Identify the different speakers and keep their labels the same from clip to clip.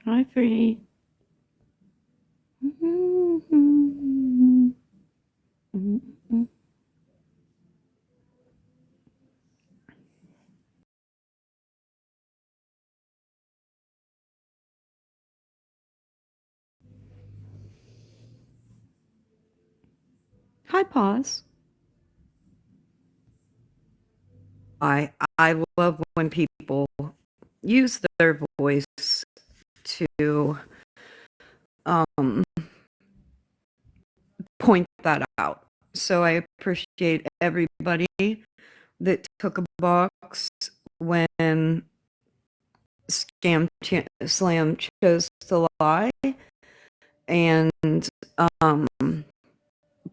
Speaker 1: Hi, Free. Hi, Pause. I love when people use their voice to um, point that out. So I appreciate everybody that took a box when Slam chose to lie and um,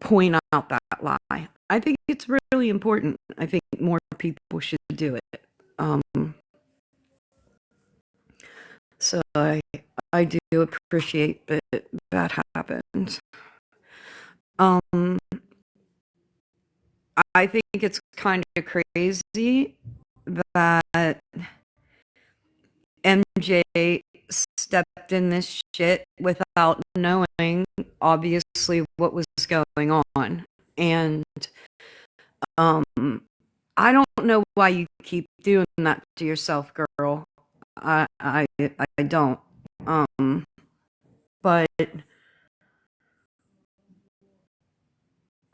Speaker 1: point out that lie. I think it's really important. I think more people should do it. Um, so I do appreciate that that happened. Um, I think it's kind of crazy that MJ stepped in this shit without knowing, obviously, what was going on. And um, I don't know why you keep doing that to yourself, girl. I don't. Um, but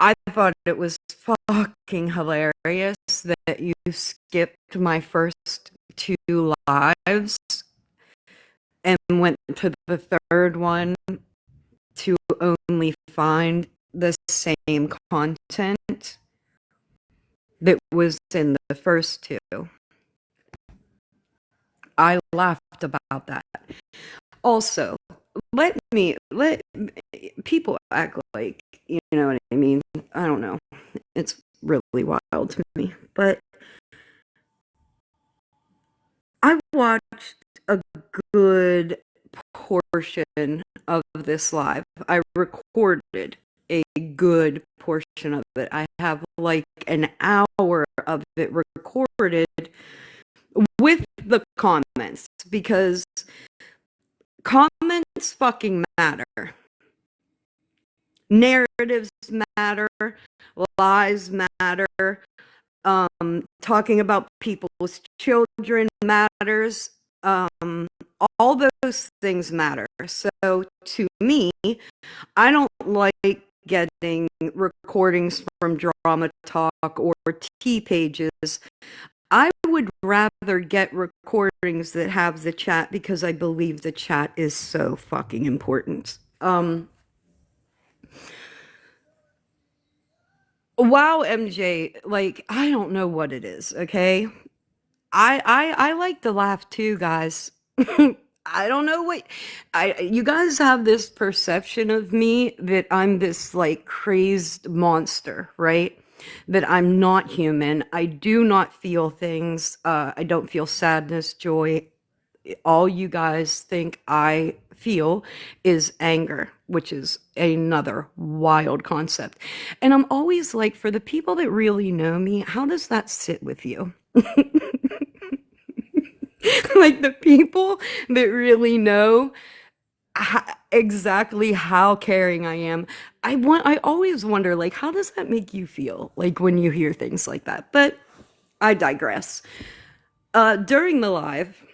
Speaker 1: I thought it was fucking hilarious that you skipped my first two lives and went to the third one to only find the same content that was in the first two. I laughed about that. Also, let people act like, you know what I mean. I don't know. It's really wild to me. But I watched a good portion of this live. I recorded a good portion of it. I have like an hour of it recorded with the comments because comments fucking matter. Narratives matter, lies matter, talking about people's children matters. All those things matter. So to me, I don't like getting recordings from Drama Talk or T pages. I would rather get recordings that have the chat because I believe the chat is so fucking important. Wow, MJ, like I don't know what it is, okay? I like to laugh too, guys. I don't know what I you guys have this perception of me that I'm this like crazed monster, right? That I'm not human. I do not feel things. I don't feel sadness, joy. All you guys think I feel is anger, which is another wild concept. And I'm always like, for the people that really know me, how does that sit with you? Like the people that really know exactly how caring I am. I always wonder like how does that make you feel like when you hear things like that? But I digress. During the live,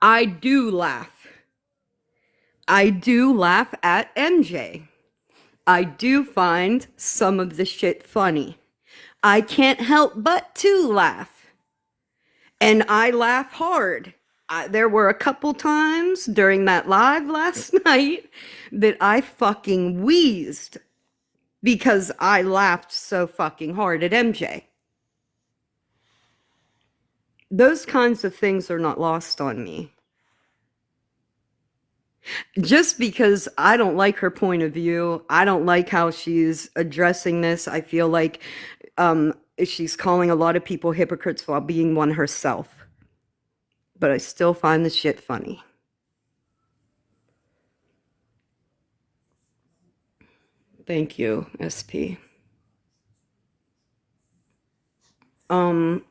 Speaker 1: I do laugh. I do laugh at MJ. I do find some of the shit funny. I can't help but to laugh. And I laugh hard. There were a couple times during that live last night that I fucking wheezed because I laughed so fucking hard at MJ. Those kinds of things are not lost on me. Just because I don't like her point of view, I don't like how she's addressing this. I feel like she's calling a lot of people hypocrites while being one herself. But I still find the shit funny. Thank you, SP. Um,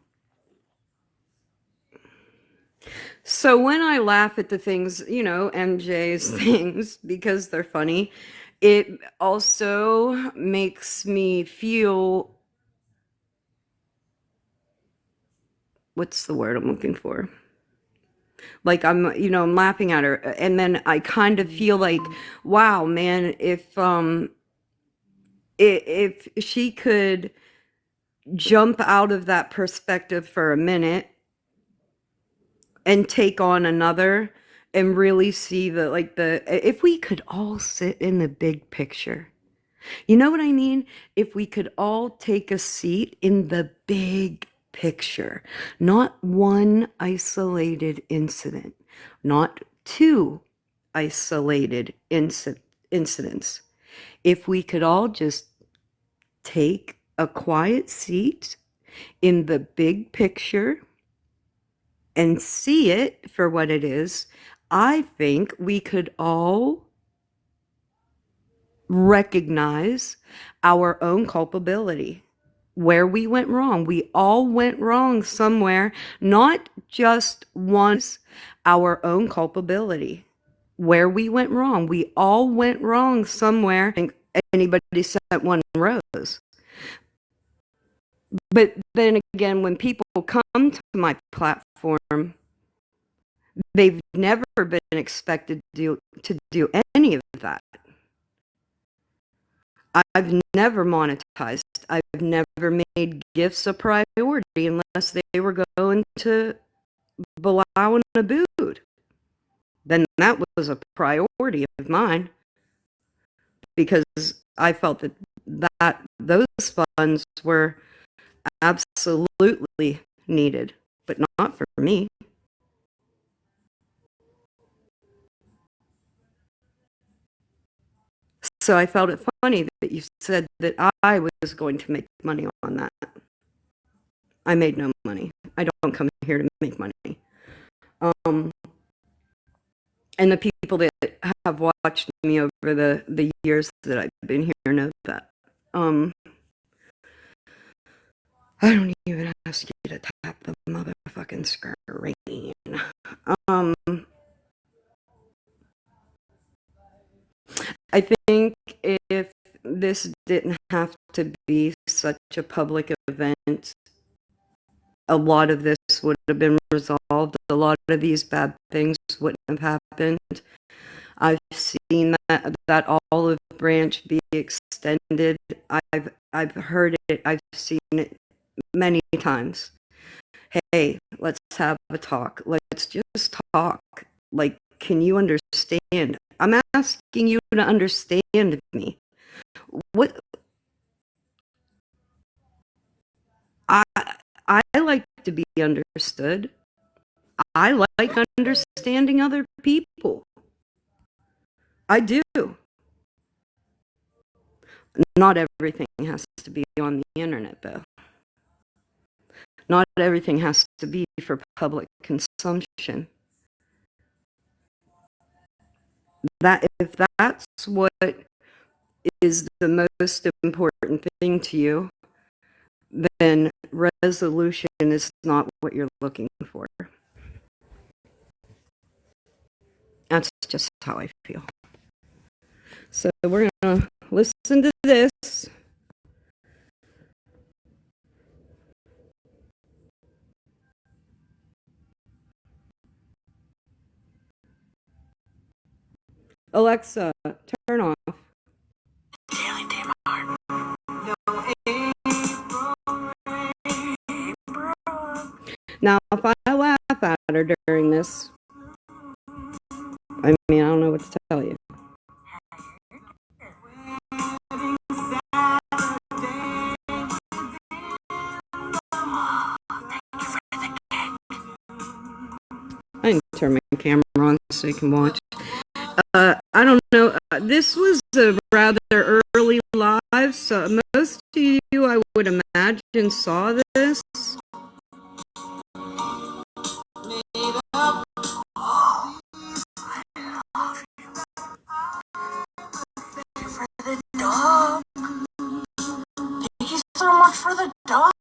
Speaker 1: So when I laugh at the things, MJ's things because they're funny, it also makes me feel, what's the word I'm looking for? Like I'm laughing at her, and then I kind of feel like, wow, man, if she could jump out of that perspective for a minute and take on another and really see if we could all sit in the big picture. You know what I mean? If we could all take a seat in the big picture, not one isolated incident, not two isolated incidents. If we could all just take a quiet seat in the big picture and see it for what it is, I think we could all recognize our own culpability, where we went wrong. We all went wrong somewhere, not just once, our own culpability, where we went wrong. We all went wrong somewhere. And anybody sent one rose. But then again, when people come to my platform, they've never been expected to do any of that. I've never monetized. I've never made gifts a priority unless they were going to Bilal and Abood. Then that was a priority of mine because I felt that those funds were absolutely needed, but not for me. So I felt it funny that you said that I was going to make money on that. I made no money. I don't come here to make money. And the people that have watched me over the years that I've been here know that. I don't even ask you to tap the motherfucking screen. I think if this didn't have to be such a public event, a lot of this would have been resolved. A lot of these bad things wouldn't have happened. I've seen that olive branch be extended. I've heard it. I've seen it many times. Hey, let's have a talk. Let's just talk. Like, can you understand? I'm asking you to understand me. What I I like to be understood. I like understanding other people. I do. Not everything has to be on the internet, though. Not everything has to be for public consumption. If that's what is the most important thing to you, then resolution is not what you're looking for. That's just how I feel. So we're going to listen to this. Alexa, turn off. Now, if I laugh at her during this, I mean, I don't know what to tell you. I can turn my camera on so you can watch. I don't know. This was a rather early live, so most of you, I would imagine, saw this.
Speaker 2: For the dog. Thank you so much for the dog.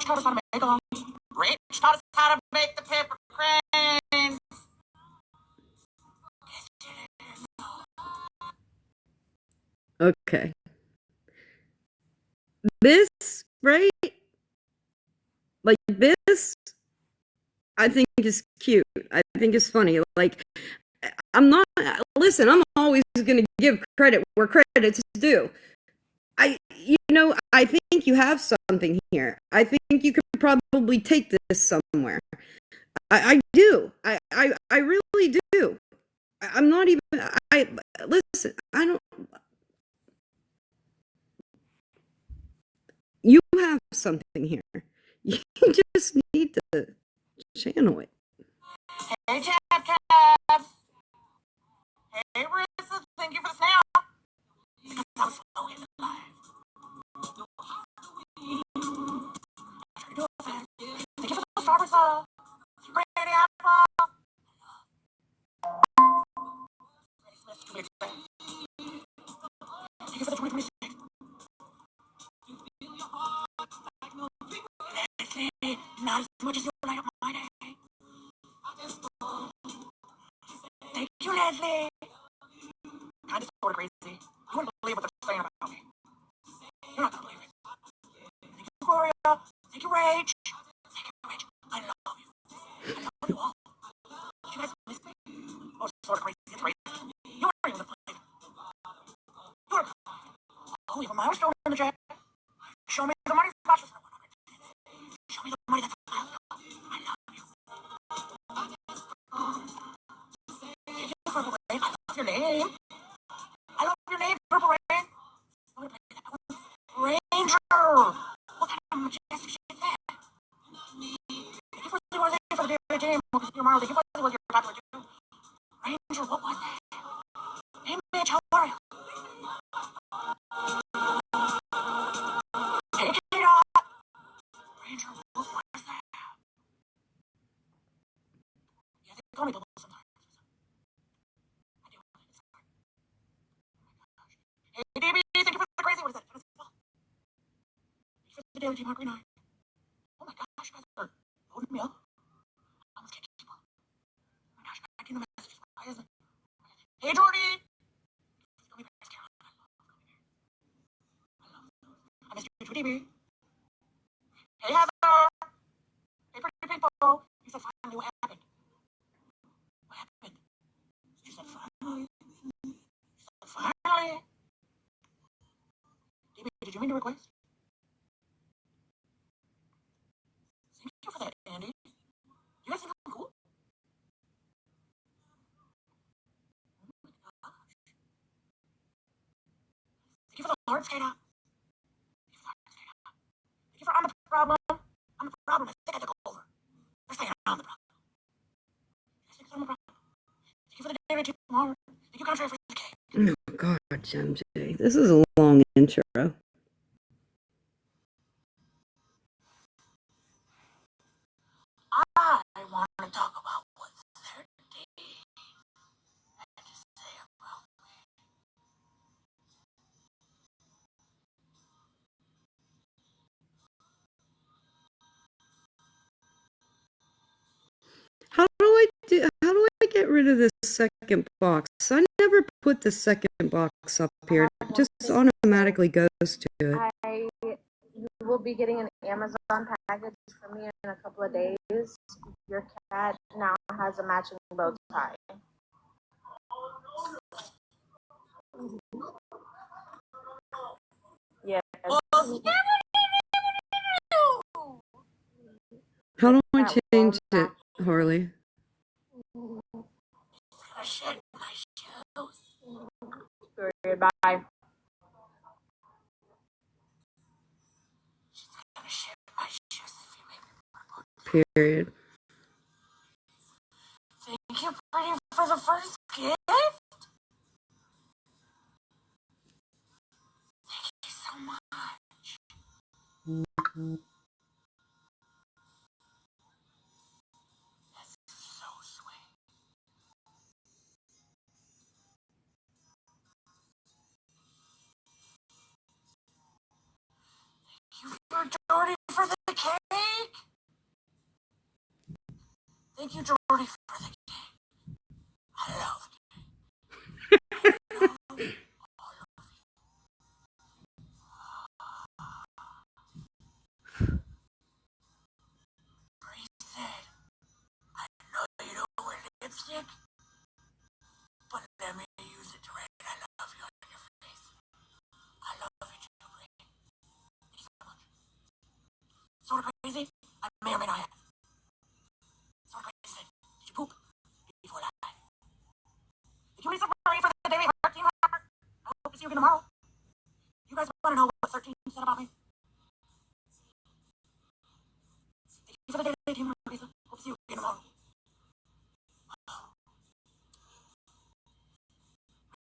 Speaker 2: taught us how to make them. Rich taught us how to make the paper cranes.
Speaker 1: Okay. This, right? Like this, I think is cute. I think it's funny. Like, I'm not, listen, I'm always going to give credit where credit's due. I think you have something here. I think you could probably take this somewhere. I do. I really do. I'm not even, listen, I don't, you have something here. You just need to channel it.
Speaker 2: Hey, Jab Cab. Hey, Rissa, thank you for the snail. Because I was slow in the life. Thank you for the strawberry sauce. Ready apple. Thank you for the 2026. Leslie, not as much as you light up my day. Thank you, Leslie. Kind of sort of crazy. You wouldn't believe what they're saying about me. You're not gonna believe it. Thank you, Gloria. Thank you, Rach. Thank you, Rach. I love you. I love you all. Did you guys miss me? Oh, it's sort of crazy. It's crazy. You weren't even gonna play. You were. Oh, even mine was thrown in the jet. Show me the money flashes. Show me the money that's I love you. Thank you, Purple Rain. I love your name. I love your name, Purple Rain. I'm gonna play that one. Ranger. What kind of majestic shit is that? Thank you for the one for the very game. Your Marley. Thank you for the one you're popular too. Ranger, what was that? Hey, Mitch, how are you? Hey, Kira. Ranger, what was that? Yeah, they call me Bubble sometimes. I do. Hey, DB, thank you for the crazy. What is that? Thank you for the daily team hungry night. Oh my gosh, you guys are loading me up. I almost can't keep up. Oh my gosh, I'm getting the messages. Why isn't it? Hey, Jordy. Gummy bears, Carolina. I love gummy bears. I miss you too, DB. Hey, Heather. Hey, pretty people. You said finally, what happened? What happened? You said finally. You said finally. DB, did you mean to request? Thank you for that, Andy. You guys think I'm cool? Oh my gosh. Thank you for the heart skater. Thank you for the heart skater. Thank you for I'm the problem. I'm the problem. I think I took over. They're saying I'm the problem. I think I'm the problem. Thank you for the day to tomorrow. Thank you, Contrary, for the cake.
Speaker 1: Oh, God, MJ. This is a long intro.
Speaker 2: I want to talk about what 30 had to say about me.
Speaker 1: How do I get rid of this second box? I never put the second box up here. It just automatically goes to it.
Speaker 3: You will be getting an Amazon package from me in a couple of days. Your cat now has a matching bow tie. Yes.
Speaker 1: How do I change it, Harley?
Speaker 2: Shit, my shoes.
Speaker 3: Goodbye.
Speaker 2: She's gonna shit my shoes if you make me.
Speaker 1: Period.
Speaker 2: Thank you, Pretty, for the first gift. Thank you so much. That's so sweet. Thank you for Jordy for the cake. Thank you, Jordy, for the game. I love it. Bree said, I know you don't wear lipstick, but let me use it to write I love you on your face. I love you too, Bree. Thank you so much. Sort of crazy? I may or may not have. Sort of crazy said, did you poop before live? Did you listen for me for the Daily Heart Team Hopper? I hope to see you again tomorrow. You guys want to know what 13 said about me? Thank you for the Daily Team Hopper, Lisa. Hope to see you again tomorrow.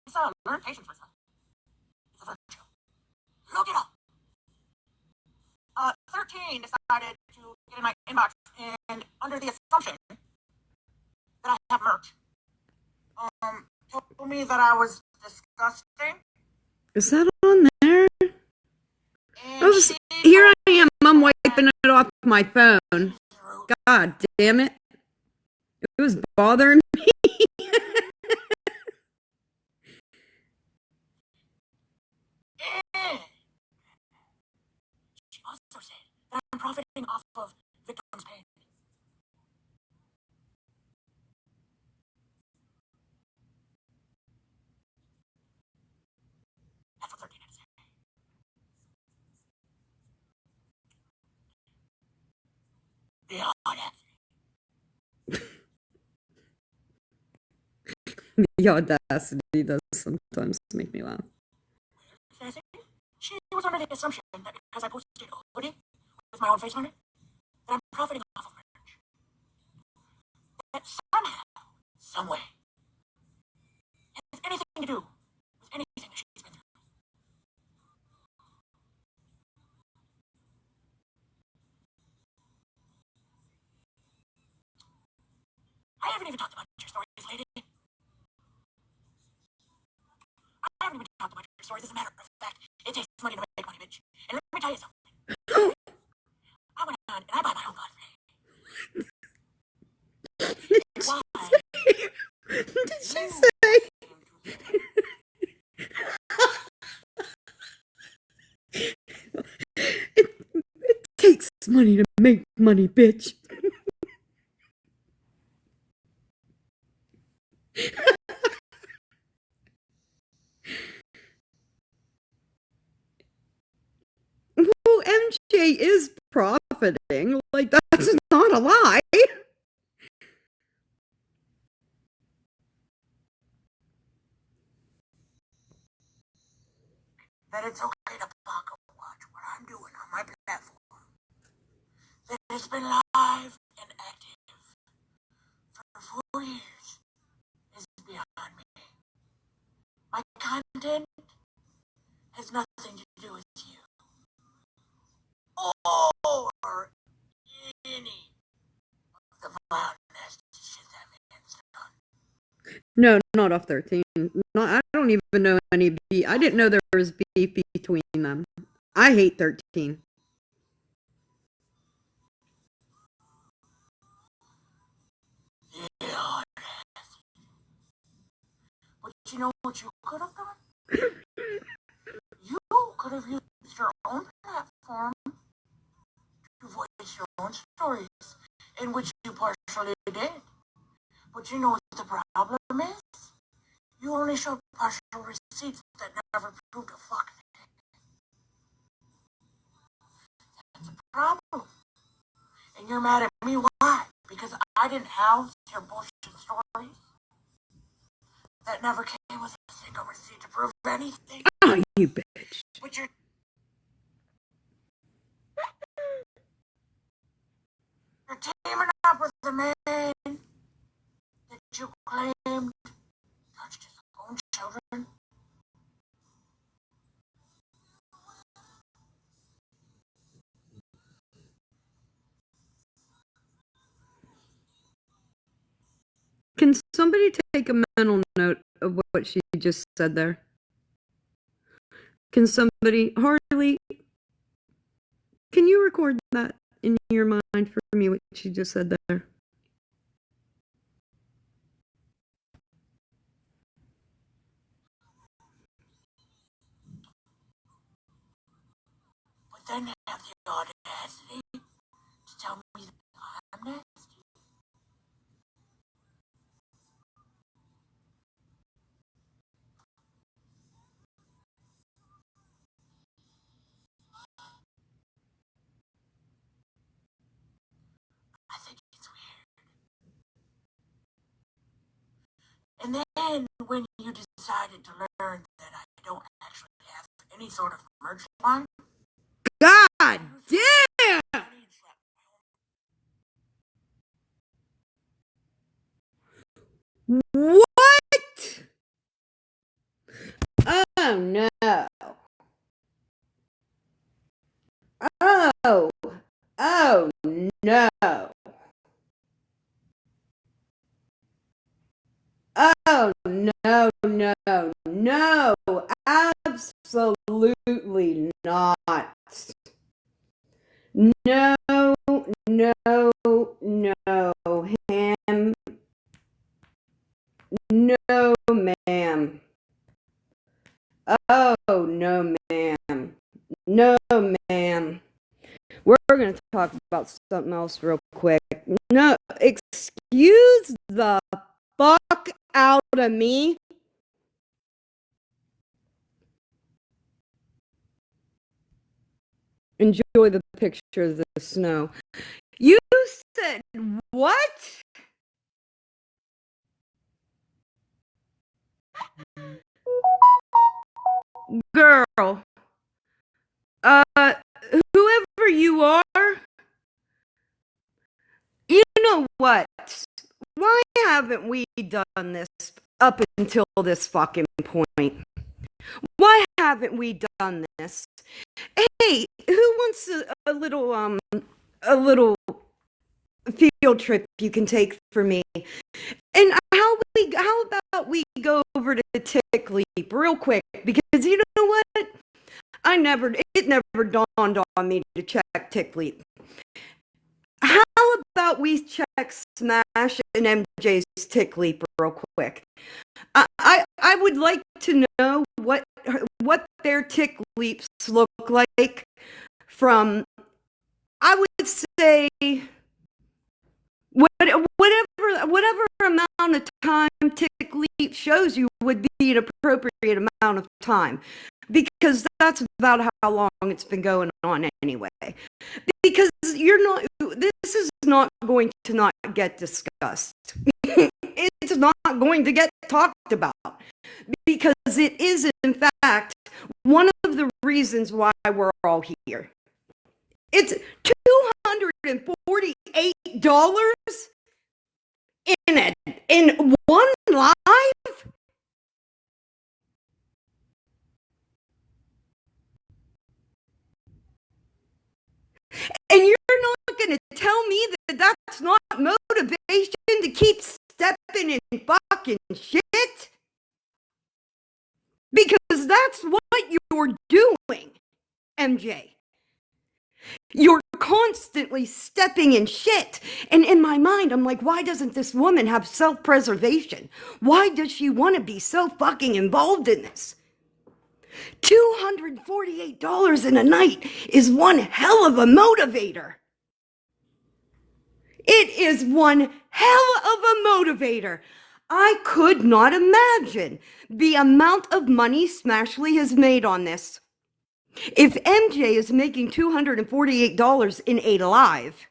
Speaker 2: Lisa, learn patience for a second. It's a virtue. Look it up. 13 decided to get in my inbox and under the assumption that I have merch. Told me that I was disgusting.
Speaker 1: Is that on there?
Speaker 2: And
Speaker 1: Oh,
Speaker 2: she
Speaker 1: here I am. I'm wiping it off my phone. God damn it. It was bothering me.
Speaker 2: She also said that I'm profiting off of victims' pain. That's what 13 had to say. The audacity.
Speaker 1: The audacity does sometimes make me laugh.
Speaker 2: She was under the assumption that because I posted a hoodie with my own face on it, that I'm profiting off of merch. That somehow, some way, has anything to do with anything that she's been through. I haven't even talked about your stories, lady. I haven't even talked about your stories. As a matter of fact, it takes money to make money, bitch. And let me tell you something. I went on and I buy my own cosplay. Why?
Speaker 1: Did she say? It takes money to make money, bitch. Well, MJ is profiting. Like, that's not a lie.
Speaker 2: That it's okay to pocket watch what I'm doing on my platform. That it's been live and active for 4 years is beyond me. My content has nothing to do with you. Or any of the vile nasty shit that man's done.
Speaker 1: No, not off 13. I don't even know any beef. I didn't know there was beef between them. I hate 13.
Speaker 2: Yeah. But you know what you could have done? You could have used your own platform to voice your own stories, in which you partially did. But you know what the problem is? You only showed partial receipts that never proved a fuck thing. That's a problem. And you're mad at me, why? Because I didn't house your bullshit stories that never came with a single receipt to prove anything.
Speaker 1: Oh, you bitch.
Speaker 2: But you're teaming up with the man that you claimed touched his own children.
Speaker 1: Can somebody take a mental note of what she just said there? Can somebody, Harley, can you record that in your mind for me, what she just said there?
Speaker 2: then have the audacity to tell me that I'm nasty. I think it's weird. And then when you decided to learn that I don't actually have any sort of merch line,
Speaker 1: God damn! What? Oh no. Oh. Oh no. Oh no, no, no. Absolutely not. No, no, no. Ham. No, ma'am. Oh, no, ma'am. No, ma'am. We're going to talk about something else real quick. No, excuse the fuck out of me. Enjoy the picture of the snow. You said what? Girl, whoever you are, you know what? Why haven't we done this up until this fucking point? Why haven't we done this? Hey, who wants a little field trip you can take for me? And how about we go over to Tick Leap real quick, because you know what? It never dawned on me to check Tick Leap. How about we check Smash and MJ's Tick Leap real quick? I would like to know what their Tick Leaps look like from, I would say, whatever amount of time Tick Leap shows you would be an appropriate amount of time, because that's about how long it's been going on anyway. Because this is not going to not get discussed. It's not going to get talked about, because it is in fact one of the reasons why we're all here. It's $248 in one live. And you're not going to tell me that that's not motivation to keep stepping in fucking shit? Because that's what you're doing, MJ. You're constantly stepping in shit. And in my mind, I'm like, why doesn't this woman have self-preservation? Why does she want to be so fucking involved in this? $248 in a night is one hell of a motivator. It is one hell of a motivator. I could not imagine the amount of money Smashley has made on this. If MJ is making $248 in a live,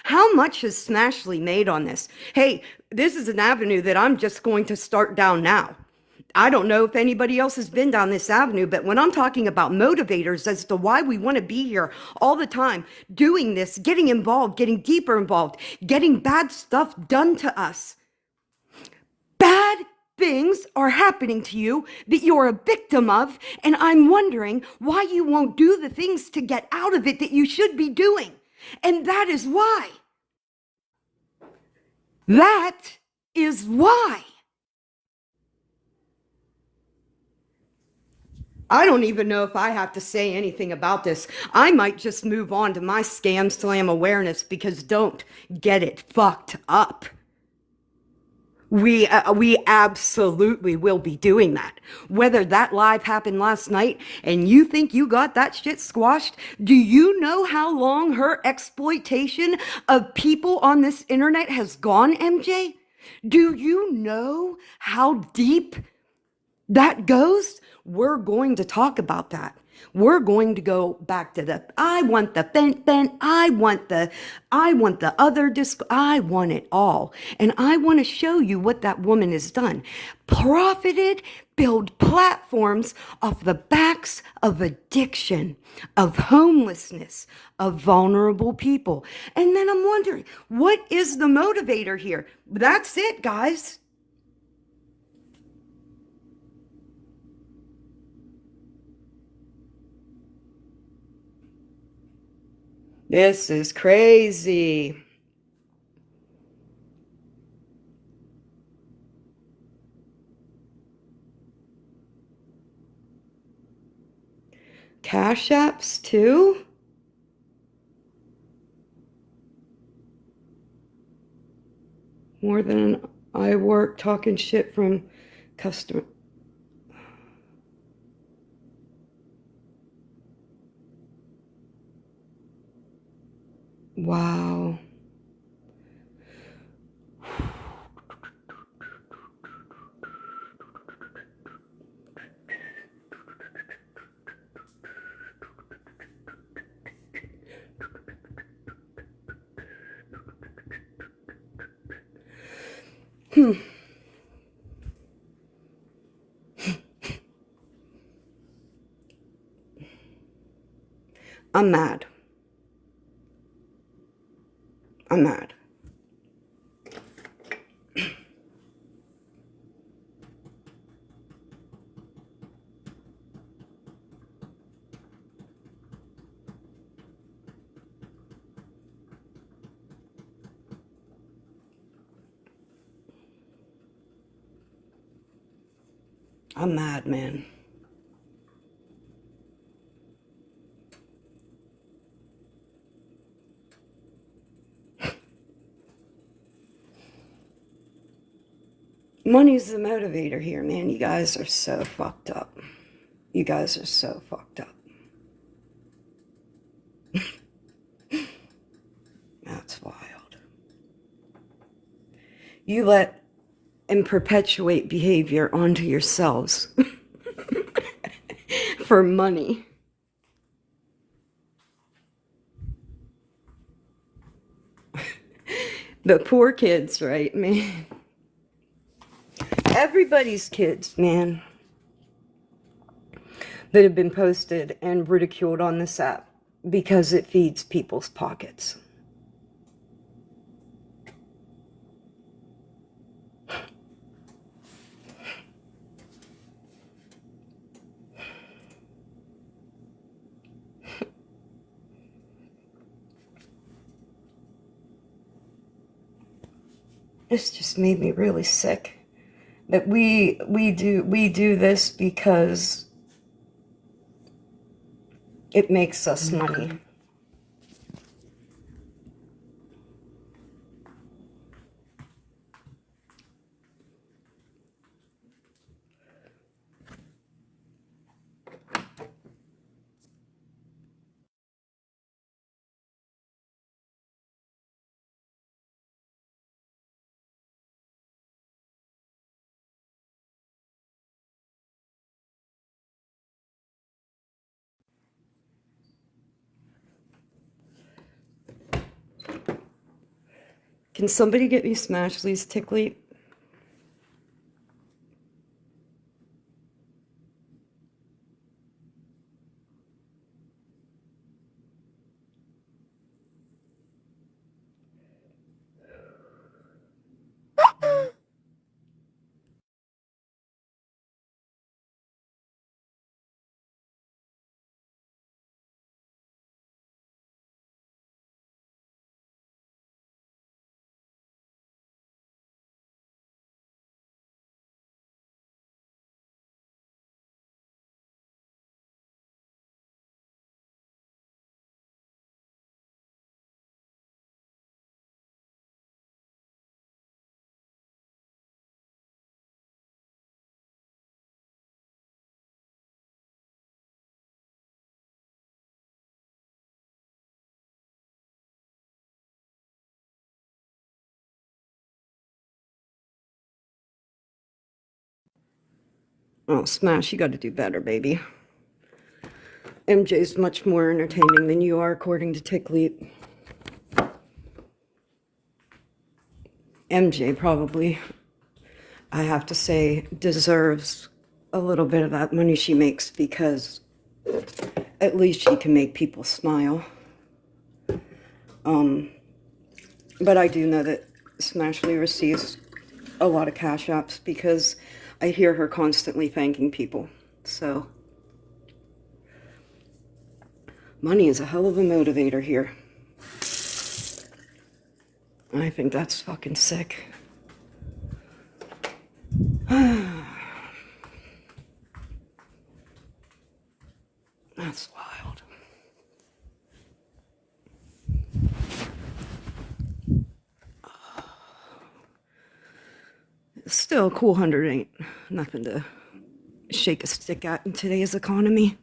Speaker 1: how much has Smashley made on this? Hey, this is an avenue that I'm just going to start down now. I don't know if anybody else has been down this avenue, but when I'm talking about motivators as to why we want to be here all the time, doing this, getting involved, getting deeper involved, getting bad stuff done to us. Bad things are happening to you that you're a victim of, and I'm wondering why you won't do the things to get out of it that you should be doing. And that is why. That is why. I don't even know if I have to say anything about this. I might just move on to my Scam Slam awareness, because don't get it fucked up. We absolutely will be doing that. Whether that live happened last night and you think you got that shit squashed, do you know how long her exploitation of people on this internet has gone, MJ? Do you know how deep that goes? We're going to talk about that. We're going to go back to the I want the Fent, I want the other disc, I want it all. And I want to show you what that woman has done. Profited, build platforms off the backs of addiction, of homelessness, of vulnerable people. And then I'm wondering, what is the motivator here? That's it, guys. This is crazy. Cash apps too? More than I work talking shit from customer. Wow. I'm mad. I'm mad. I'm mad, man. Money's the motivator here, man. You guys are so fucked up. You guys are so fucked up. That's wild. You let and perpetuate behavior onto yourselves for money. The poor kids, right, man? Everybody's kids, man, that have been posted and ridiculed on this app because it feeds people's pockets. This just made me really sick that we do this because it makes us money. Can somebody get me Smashley's Tickly? Oh, Smash, you gotta do better, baby. MJ's much more entertaining than you are, according to Tick Leap. MJ probably, I have to say, deserves a little bit of that money she makes because at least she can make people smile. But I do know that Smashley receives a lot of cash apps because I hear her constantly thanking people. So, money is a hell of a motivator here. I think that's fucking sick. That's wild. Still, cool 100 ain't nothing to shake a stick at in today's economy.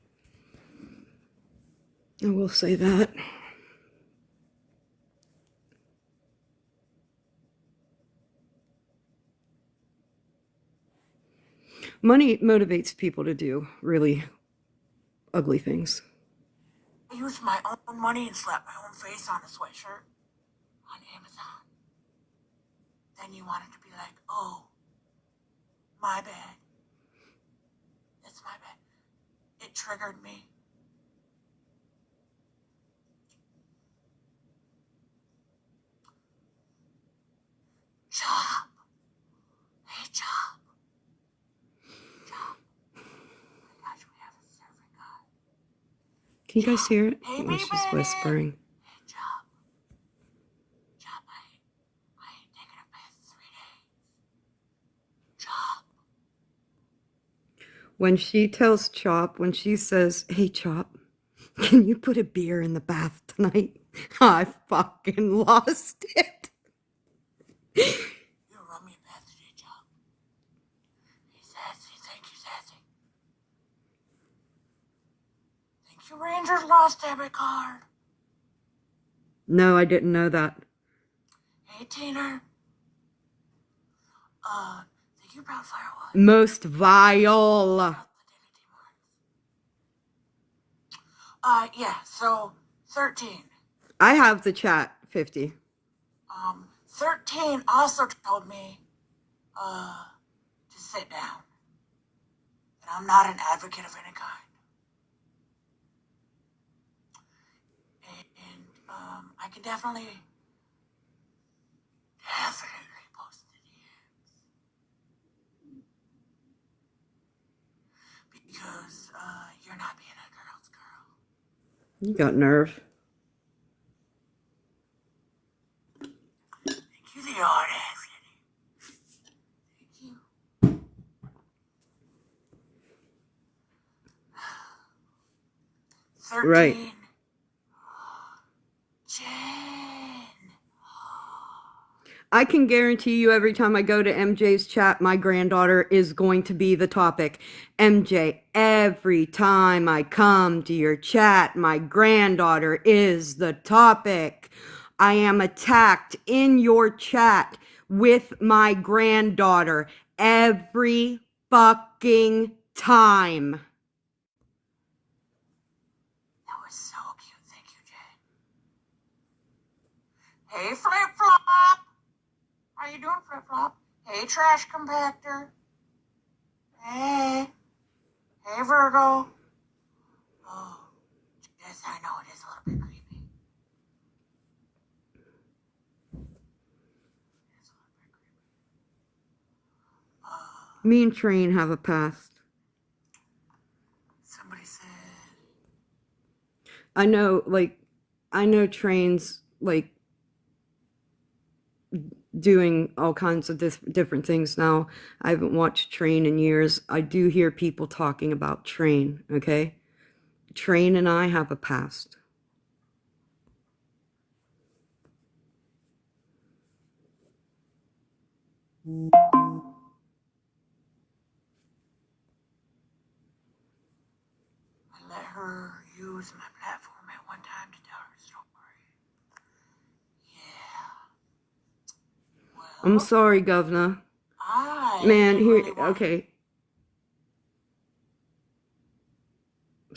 Speaker 1: I will say that. Money motivates people to do really ugly things.
Speaker 2: I used my own money and slapped my own face on a sweatshirt on Amazon. Then you wanted to be like, oh, my bad. It's my bad. It triggered me. Chop. Hey, Chop. Chop. Oh my gosh, we have a servant guy.
Speaker 1: Can you guys hear it?
Speaker 2: Hey,
Speaker 1: Oh, she's
Speaker 2: baby.
Speaker 1: whispering.
Speaker 2: Hey, Chop. Chop, I ain't taking a bath in 3 days. Chop.
Speaker 1: When she tells Chop, when she says, "Hey Chop, can you put a beer in the bath tonight?" I fucking lost it.
Speaker 2: You run me a bath today, Chop. Hey, Sassy. Thank you, Sassy. Thank you, Rangers lost debit card.
Speaker 1: No, I didn't know that.
Speaker 2: Hey, Tina. Thank you, Proud Firewood.
Speaker 1: Most vile.
Speaker 2: Yeah, so 13.
Speaker 1: I have the chat, 50.
Speaker 2: 13 also told me, to sit down. And I'm not an advocate of any kind. And, I can definitely post the DMs. Because, you're not being a girl's girl.
Speaker 1: You got nerve.
Speaker 2: Thank you, the artist. Thank you. 13.
Speaker 1: Right.
Speaker 2: Jen.
Speaker 1: I can guarantee you every time I go to MJ's chat, my granddaughter is going to be the topic. MJ, every time I come to your chat, my granddaughter is the topic. I am attacked in your chat with my granddaughter every fucking time.
Speaker 2: That was so cute. Thank you, Jen. Hey, Flip Flop. How you doing, Flip Flop? Hey, Trash Compactor. Hey. Hey, Virgo. Oh, yes, I know it is a little bit creepy. It's a little bit creepy.
Speaker 1: Me and Train have a past.
Speaker 2: Somebody said,
Speaker 1: I know Train's like doing all kinds of different things now. I haven't watched Train in years. I do hear people talking about Train, okay? Train and I have a past.
Speaker 2: I let her use my platform at one time to tell her story. Yeah. Well,
Speaker 1: I'm sorry, Governor.
Speaker 2: I
Speaker 1: Man, here,
Speaker 2: really want
Speaker 1: okay.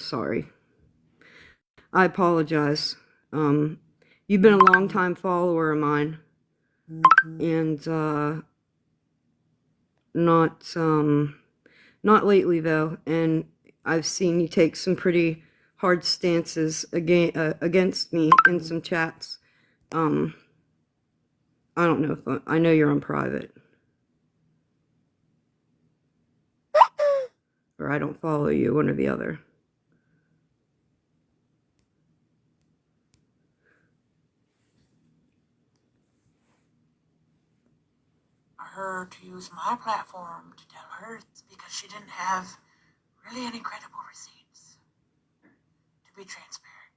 Speaker 1: sorry. I apologize. You've been a long-time follower of mine, and not lately though. And I've seen you take some pretty hard stances against me in some chats. I don't know if I know you're on private, or I don't follow you, one or the other.
Speaker 2: Her to use my platform to tell her it's because she didn't have really any credible receipts. To be transparent,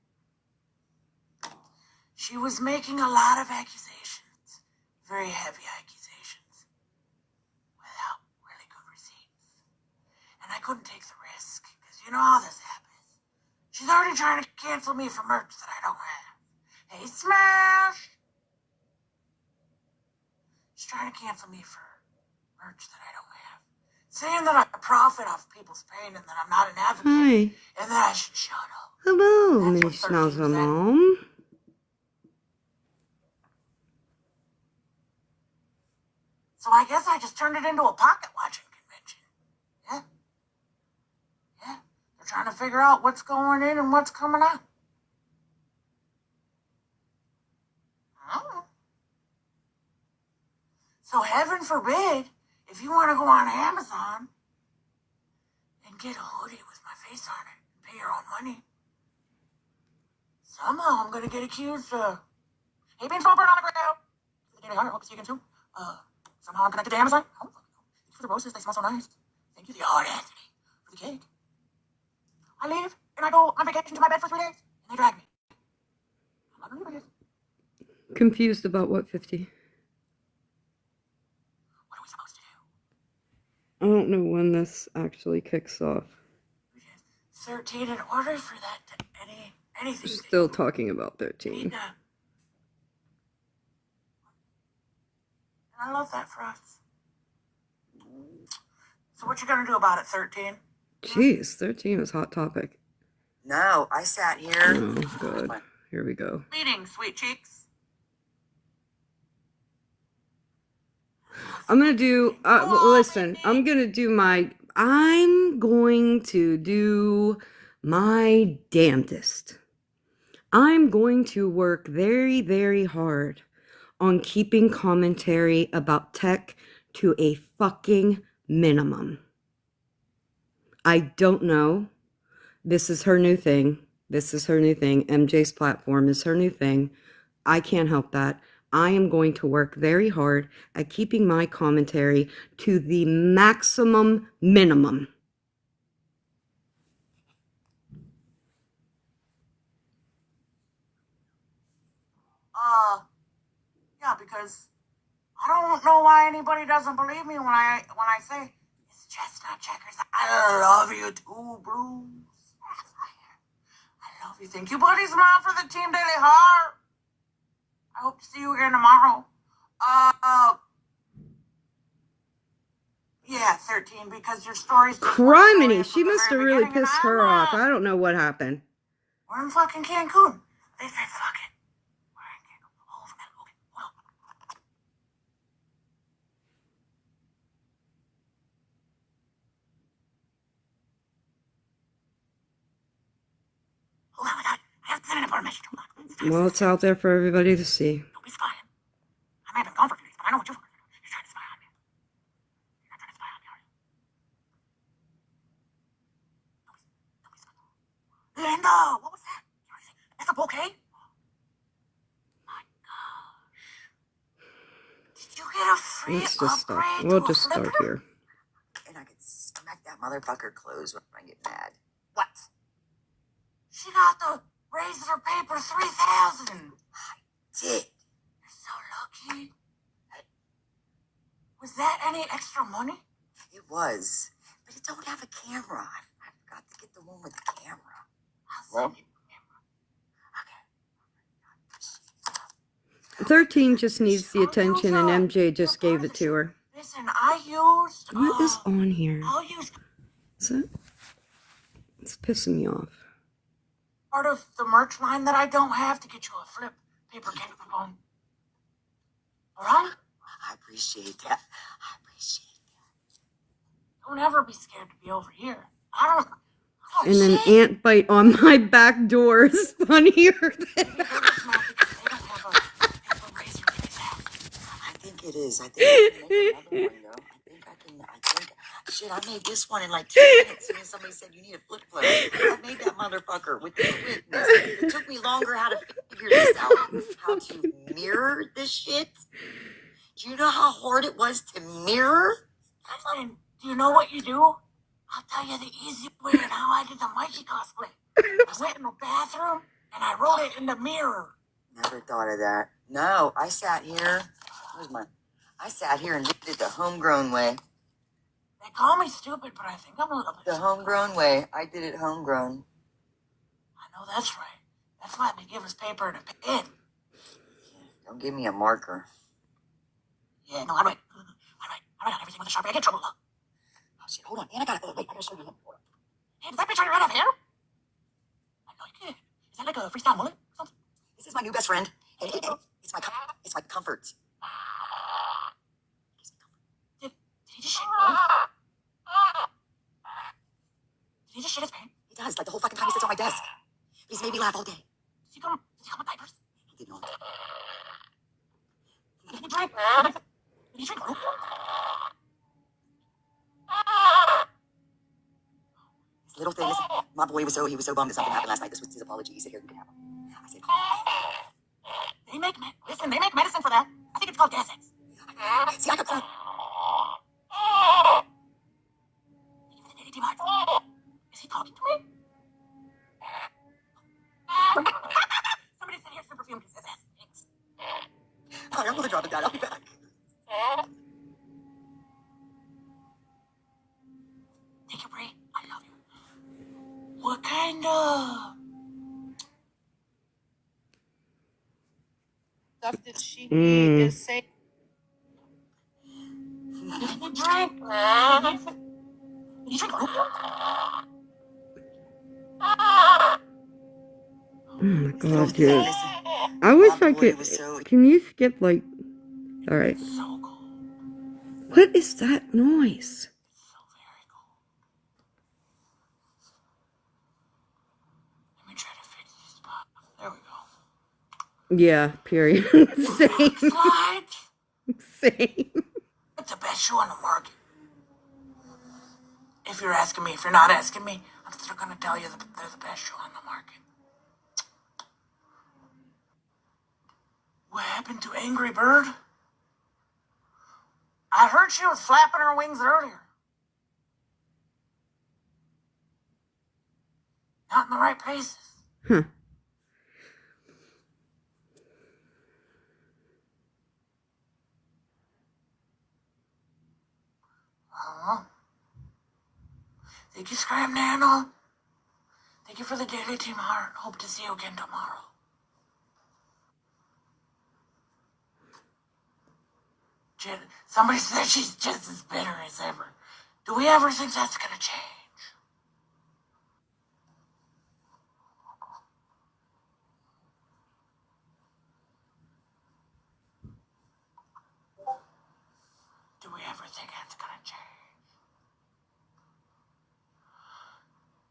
Speaker 2: she was making a lot of accusations, very heavy accusations, without really good receipts. And I couldn't take the risk, because you know how this happens. She's already trying to cancel me for merch that I don't have. Hey, Smash! She's trying to cancel me for merch that I don't have. Saying that I profit off people's pain and that I'm not an advocate.
Speaker 1: Hi.
Speaker 2: And that I should shut up.
Speaker 1: Hello,
Speaker 2: That's what
Speaker 1: Miss
Speaker 2: 13 said.
Speaker 1: Mom.
Speaker 2: So I guess I just turned it into a pocket watching convention. Yeah. Yeah. They're trying to figure out what's going in and what's coming out. I don't know. So heaven forbid, if you want to go on Amazon and get a hoodie with my face on it and pay your own money, somehow I'm going to get accused of, hey, being small bird on the ground. For the Daily Hunter, hope to see you again soon. Somehow I'm connected to Amazon. Oh, thank you for the roses, they smell so nice. Thank you, the audacity, for the cake. I leave, and I go on vacation to my bed for 3 days, and they drag me. I'm not going to leave it.
Speaker 1: Confused about what 50?
Speaker 2: What are we supposed to do?
Speaker 1: I don't know when this actually kicks off.
Speaker 2: 13 in order for that to anything.
Speaker 1: We're still talking about
Speaker 2: Need
Speaker 1: 13.
Speaker 2: that. And I love that for us. So what you gonna do about it, 13?
Speaker 1: Jeez, 13 is hot topic.
Speaker 4: No, I sat here.
Speaker 1: Oh, good. Here we go.
Speaker 2: Meeting, sweet cheeks.
Speaker 1: I'm gonna do, listen, I'm gonna do my damnedest. I'm going to work very, very hard on keeping commentary about tech to a fucking minimum. I don't know. This is her new thing. MJ's platform is her new thing. I can't help that. I am going to work very hard at keeping my commentary to the maximum minimum.
Speaker 2: Yeah, because I don't know why anybody doesn't believe me when I say it's chestnut checkers. I love you too, Bruce. I love you. Thank you, buddy. Smile for the Team Daily Heart. I hope to see you again tomorrow. Yeah, 13, because your story's just
Speaker 1: Criminy,
Speaker 2: from
Speaker 1: she
Speaker 2: the
Speaker 1: must have
Speaker 2: very
Speaker 1: really
Speaker 2: beginning, and
Speaker 1: pissed her
Speaker 2: I'm,
Speaker 1: off. I don't know what happened.
Speaker 2: We're in fucking Cancun. They said fuck it. We're in Cancun. Hold on a minute. Okay, hold on. Hold on, my God. I have to send an important message. Hold on.
Speaker 1: Well, it's out there for everybody to see.
Speaker 2: Don't be spying. I may have been gone for a few days, but I know what you're doing. You're trying to spy on me. You're not trying to spy on me, are you? Don't be spying. Linda, what was that? That's a bouquet? My gosh. Did you get a free
Speaker 1: Let's just start.
Speaker 2: upgrade
Speaker 1: We'll
Speaker 2: to a
Speaker 1: just start
Speaker 2: flipper?
Speaker 1: here.
Speaker 4: And I could smack that motherfucker closed when I get mad.
Speaker 2: What? She got the razor paper 3000.
Speaker 4: Did.
Speaker 2: You're so lucky. Was that any extra money?
Speaker 4: It was. But it don't have a camera. I forgot to get the one with the camera.
Speaker 2: I'll send you.
Speaker 1: 13 just needs the attention, and MJ just gave it to her.
Speaker 2: Listen, I used.
Speaker 1: What is on here?
Speaker 2: I'll use.
Speaker 1: Is it? It's pissing me off.
Speaker 2: Part of the merch line that I don't have to get you a flip paper cake phone. Alright?
Speaker 4: I appreciate that. I appreciate
Speaker 2: Don't ever be scared to be over here. I don't
Speaker 1: And an
Speaker 2: shit.
Speaker 1: ant bite on my back door is funnier than
Speaker 2: Maybe they're just mad because they don't have a paper razor in his house.
Speaker 4: I think it is. I think I can make another one, though. Shit, I made this one in like 2 minutes. And then somebody said you need a flip phone. I made that motherfucker with the quickness. It took me longer how to figure this out. How to mirror this shit. Do you know how hard it was to mirror?
Speaker 2: And do you know what you do? I'll tell you the easy way and how I did the Mikey cosplay. I went in the bathroom and I wrote it in the mirror.
Speaker 4: Never thought of that. No, I sat here. I sat here and did it the homegrown way.
Speaker 2: They call me stupid, but I think I'm a little bit.
Speaker 4: The homegrown way. I did it homegrown.
Speaker 2: I know that's right. That's why they give us paper and a pen.
Speaker 4: Don't give me a marker.
Speaker 2: Yeah, no, I write on everything with a Sharpie. I get in trouble.
Speaker 4: Oh shit, hold on. And I gotta show you him.
Speaker 2: Hey, does that bitch on your head have hair? I know you did. Is that like a freestyle mullet or something?
Speaker 4: This is my new best friend. And it's my comfort.
Speaker 2: Did he just shit? Did he just shit his pants?
Speaker 4: He does, like the whole fucking time he sits on my desk. But he's made me laugh all day.
Speaker 2: Does he come with diapers?
Speaker 4: He did not.
Speaker 2: Did he drink? Did he drink?
Speaker 4: His little thing is, my boy was so bummed that something happened last night. This was his apology. He said, here, you can have him. I said,
Speaker 2: They make medicine for that. I think it's called Gas-X.
Speaker 4: see, I could call.
Speaker 2: Is he talking to me? Somebody said here's some perfume because his ass stinks.
Speaker 4: All right, I'm gonna drop it down. I'll be back.
Speaker 2: Take a break. I love you. What kind of
Speaker 5: stuff did she eat and say?
Speaker 2: did you drink? Did you drink?
Speaker 1: Oh my
Speaker 4: Little
Speaker 1: god,
Speaker 4: thing,
Speaker 1: dude.
Speaker 4: listen.
Speaker 1: I wish
Speaker 4: My
Speaker 1: I
Speaker 4: boy
Speaker 1: could.
Speaker 4: was so.
Speaker 1: Can you skip, like. Alright.
Speaker 2: So cold.
Speaker 1: What is that noise?
Speaker 2: So very cold. Let me try to fix this spot. There we go.
Speaker 1: Yeah, period. Same.
Speaker 2: Slides.
Speaker 1: Same.
Speaker 2: It's the best shoe on the market. If you're asking me, if you're not asking me, I'm still gonna tell you that they're the best shoe on the market. What happened to Angry Bird? I heard she was flapping her wings earlier. Not in the right places.
Speaker 1: Huh.
Speaker 2: Thank you, Scram Nano. Thank you for the daily team heart. Hope to see you again tomorrow. Somebody said she's just as bitter as ever. Do we ever think that's gonna change? Do we ever think that's gonna change?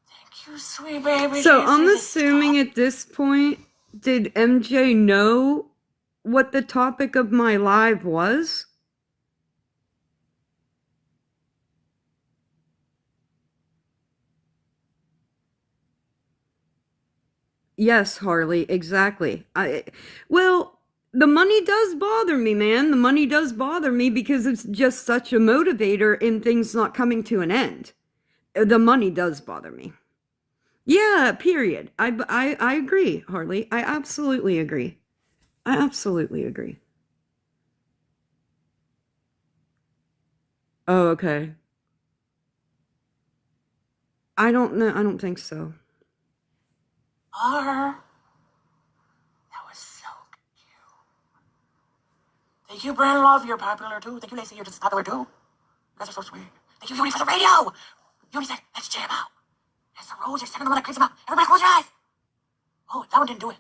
Speaker 2: Thank you, sweet baby.
Speaker 1: So
Speaker 2: Jesus,
Speaker 1: I'm
Speaker 2: it's
Speaker 1: assuming
Speaker 2: tough.
Speaker 1: at this point, did MJ know what the topic of my live was? Yes, Harley, exactly. Well, the money does bother me, man. The money does bother me because it's just such a motivator in things not coming to an end. The money does bother me. Yeah, period. I agree, Harley. I absolutely agree. I absolutely agree. Oh, okay. I don't know. I don't think so.
Speaker 2: That was so cute. Thank you, Brand Love. You're popular too. Thank you, Lacey. You're just popular too. You guys are so sweet. Thank you, Uni, for the radio. Uni said, let's jam out. It's the rose. You're sending the one that creeps him out. Everybody close your eyes. Oh, that one didn't do it.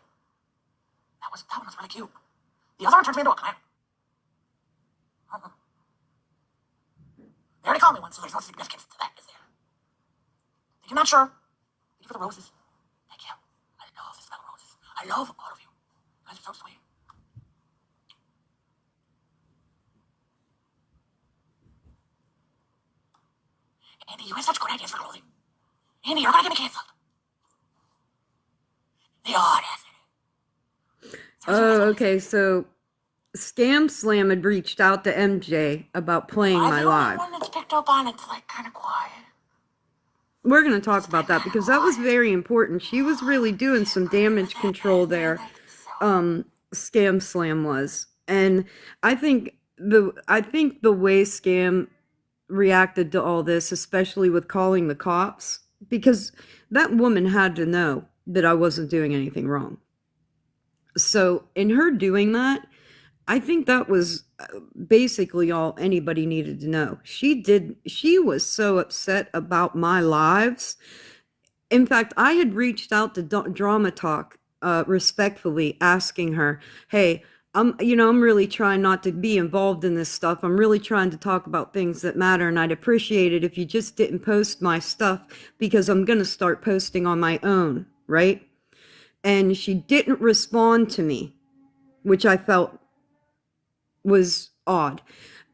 Speaker 2: That one was really cute. The other one turns me into a clown. Uh-uh. They already called me one, so there's no significance to that, is there? If you're not sure, thank you for the roses. Thank you. I love the smell of roses. I love all of you. You guys are so sweet. Andy, you have such good ideas for clothing. Andy, you're gonna get me canceled. The audacity.
Speaker 1: Oh, okay. So Scam Slam had reached out to MJ about playing my live.
Speaker 2: One that's picked up on it's like kind of quiet.
Speaker 1: We're going to talk about that because that was very important. She was really doing some damage control there. Scam Slam was. And I think the way Scam reacted to all this, especially with calling the cops, because that woman had to know that I wasn't doing anything wrong. So in her doing that, I think that was basically all anybody needed to know. She was so upset about my lives. In fact, I had reached out to Drama Talk respectfully, asking her, hey, I'm really trying not to be involved in this stuff. I'm really trying to talk about things that matter, and I'd appreciate it if you just didn't post my stuff because I'm going to start posting on my own, right? And she didn't respond to me, which I felt was odd.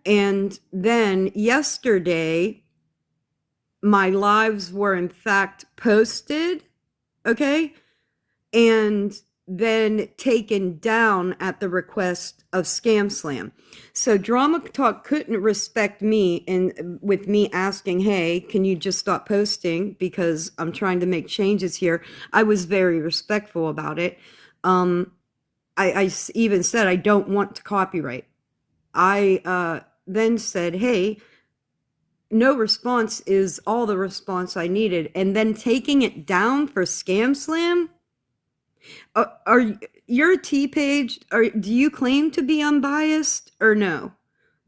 Speaker 1: And then yesterday, my lives were in fact posted, okay? And then taken down at the request of Scam Slam. So Drama Talk couldn't respect me and with me asking, hey, can you just stop posting because I'm trying to make changes here. I was very respectful about it. I even said I don't want to copyright. I then said, hey, no response is all the response I needed. And then taking it down for Scam Slam? Are your T-Page, do you claim to be unbiased or no?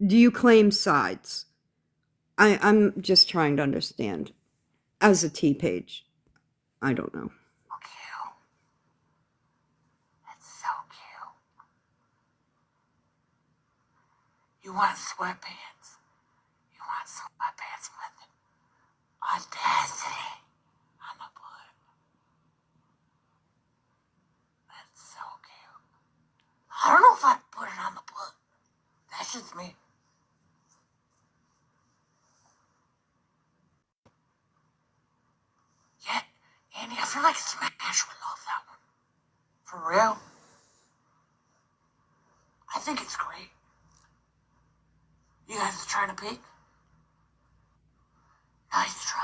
Speaker 1: Do you claim sides? I'm just trying to understand. As a T-Page, I don't know.
Speaker 2: Cute. That's so cute. You want sweatpants? You want sweatpants with audacity on the butt. That's so cute. I don't know if I'd put it on the butt. That's just me. Yeah, Andy, I feel like Smash would love that one. For real. I think it's great. You guys are trying to peek? Nice try.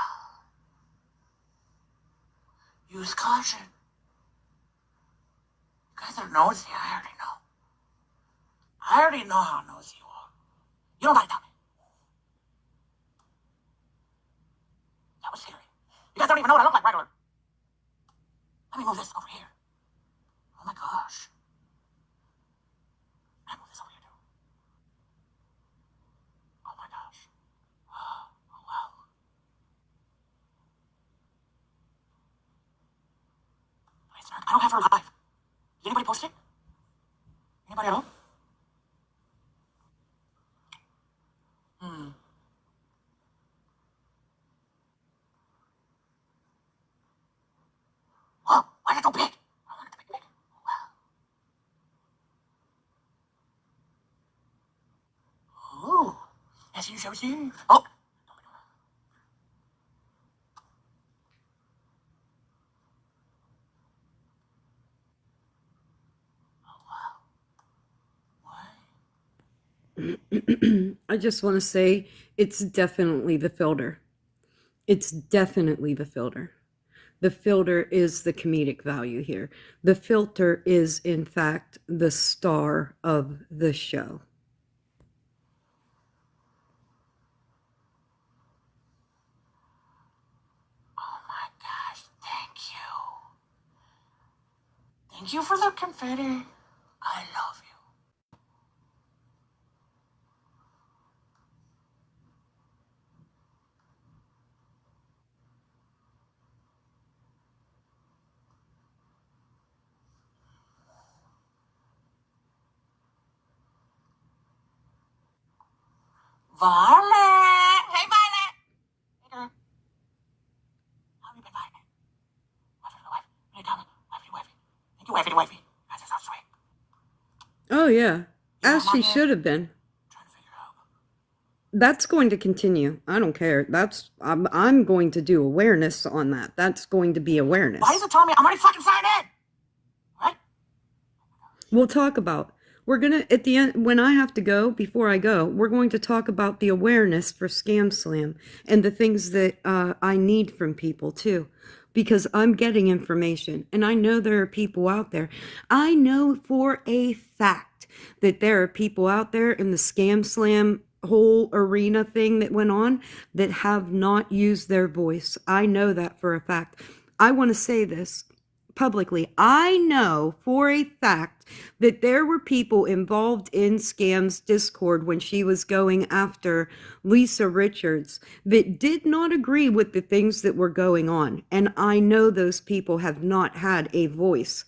Speaker 2: Use caution. You guys are nosy, I already know. I already know how nosy you are. You don't gotta tell me. That was scary. You guys don't even know what I look like regular. Let me move this over here. Oh my gosh. Let me move this over here too. Oh my gosh. Oh wow. Wait, Snark, I don't have her live. Did anybody post it? Anybody at all? Whoa, why did it go big? I want it to be big. Wow. Ooh. As you shall see. Oh.
Speaker 1: I just want to say it's definitely the filter. It's definitely the filter. The filter is the comedic value here. The filter is, in fact, the star of the show.
Speaker 2: Oh my gosh, thank you. Thank you for the confetti. I love you. Violet! Hey, Violet! Hey, girl. How have you been, Violet? Wifey to wifey. Anytime, wifey to wifey. Thank you, wifey to wifey. That's so sweet.
Speaker 1: Oh, yeah.
Speaker 2: Yeah,
Speaker 1: As
Speaker 2: I'm
Speaker 1: she
Speaker 2: out here
Speaker 1: should have been.
Speaker 2: trying to figure out.
Speaker 1: That's going to continue. I don't care. I'm going to do awareness on that. That's going to be awareness.
Speaker 2: Why is it telling me I'm already fucking signed in? Right?
Speaker 1: We'll talk about. We're gonna at the end when I have to go. Before I go, we're going to talk about the awareness for Scam Slam and the things that I need from people too, because I'm getting information and I know there are people out there. I know for a fact that there are people out there in the Scam Slam whole arena thing that went on that have not used their voice. I know that for a fact. I want to say this publicly. I know for a fact that there were people involved in Scam's Discord when she was going after Lisa Richards that did not agree with the things that were going on. And I know those people have not had a voice.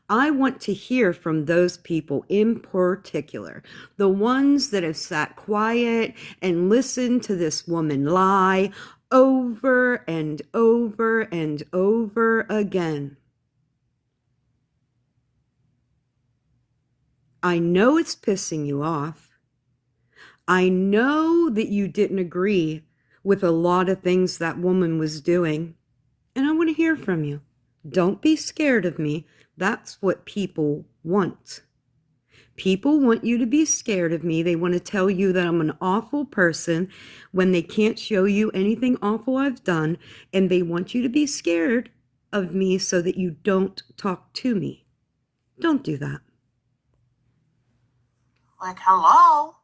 Speaker 1: I want to hear from those people in particular, the ones that have sat quiet and listened to this woman lie over and over and over again. I know it's pissing you off. I know that you didn't agree with a lot of things that woman was doing. And I want to hear from you. Don't be scared of me. That's what people want. People want you to be scared of me. They want to tell you that I'm an awful person when they can't show you anything awful I've done. And they want you to be scared of me so that you don't talk to me. Don't do that.
Speaker 2: Like, hello?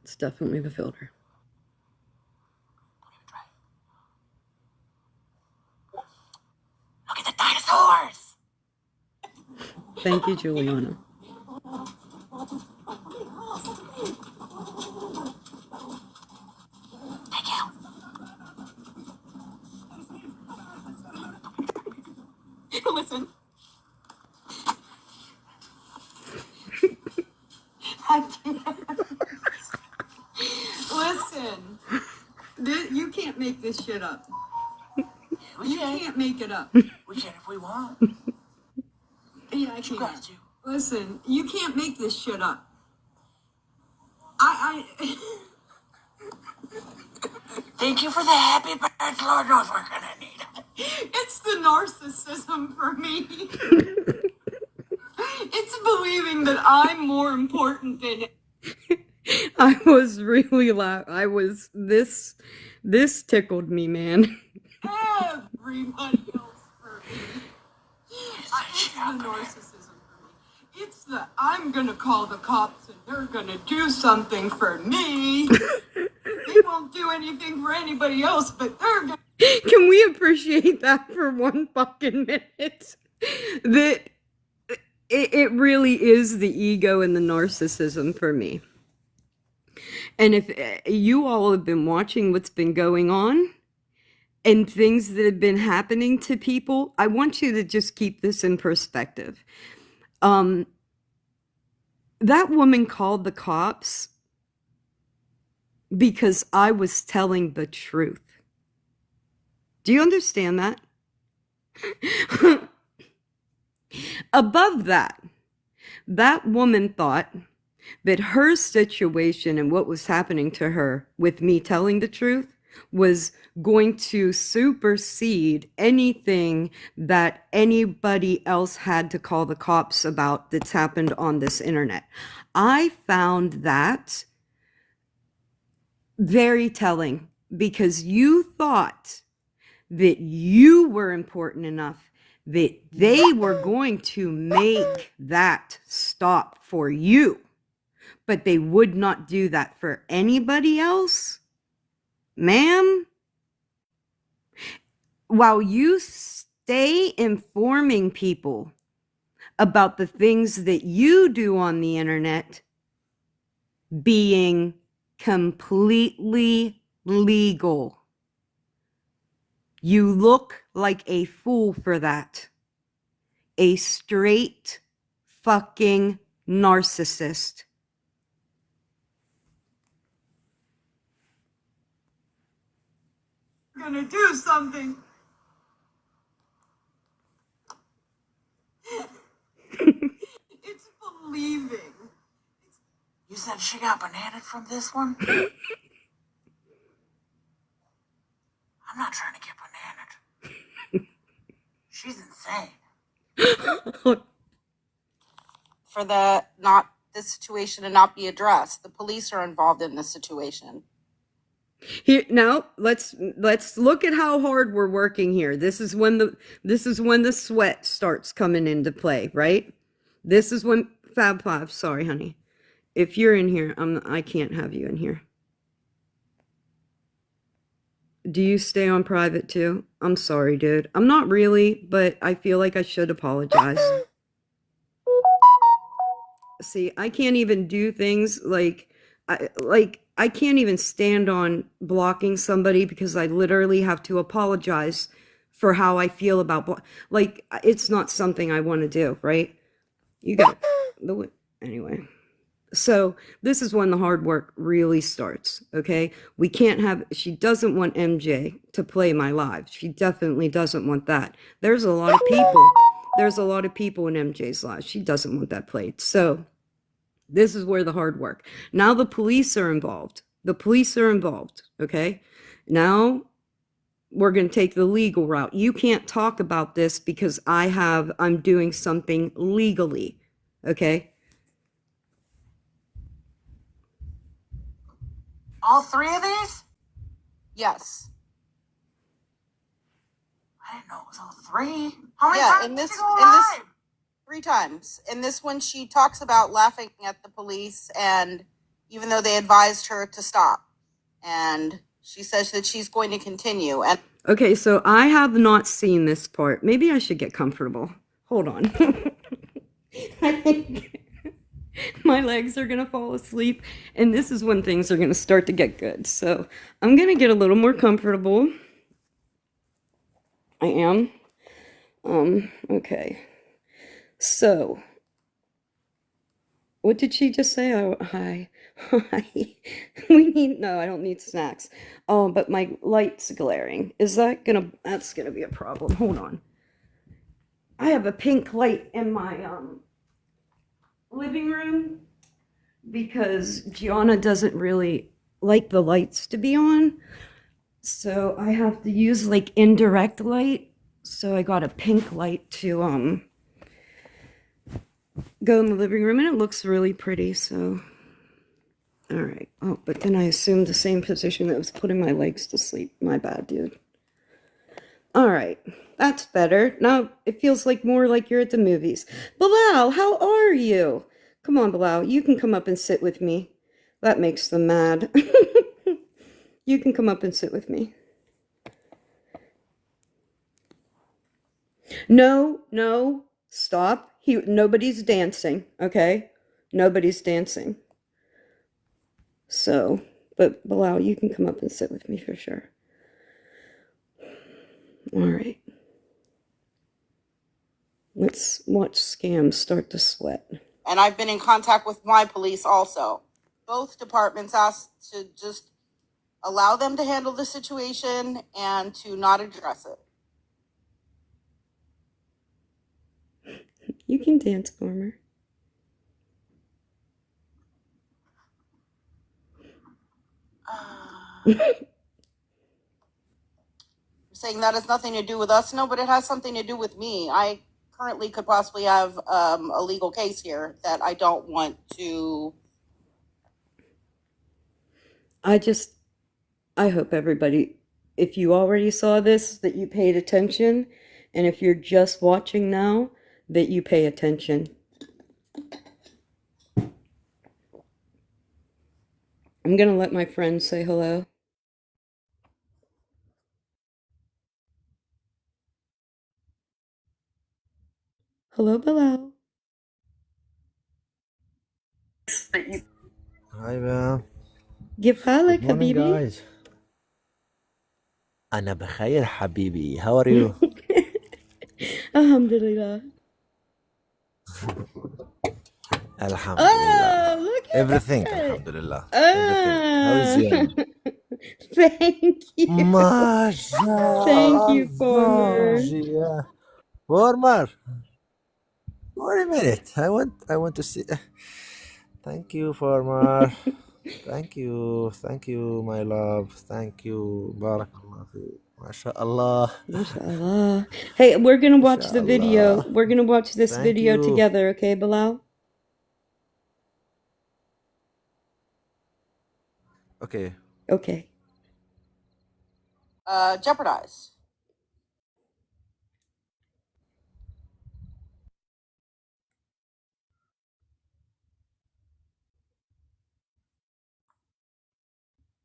Speaker 1: It's definitely the filter.
Speaker 2: Look at the dinosaurs!
Speaker 1: Thank you, Juliana.
Speaker 2: Thank you. Listen. I can't.
Speaker 1: Listen, you can't make this shit up.
Speaker 2: We
Speaker 1: You
Speaker 2: can.
Speaker 1: can't make it up.
Speaker 2: We can if we want.
Speaker 1: Yeah, I
Speaker 2: You
Speaker 1: can't.
Speaker 2: got to.
Speaker 1: Listen, you can't make this shit up.
Speaker 2: Thank you for the happy birds. Lord knows we're gonna need them.
Speaker 1: It's the narcissism for me. It's believing that I'm more important than. I was really loud. This tickled me, man. Everybody else for me. It's the narcissism for me. It's the I'm gonna call the cops and they're gonna do something for me. They won't do anything for anybody else, but they're gonna. Can we appreciate that for one fucking minute? That it really is the ego and the narcissism for me. And if you all have been watching what's been going on and things that have been happening to people, I want you to just keep this in perspective. That woman called the cops because I was telling the truth. Do you understand that? Above that, that woman thought that her situation and what was happening to her with me telling the truth was going to supersede anything that anybody else had to call the cops about that's happened on this internet. I found that very telling because you thought that you were important enough that they were going to make that stop for you, but they would not do that for anybody else. Ma'am, while you stay informing people about the things that you do on the internet being completely legal. You look like a fool for that. A straight fucking narcissist.
Speaker 2: Gonna do something. It's believing. You said she got bananaed from this one? I'm not trying to get bananaed. She's insane.
Speaker 5: for the not this situation to not be addressed. The police are involved in this situation.
Speaker 1: Here now, let's look at how hard we're working here. This is when the sweat starts coming into play, right? This is when Fab Five. Sorry, honey. If you're in here, I can't have you in here. Do you stay on private too? I'm sorry, dude. I'm not really, but I feel like I should apologize. See, I can't even do things like I can't even stand on blocking somebody because I literally have to apologize for how I feel about like it's not something I want to do, right? You got the anyway. So this is when the hard work really starts, okay? We can't have, she doesn't want MJ to play my live. She definitely doesn't want that. There's a lot of people in MJ's live. She doesn't want that played. So this is where the hard work. Now the police are involved. Okay? Now we're going to take the legal route. You can't talk about this because I'm doing something legally, okay?
Speaker 2: All three of these?
Speaker 5: Yes.
Speaker 2: I didn't know it was all three. How many
Speaker 5: Yeah,
Speaker 2: times
Speaker 5: in
Speaker 2: did
Speaker 5: this
Speaker 2: you go live?
Speaker 5: 3 times. In this one, she talks about laughing at the police, and even though they advised her to stop, and she says that she's going to continue. And
Speaker 1: Okay, so I have not seen this part. Maybe I should get comfortable. Hold on. I think my legs are going to fall asleep, and this is when things are going to start to get good. So I'm going to get a little more comfortable. I am. Okay. So, what did she just say? Oh, hi. Hi. No, I don't need snacks. Oh, but my light's glaring. That's gonna be a problem. Hold on. I have a pink light in my, living room because Gianna doesn't really like the lights to be on. So I have to use like indirect light. So I got a pink light to, go in the living room, and it looks really pretty, so all right. Oh, but then I assumed the same position that was putting my legs to sleep. My bad, dude. All right, that's better. Now it feels like more like you're at the movies. Bilal, how are you? Come on, Bilal, you can come up and sit with me. That makes them mad. You can come up and sit with me. No, stop. Nobody's dancing, okay? Nobody's dancing. So, but Bilal, you can come up and sit with me for sure. All right. Let's watch Scam start to sweat.
Speaker 5: And I've been in contact with my police also. Both departments asked to just allow them to handle the situation and to not address it.
Speaker 1: You can dance, Farmer.
Speaker 5: Saying that has nothing to do with us. No, but it has something to do with me. I currently could possibly have a legal case here that I don't want to.
Speaker 1: I hope everybody, if you already saw this, that you paid attention. And if you're just watching now, that you pay attention. I'm going to let my friend say hello. Hello, Bilal.
Speaker 6: Hi, man.
Speaker 1: كيف
Speaker 6: Good
Speaker 1: حالك
Speaker 6: morning,
Speaker 1: حبيبي؟
Speaker 6: guys. أنا بخير حبيبي. How are you?
Speaker 1: الحمد لله.
Speaker 6: Alhamdulillah.
Speaker 1: Oh, look
Speaker 6: Everything,
Speaker 1: at that.
Speaker 6: Alhamdulillah. Everything. How is you?
Speaker 1: Thank you. Thank you,
Speaker 6: MashaAllah.
Speaker 1: Former.
Speaker 6: Yeah. Warmer. Wait a minute. I want to see. Thank you, Farmer. Thank you. Thank you, my love. Thank you. Barakallah fi. MashaAllah.
Speaker 1: MashaAllah. Hey, we're gonna watch the video.
Speaker 6: MashaAllah.
Speaker 1: We're gonna watch this
Speaker 6: Thank
Speaker 1: video
Speaker 6: you.
Speaker 1: together, okay, Bilal?
Speaker 6: Okay.
Speaker 1: Okay.
Speaker 5: Jeopardize.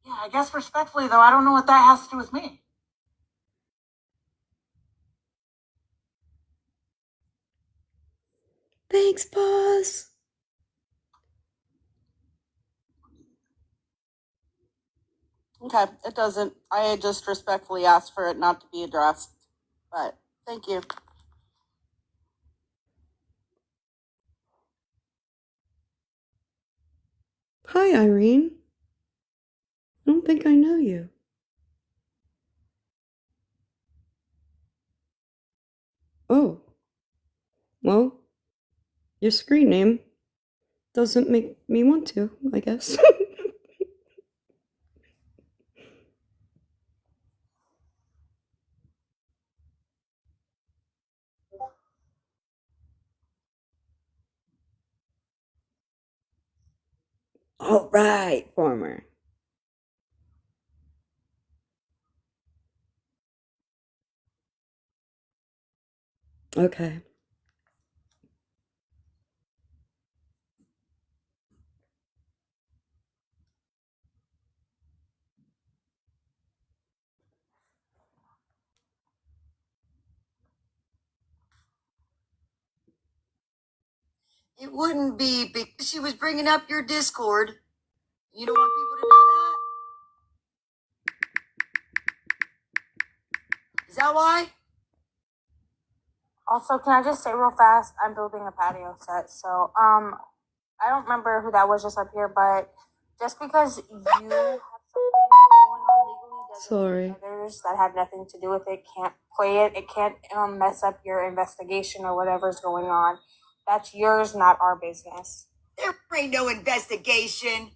Speaker 2: Yeah, I guess respectfully, though, I don't know what that has to do with me.
Speaker 1: Thanks, boss.
Speaker 5: Okay, it doesn't. I just respectfully asked for it not to be addressed. But thank you.
Speaker 1: Hi, Irene. I don't think I know you. Oh. Well, your screen name doesn't make me want to, I guess. All right, Former. Okay.
Speaker 4: It wouldn't be because she was bringing up your Discord. You don't want people to know that? Is that why?
Speaker 3: Also, can I just say real fast, I'm building a patio set, so I don't remember who that was just up here, but just because you have something going on legally doesn't
Speaker 1: Sorry.
Speaker 3: mean others that have nothing to do with it can't play it. It can't mess up your investigation or whatever's going on. That's yours, not our business.
Speaker 4: There ain't no investigation.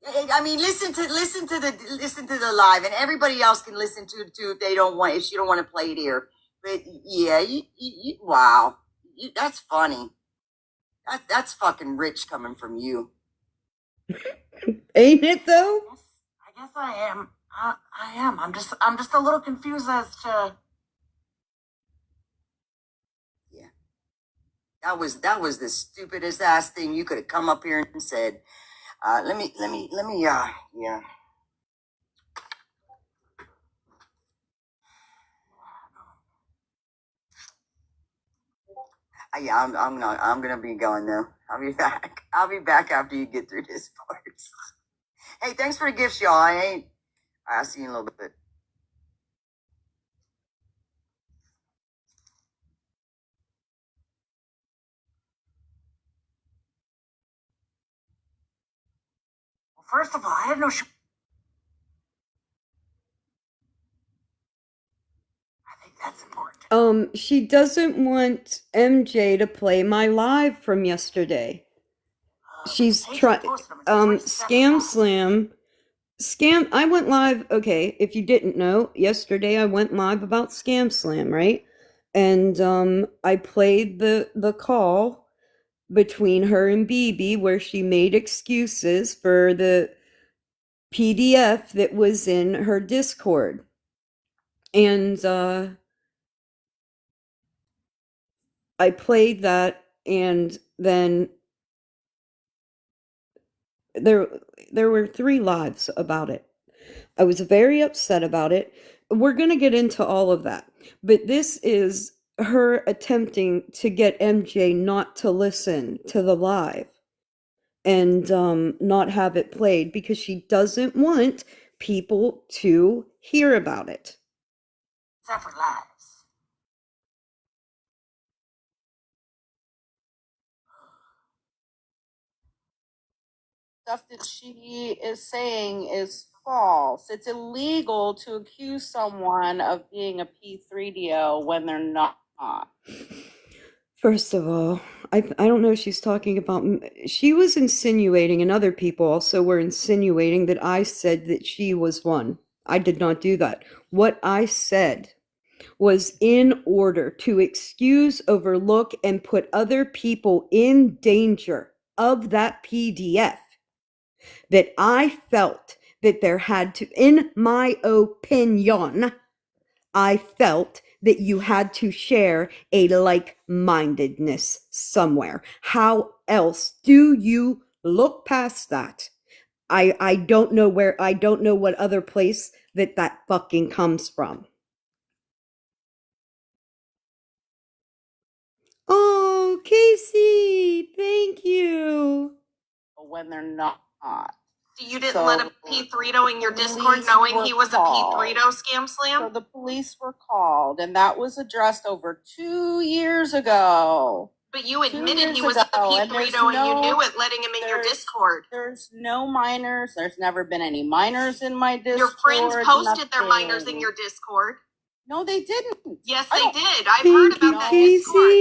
Speaker 4: I mean, listen to the live, and everybody else can listen to it too if they don't want. If you don't want to play it here, but yeah, wow, that's funny. That's fucking rich coming from you.
Speaker 1: Ain't it though?
Speaker 2: I guess I am. I am. I'm just a little confused as to.
Speaker 4: Yeah, that was the stupidest ass thing you could have come up here and said. Let me. Yeah. Yeah, I'm gonna be going though. I'll be back. I'll be back after you get through this part. Hey, thanks for the gifts, y'all. I'll see you in a little bit.
Speaker 2: Well, first of all, I had no. I think that's important.
Speaker 1: She doesn't want MJ to play my live from yesterday. She's trying Scam Slam. I went live, okay, if you didn't know, yesterday I went live about Scam Slam, right? And I played the call between her and BB where she made excuses for the PDF that was in her Discord. And I played that, and then there were 3 lives about it. I was very upset about it. We're going to get into all of that. But this is her attempting to get MJ not to listen to the live and not have it played because she doesn't want people to hear about it.
Speaker 2: Separate lives.
Speaker 5: Stuff that she is saying is false. It's illegal to accuse someone of being a P3DO when they're not.
Speaker 1: First of all, I don't know if she's talking about. She was insinuating, and other people also were insinuating that I said that she was one. I did not do that. What I said was in order to excuse, overlook, and put other people in danger of that PDF, that I felt that there had to, in my opinion, I felt that you had to share a like-mindedness somewhere. How else do you look past that? I don't know where, I don't know what other place that fucking comes from. Oh, Casey, thank you.
Speaker 5: When they're not.
Speaker 7: You didn't let a P3do in your Discord knowing he was a P3do scam slam?
Speaker 5: So the police were called, and that was addressed over 2 years ago.
Speaker 7: But you admitted he was a P3do and you knew it, letting him in your Discord.
Speaker 5: There's no minors. There's never been any minors in my Discord.
Speaker 7: Your friends posted their minors in your Discord.
Speaker 5: No, they didn't.
Speaker 7: Yes, they did. I've heard about that Discord.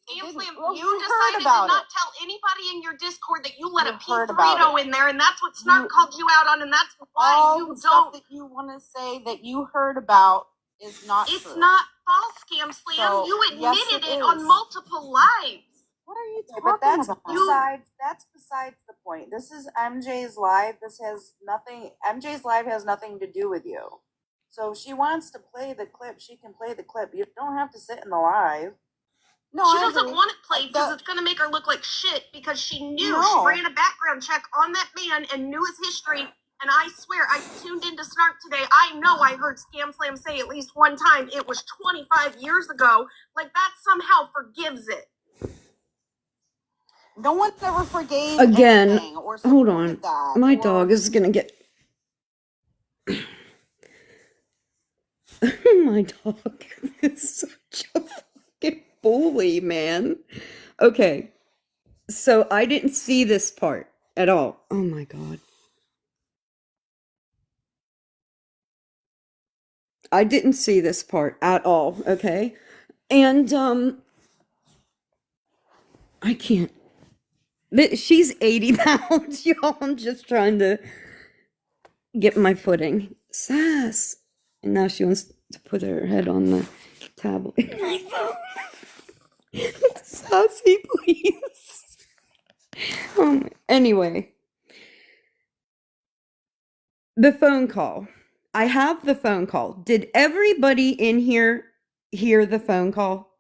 Speaker 7: Scam Slam,
Speaker 5: Well,
Speaker 7: you decided to not tell anybody in your Discord that you let a P3do in there, and that's what Snark called you out on, and that's why
Speaker 5: all
Speaker 7: you
Speaker 5: the stuff
Speaker 7: don't.
Speaker 5: that you want to say that you heard about is not
Speaker 7: It's
Speaker 5: true.
Speaker 7: not false, Scam Slam.
Speaker 5: So,
Speaker 7: You
Speaker 5: yes,
Speaker 7: admitted
Speaker 5: it
Speaker 7: it on
Speaker 5: is.
Speaker 7: multiple lives.
Speaker 5: What are you talking
Speaker 8: But that's
Speaker 5: about?
Speaker 8: besides the point. This is MJ's live. This has nothing. MJ's live has nothing to do with you. So if she wants to play the clip, she can play the clip. You don't have to sit in the live.
Speaker 5: No,
Speaker 7: She
Speaker 5: I
Speaker 7: doesn't
Speaker 5: agree.
Speaker 7: want it played because
Speaker 5: The-
Speaker 7: it's going to make her look like shit because she knew.
Speaker 5: No.
Speaker 7: She ran a background check on that man and knew his history. And I swear, I tuned into Snark today. I know I heard Scam Slam say at least one time it was 25 years ago. Like, that somehow forgives it.
Speaker 5: No one ever forgave
Speaker 1: Again,
Speaker 5: anything or
Speaker 1: hold
Speaker 5: supported
Speaker 1: on.
Speaker 5: that.
Speaker 1: My
Speaker 5: or-
Speaker 1: dog is gonna get. My dog is such a fucking bully, man. Okay, so I didn't see this part at all. Oh my god. I didn't see this part at all, okay? And, I can't. She's 80 pounds, y'all. I'm just trying to get my footing. Sass. And now she wants to put her head on the tablet. Sassy, please. Anyway. The phone call. I have the phone call. Did everybody in here hear the phone call?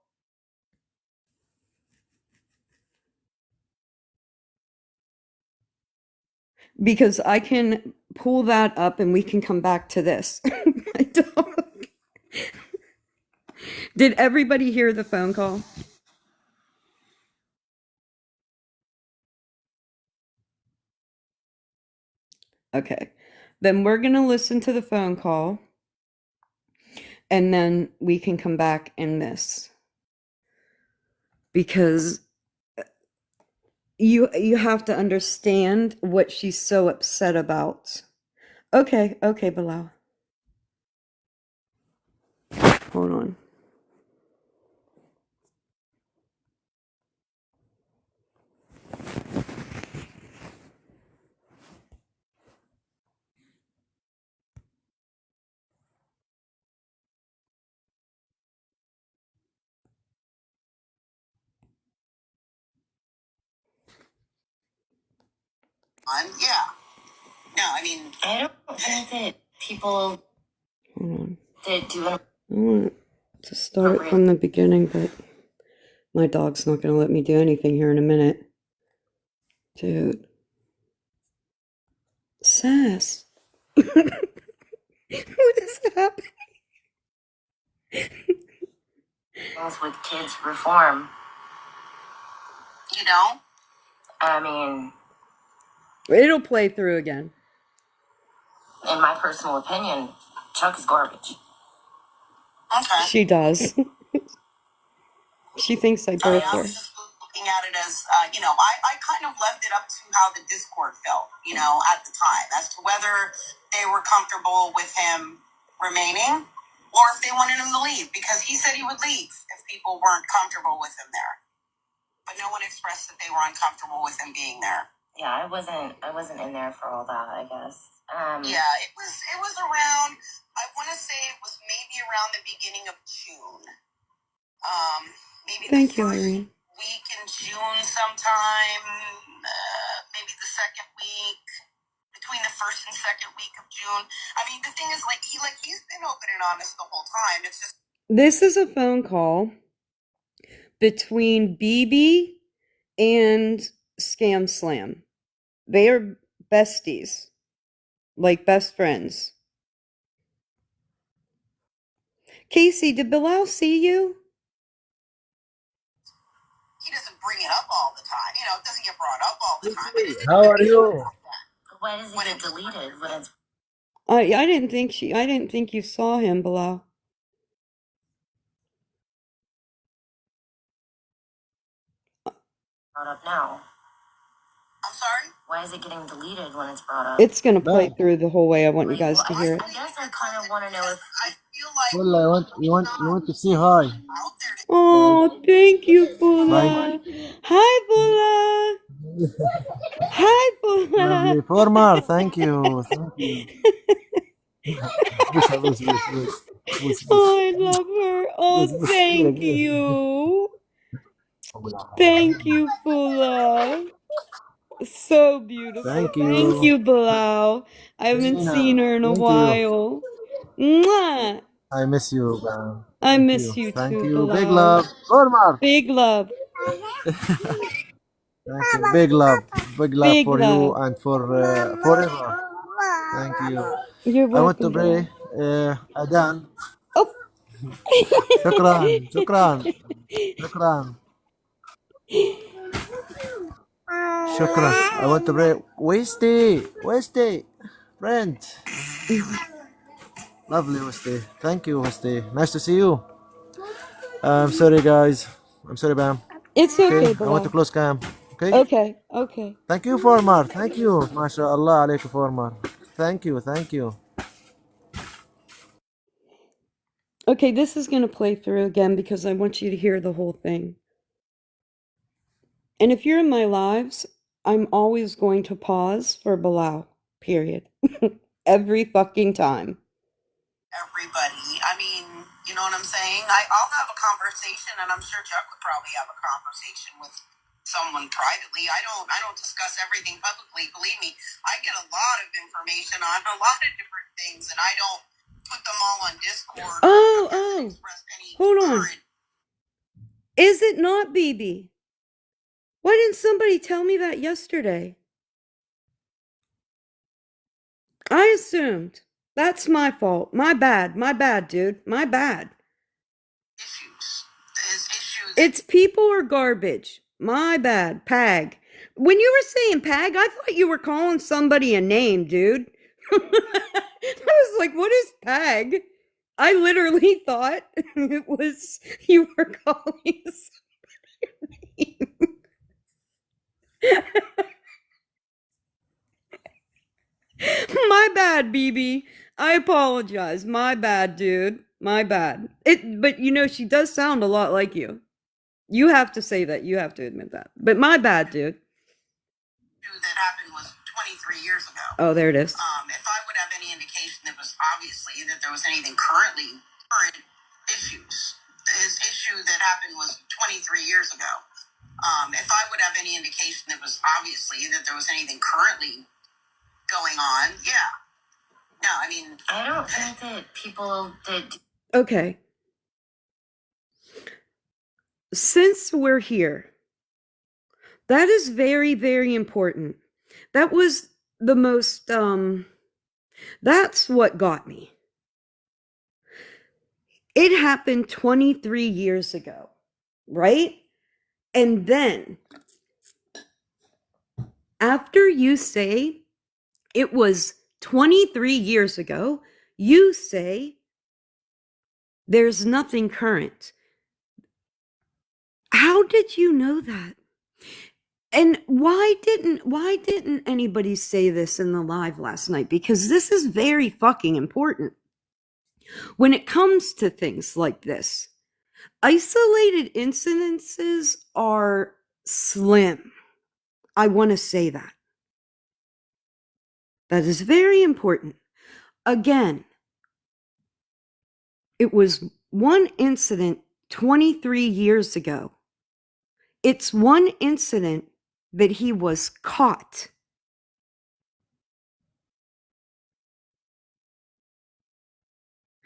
Speaker 1: Because I can pull that up and we can come back to this. My dog. Did everybody hear the phone call? Okay. Then we're going to listen to the phone call and then we can come back in this. Because you have to understand what she's so upset about. Okay, Bilal. Hold on.
Speaker 4: Yeah. No, I mean, I don't think that people
Speaker 1: Hold on.
Speaker 4: that do it.
Speaker 1: I want to start from the beginning, but my dog's not going to let me do anything here in a minute. Dude. Sass. What is happening?
Speaker 4: Things with kids reform.
Speaker 5: You know?
Speaker 4: I mean,
Speaker 1: It'll play through again.
Speaker 4: in my personal opinion, Chuck is garbage.
Speaker 5: Okay.
Speaker 1: She does. She thinks I
Speaker 5: I
Speaker 1: birthed
Speaker 5: I
Speaker 1: her.
Speaker 5: was just looking at it as, I kind of left it up to how the Discord felt, at the time, as to whether they were comfortable with him remaining or if they wanted him to leave, because he said he would leave if people weren't comfortable with him there. But no one expressed that they were uncomfortable with him being there.
Speaker 4: Yeah, I wasn't in there for all that, I guess.
Speaker 5: Yeah, it was around, I want to say it was maybe around the beginning of June. Maybe
Speaker 1: Thank
Speaker 5: the
Speaker 1: you,
Speaker 5: first
Speaker 1: Irene.
Speaker 5: week in June sometime, maybe the second week, between the first and second week of June. I mean, the thing is, he's been open and honest the whole time. It's just
Speaker 1: This is a phone call between BB and Scam Slam. They are besties, like best friends. Casey, did Bilal see you?
Speaker 5: he doesn't bring it up all the time. It doesn't get brought up all the time. But
Speaker 6: How are you?
Speaker 4: Why does it get deleted when it's
Speaker 1: I didn't think you saw him, Bilal.
Speaker 4: brought up now?
Speaker 5: I'm sorry?
Speaker 4: Why is it getting deleted when it's brought up?
Speaker 1: It's gonna play
Speaker 6: Bye.
Speaker 1: through the whole way. I want you
Speaker 4: Like,
Speaker 1: guys
Speaker 4: well,
Speaker 1: to hear it.
Speaker 4: I guess I kind of want to know if
Speaker 5: I feel like
Speaker 6: Well, you want to say hi.
Speaker 5: out there to
Speaker 1: Oh, thank you,
Speaker 6: Bye.
Speaker 1: Bula. Hi, Bula. Hi,
Speaker 6: Lovely.
Speaker 1: Bula.
Speaker 6: Former, thank you. Thank you. Bus.
Speaker 1: Oh, I love her. Oh, thank you. Thank you, Bula. So beautiful.
Speaker 6: Thank
Speaker 1: Thank
Speaker 6: you.
Speaker 1: you, Bilal. I haven't seen her in a
Speaker 6: Thank you.
Speaker 1: while. Mwah.
Speaker 6: I miss you, man.
Speaker 1: I
Speaker 6: Thank
Speaker 1: miss
Speaker 6: you.
Speaker 1: you
Speaker 6: Thank
Speaker 1: too,
Speaker 6: you. Big
Speaker 1: Bilal.
Speaker 6: love. Former.
Speaker 1: Big love.
Speaker 6: Thank you. Big love. Big love
Speaker 1: Big
Speaker 6: for you
Speaker 1: love.
Speaker 6: and for forever. Thank you.
Speaker 1: You're
Speaker 6: I want to
Speaker 1: welcome,
Speaker 6: pray.
Speaker 1: Bilal.
Speaker 6: Adan.
Speaker 1: Oh.
Speaker 6: Shukran. Shukran. Shukran. Shukran. I want to pray. Wasty. Wasty. Friend. Lovely, Wasty. Thank you, Wasty. Nice to see you. I'm sorry, guys. I'm sorry, Bam.
Speaker 1: It's
Speaker 6: Okay,
Speaker 1: okay,
Speaker 6: I want to
Speaker 1: Bilal.
Speaker 6: close cam. Okay?
Speaker 1: Okay, okay.
Speaker 6: Thank you, Former. Thank you. MashaAllah alaykum, Former. Thank you. Thank you.
Speaker 1: Okay, this is going to play through again because I want you to hear the whole thing. And if you're in my lives, I'm always going to pause for Bilal, period. Every fucking time.
Speaker 5: everybody. I mean, you know what I'm saying? I'll have a conversation, and I'm sure Chuck would probably have a conversation with someone privately. I don't discuss everything publicly. Believe me, I get a lot of information on a lot of different things, and I don't put them all on Discord.
Speaker 1: Oh. Hold on. Is it not BB? Why didn't somebody tell me that yesterday? I assumed. That's my fault. My bad, dude. My bad. It's people are garbage. My bad. Pag. When you were saying Pag, I thought you were calling somebody a name, dude. I was like, what is Pag? I literally thought it was you were calling somebody a name. My bad, BB. I apologize. My bad, dude. My bad. But she does sound a lot like you. You have to say that. You have to admit that. But my bad, dude.
Speaker 5: That happened was 23 years ago.
Speaker 1: Oh, there it is.
Speaker 5: If I would have any indication that was obviously that there was anything current issues, his issue that happened was 23 years ago. If I would have any indication that was obviously that there was anything currently going on, yeah. No, I mean,
Speaker 4: I don't think that people that
Speaker 1: Okay. Since we're here, that is very, very important. That was the most, that's what got me. It happened 23 years ago, right? And then after you say it was 23 years ago, you say there's nothing current. How did you know that? And why didn't anybody say this in the live last night? Because this is very fucking important. When it comes to things like this, isolated incidences are slim. I want to say that. That is very important. Again, it was one incident 23 years ago. It's one incident that he was caught.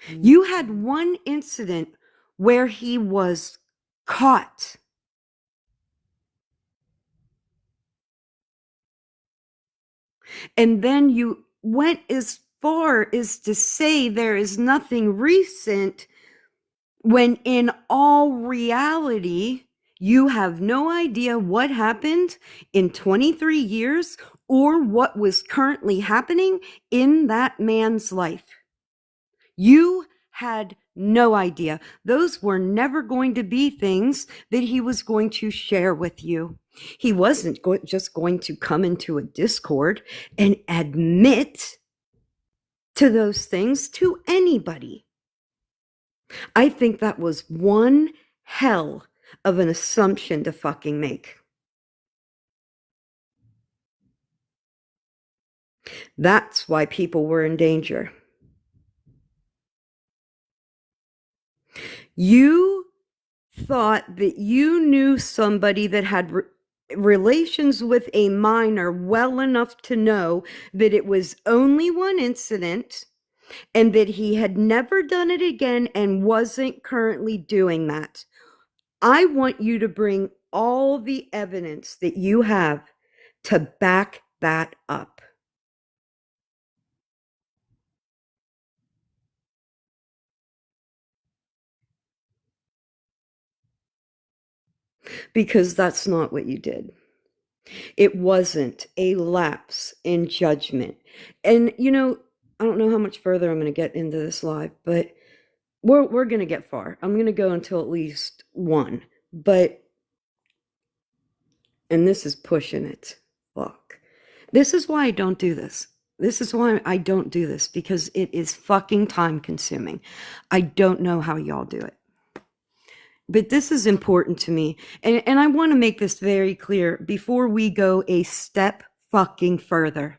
Speaker 1: You had one incident where he was caught. And then you went as far as to say there is nothing recent, when in all reality, you have no idea what happened in 23 years or what was currently happening in that man's life. You had no idea. Those were never going to be things that he was going to share with you. He wasn't just going to come into a Discord and admit to those things to anybody. I think that was one hell of an assumption to fucking make. That's why people were in danger. You thought that you knew somebody that had relations with a minor well enough to know that it was only one incident and that he had never done it again and wasn't currently doing that. I want you to bring all the evidence that you have to back that up. Because that's not what you did. It wasn't a lapse in judgment. And, you know, I don't know how much further I'm going to get into this live, but we're going to get far. I'm going to go until at least 1. But, and this is pushing it. Fuck. This is why I don't do this. This is why I don't do this, because it is fucking time consuming. I don't know how y'all do it. But this is important to me. And I want to make this very clear before we go a step fucking further.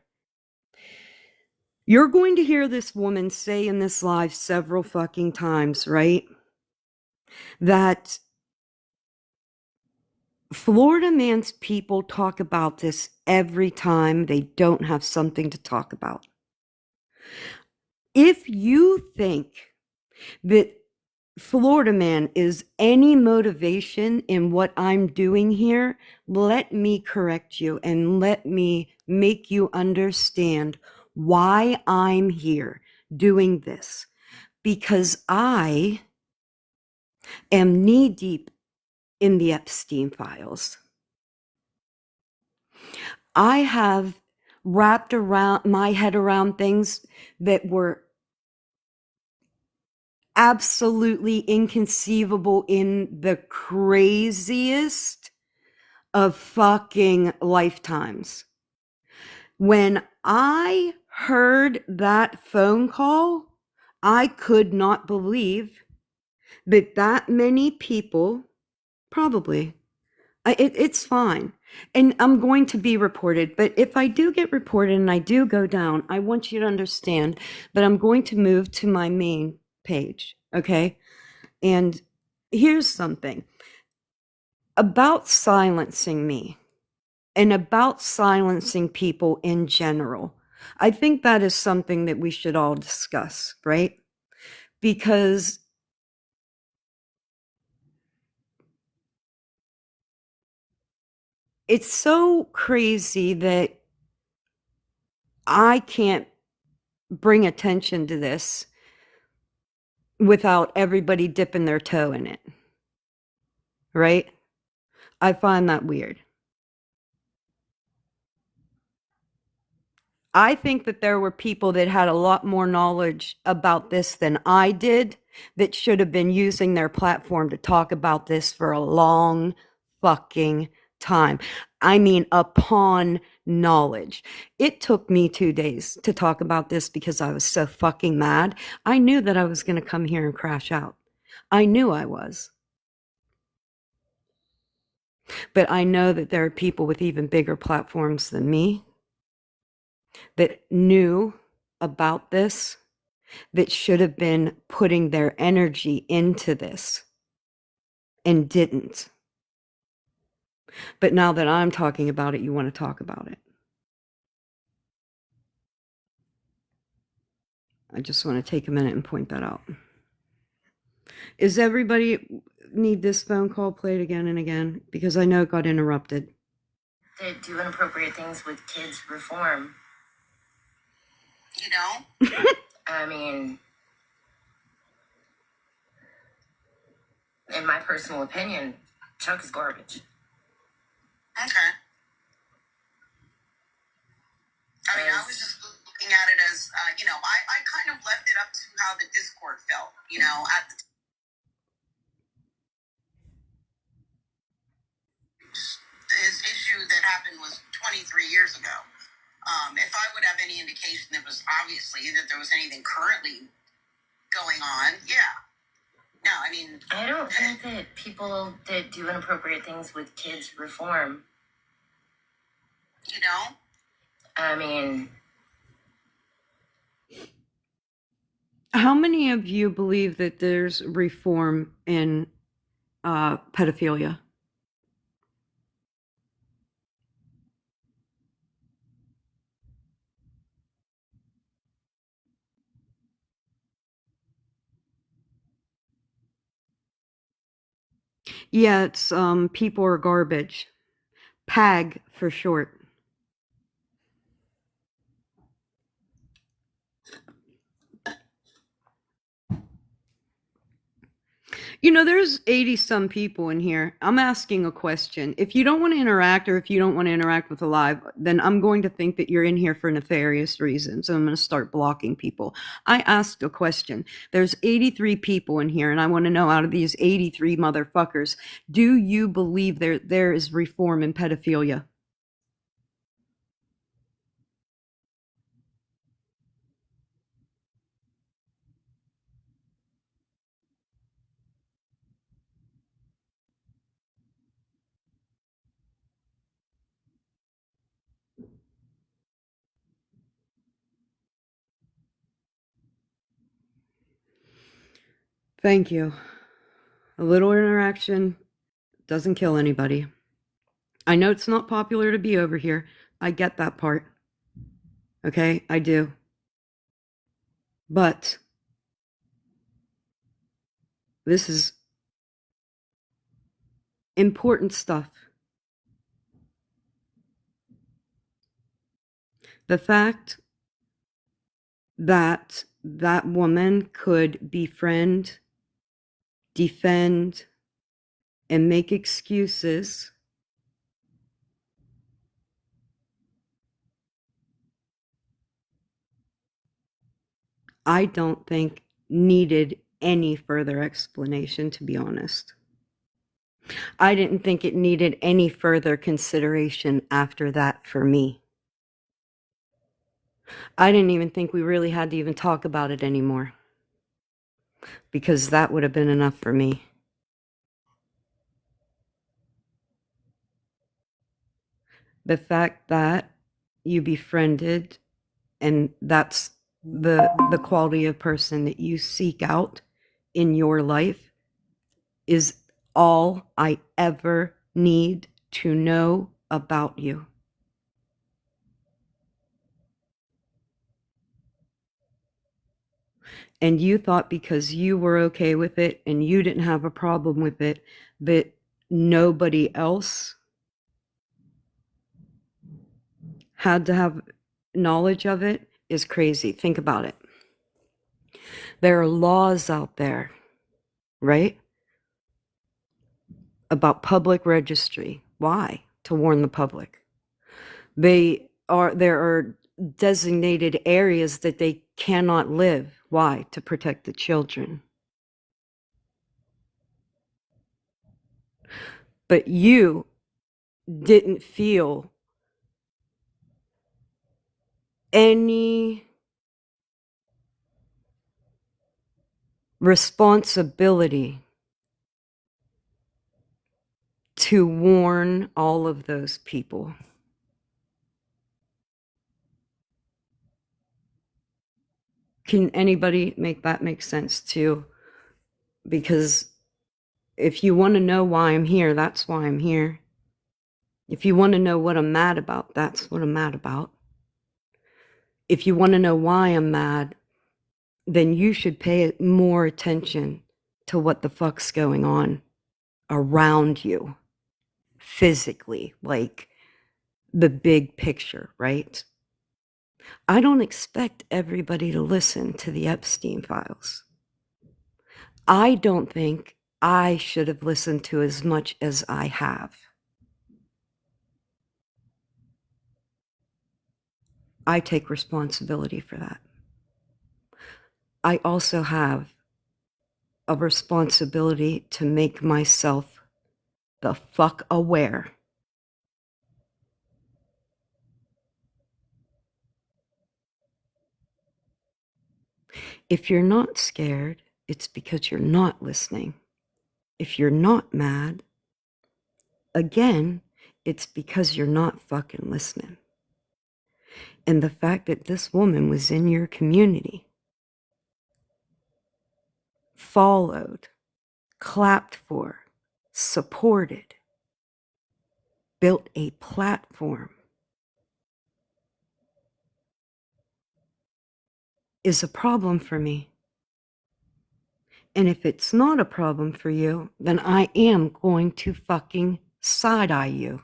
Speaker 1: You're going to hear this woman say in this live several fucking times, right? That Florida Man's people talk about this every time they don't have something to talk about. If you think that Florida Man is any motivation in what I'm doing here, let me correct you and let me make you understand why I'm here doing this. Because I am knee deep in the Epstein files. I have wrapped around my head around things that were absolutely inconceivable in the craziest of fucking lifetimes. When I heard that phone call, I could not believe that that many people, probably, it's fine. And I'm going to be reported, but if I do get reported and I do go down, I want you to understand that I'm going to move to my main page, okay? And here's something about silencing me and about silencing people in general. I think that is something that we should all discuss, right? Because it's so crazy that I can't bring attention to this without everybody dipping their toe in it. Right? I find that weird. I think that there were people that had a lot more knowledge about this than I did that should have been using their platform to talk about this for a long fucking time. I mean, upon knowledge. It took me 2 days to talk about this because I was so fucking mad. I knew that I was going to come here and crash out. I knew I was. But I know that there are people with even bigger platforms than me that knew about this, that should have been putting their energy into this and didn't. But now that I'm talking about it, you want to talk about it. I just want to take a minute and point that out. Is everybody need this phone call played again and again? Because I know it got interrupted.
Speaker 9: That do inappropriate things with kids reform.
Speaker 5: You know?
Speaker 9: I mean, in my personal opinion, Chuck is garbage.
Speaker 5: Okay. I mean, I was just looking at it as, I kind of left it up to how the Discord felt, at the his issue that happened was 23 years ago. If I would have any indication that was obviously that there was anything currently going on, yeah. No, I mean,
Speaker 9: I don't think that people that do inappropriate things with kids reform.
Speaker 5: You know?
Speaker 9: I mean,
Speaker 1: how many of you believe that there's reform in pedophilia? Yeah, it's people are garbage. PAG for short. There's 80 some people in here. I'm asking a question. If you don't want to interact, or if you don't want to interact with the live, then I'm going to think that you're in here for nefarious reasons. So I'm going to start blocking people. I asked a question. There's 83 people in here, and I want to know, out of these 83 motherfuckers, do you believe there is reform in pedophilia? Thank you. A little interaction doesn't kill anybody. I know it's not popular to be over here. I get that part. Okay, I do. But this is important stuff. The fact that that woman could befriend, defend, and make excuses I don't think needed any further explanation, to be honest. I didn't think it needed any further consideration after that for me. I didn't even think we really had to even talk about it anymore, because that would have been enough for me. The fact that you befriended, and that's the quality of person that you seek out in your life, is all I ever need to know about you. And you thought because you were okay with it and you didn't have a problem with it, that nobody else had to have knowledge of it, is crazy. Think about it. There are laws out there, right? About public registry. Why? To warn the public. There are designated areas that they cannot live. Why? To protect the children. But you didn't feel any responsibility to warn all of those people. Can anybody make that make sense too? Because if you want to know why I'm here, that's why I'm here. If you want to know what I'm mad about, that's what I'm mad about. If you want to know why I'm mad, then you should pay more attention to what the fuck's going on around you physically, like the big picture, right? I don't expect everybody to listen to the Epstein files. I don't think I should have listened to as much as I have. I take responsibility for that. I also have a responsibility to make myself the fuck aware if you're not scared, it's because you're not listening. If you're not mad, again, it's because you're not fucking listening. And the fact that this woman was in your community, followed, clapped for, supported, built a platform, is a problem for me. And if it's not a problem for you, then I am going to fucking side-eye you.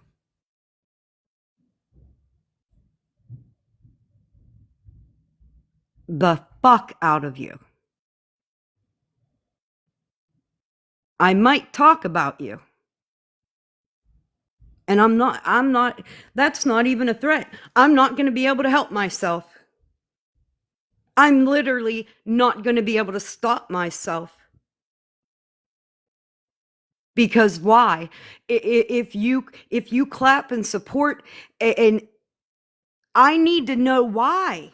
Speaker 1: The fuck out of you. I might talk about you. And that's not even a threat. I'm not going to be able to help myself. I'm literally not going to be able to stop myself. Because why? If you clap and support, and I need to know why.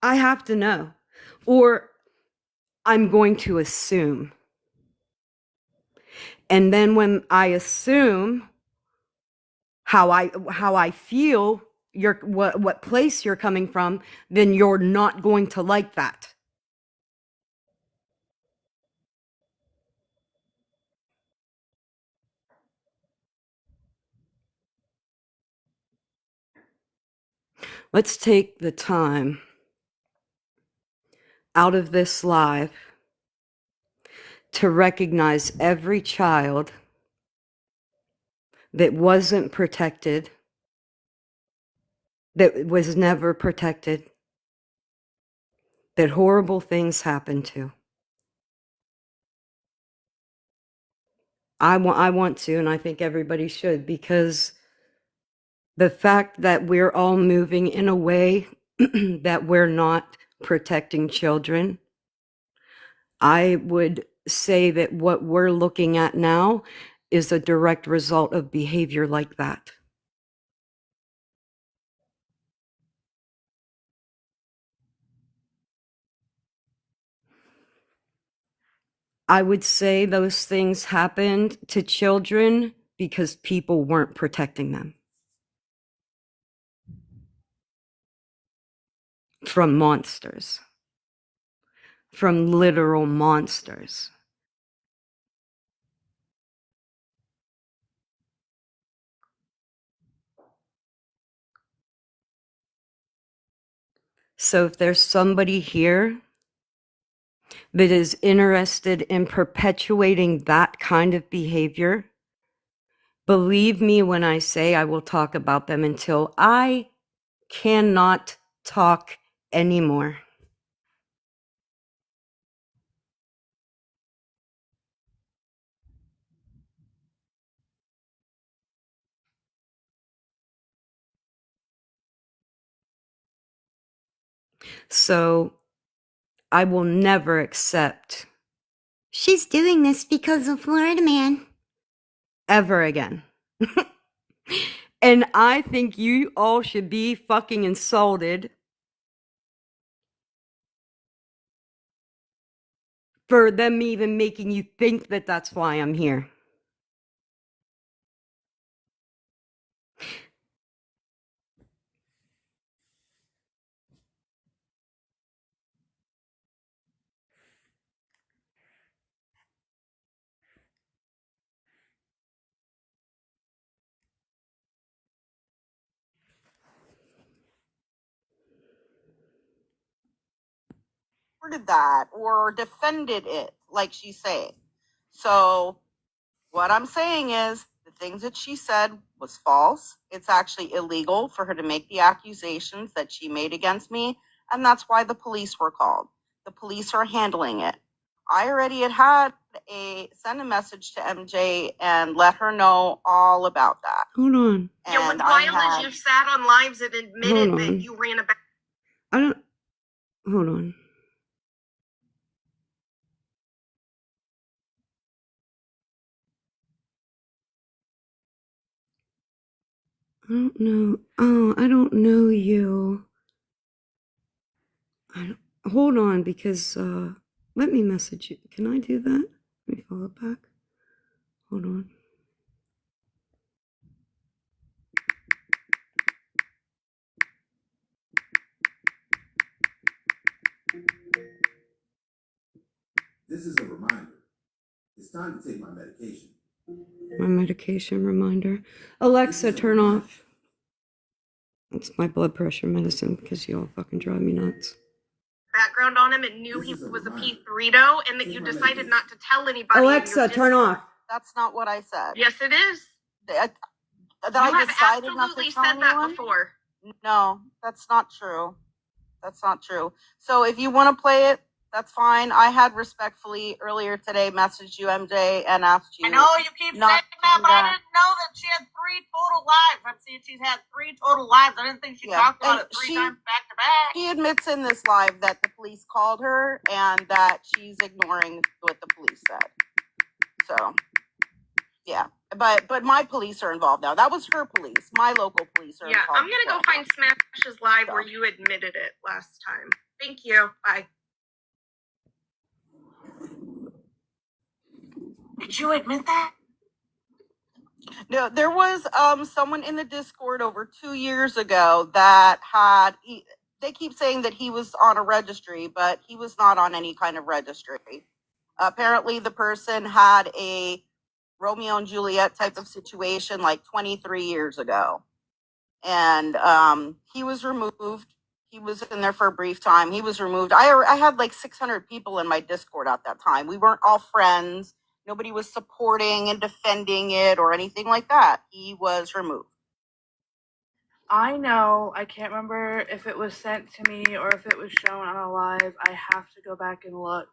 Speaker 1: I have to know. Or I'm going to assume. And then when I assume how I feel, what place you're coming from, then you're not going to like that. Let's take the time out of this live to recognize every child that wasn't protected, that was never protected, that horrible things happened to. I want to, and I think everybody should, because the fact that we're all moving in a way that we're not protecting children, I would say that what we're looking at now is a direct result of behavior like that. I would say those things happened to children because people weren't protecting them from monsters, from literal monsters. So if there's somebody here that is interested in perpetuating that kind of behavior, believe me when I say I will talk about them until I cannot talk anymore. So I will never accept she's doing this because of Florida Man ever again. And I think you all should be fucking insulted for them even making you think that that's why I'm here.
Speaker 7: Supported that or defended it, like she's saying. So what I'm saying is the things that she said was false. It's actually illegal for her to make the accusations that she made against me, and that's why the police were called. The police are handling it. I already had send a message to MJ and let her know all about that.
Speaker 1: Hold on.
Speaker 7: Yeah, what's wild is you sat on lives and admitted
Speaker 1: Hold
Speaker 7: that
Speaker 1: on.
Speaker 7: you ran a back.
Speaker 1: I don't. Hold on. I don't know. Oh, I don't know you. Hold on, because let me message you. Can I do that? Let me follow back. Hold on.
Speaker 10: This is a reminder. It's time to take my medication.
Speaker 1: My medication reminder. Alexa, turn off. It's my blood pressure medicine because you all fucking drive me nuts.
Speaker 7: Background on him and knew he was a P3 and that you decided not to tell anybody.
Speaker 1: Alexa, turn off.
Speaker 7: That's not what I said. Yes, it is. That I decided not to tell anyone? That before. No, that's not true. That's not true. So if you want to play it, that's fine. I had respectfully earlier today messaged you, MJ, and asked you.
Speaker 2: I know you keep saying that, but I didn't know that she had 3 total lives. I'm seeing she's had 3 total lives. I didn't think she talked about it 3 times back to back.
Speaker 7: She admits in this live that the police called her and that she's ignoring what the police said. So, yeah. But my police are involved now. That was her police. My local police are involved. Yeah, I'm going to go find Smash's live where you admitted it last time. Thank you. Bye.
Speaker 2: Did you admit that?
Speaker 7: No, there was someone in the Discord over 2 years ago that had they keep saying that he was on a registry, but he was not on any kind of registry. Apparently the person had a Romeo and Juliet type of situation like 23 years ago. And he was removed. He was in there for a brief time. He was removed. I had like 600 people in my Discord at that time. We weren't all friends. Nobody was supporting and defending it or anything like that. He was removed.
Speaker 3: I know, I can't remember if it was sent to me or if it was shown on a live. I have to go back and look.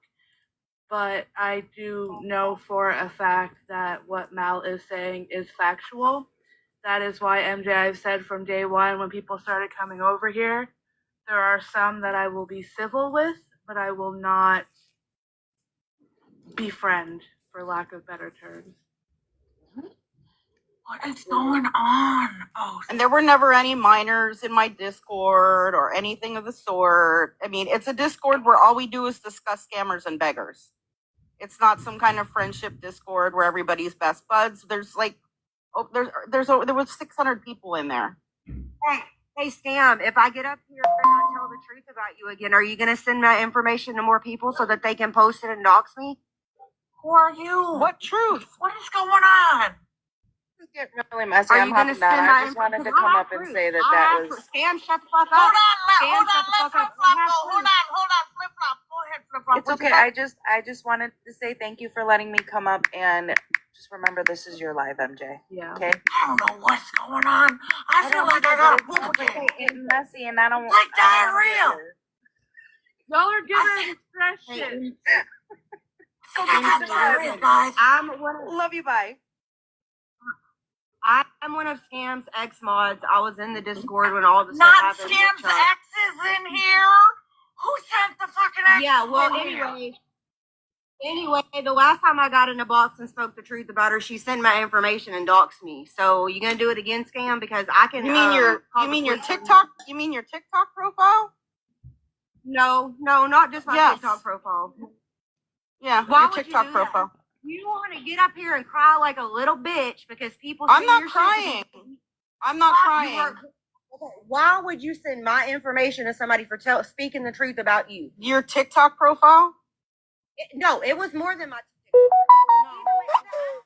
Speaker 3: But I do know for a fact that what Mal is saying is factual. That is why, MJ, I've said from day one when people started coming over here, there are some that I will be civil with, but I will not befriend, for lack of better terms.
Speaker 2: What is going on? Oh,
Speaker 7: and there were never any minors in my Discord or anything of the sort. I mean, it's a Discord where all we do is discuss scammers and beggars. It's not some kind of friendship Discord where everybody's best buds. There's like, there was 600 people in there.
Speaker 11: Hey, Scam, if I get up here and I tell the truth about you again, are you going to send my information to more people so that they can post it and dox me?
Speaker 2: who are you?
Speaker 7: What truth?
Speaker 2: What is going on?
Speaker 8: It's getting really messy.
Speaker 11: Are
Speaker 8: I'm
Speaker 11: you gonna
Speaker 8: hopping out.
Speaker 11: send
Speaker 8: I
Speaker 11: my
Speaker 8: just wanted to
Speaker 11: info-
Speaker 8: come up and say that that was.
Speaker 11: Scam, shut the fuck up.
Speaker 2: Hold on,
Speaker 11: Scam, shut the fuck up.
Speaker 2: Hold on, flip flop. Go ahead, flip flop.
Speaker 8: It's okay. I just wanted to say thank you for letting me come up and Just remember, this is your live, MJ.
Speaker 3: Yeah.
Speaker 8: Okay.
Speaker 2: I don't know what's going on. I feel like I got a poop again.
Speaker 8: It's messy, and I don't
Speaker 2: Like
Speaker 8: I don't wanna
Speaker 2: diarrhea.
Speaker 8: be
Speaker 3: Y'all are giving expression.
Speaker 2: I think I got diarrhea, guys.
Speaker 8: Love you. Bye.
Speaker 11: I'm one of Scam's ex mods. I was in the Discord when all the stuff
Speaker 2: Not
Speaker 11: happened. with
Speaker 2: Scam's
Speaker 11: Chuck.
Speaker 2: exes in here. Who sent the fucking exes?
Speaker 11: Yeah, well,
Speaker 2: in here?
Speaker 11: anyway, the last time I got in a box and spoke the truth about her, she sent my information and doxed me. So you gonna do it again, Scam? Because I can.
Speaker 12: You mean
Speaker 11: call
Speaker 12: you
Speaker 11: the
Speaker 12: mean your
Speaker 11: police on
Speaker 12: TikTok? You mean your TikTok profile?
Speaker 11: No, not just my
Speaker 12: Yes.
Speaker 11: TikTok profile.
Speaker 12: Yeah,
Speaker 11: Why
Speaker 12: your
Speaker 11: would you
Speaker 12: TikTok
Speaker 11: do that?
Speaker 12: profile.
Speaker 11: You want to get up here and cry like a little bitch because people.
Speaker 12: I'm
Speaker 11: say
Speaker 12: not
Speaker 11: your shit
Speaker 12: crying.
Speaker 11: because
Speaker 12: I'm not
Speaker 11: you
Speaker 12: crying.
Speaker 11: are- Okay, why would you send my information to somebody for speaking the truth about you?
Speaker 12: Your TikTok profile?
Speaker 11: No, it was more than my TikTok.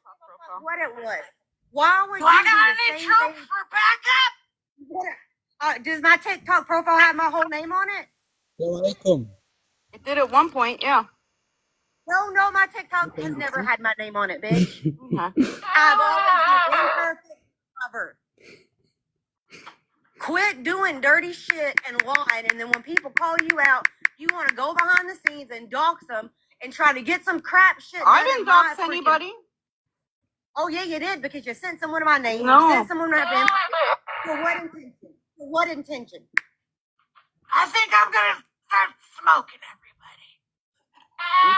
Speaker 12: profile.
Speaker 11: What it was. Why would
Speaker 2: Do
Speaker 11: you
Speaker 2: I
Speaker 11: do
Speaker 2: got
Speaker 11: the
Speaker 2: any
Speaker 11: same
Speaker 2: troops
Speaker 11: thing?
Speaker 2: for backup?
Speaker 11: Does my TikTok profile have my whole name on it?
Speaker 12: It did at one point, yeah.
Speaker 11: No, my TikTok has never had my name on it, bitch.
Speaker 12: Okay.
Speaker 11: I've always been imperfect cover. Quit doing dirty shit and lying, and then when people call you out, you want to go behind the scenes and dox them and try to get some crap shit.
Speaker 12: I
Speaker 11: done
Speaker 12: didn't
Speaker 11: in my
Speaker 12: dox
Speaker 11: freaking-
Speaker 12: anybody.
Speaker 11: Oh yeah, you did, because you sent someone my name.
Speaker 12: No.
Speaker 11: You sent someone my name. For what intention? For what intention?
Speaker 2: I think I'm gonna start smoking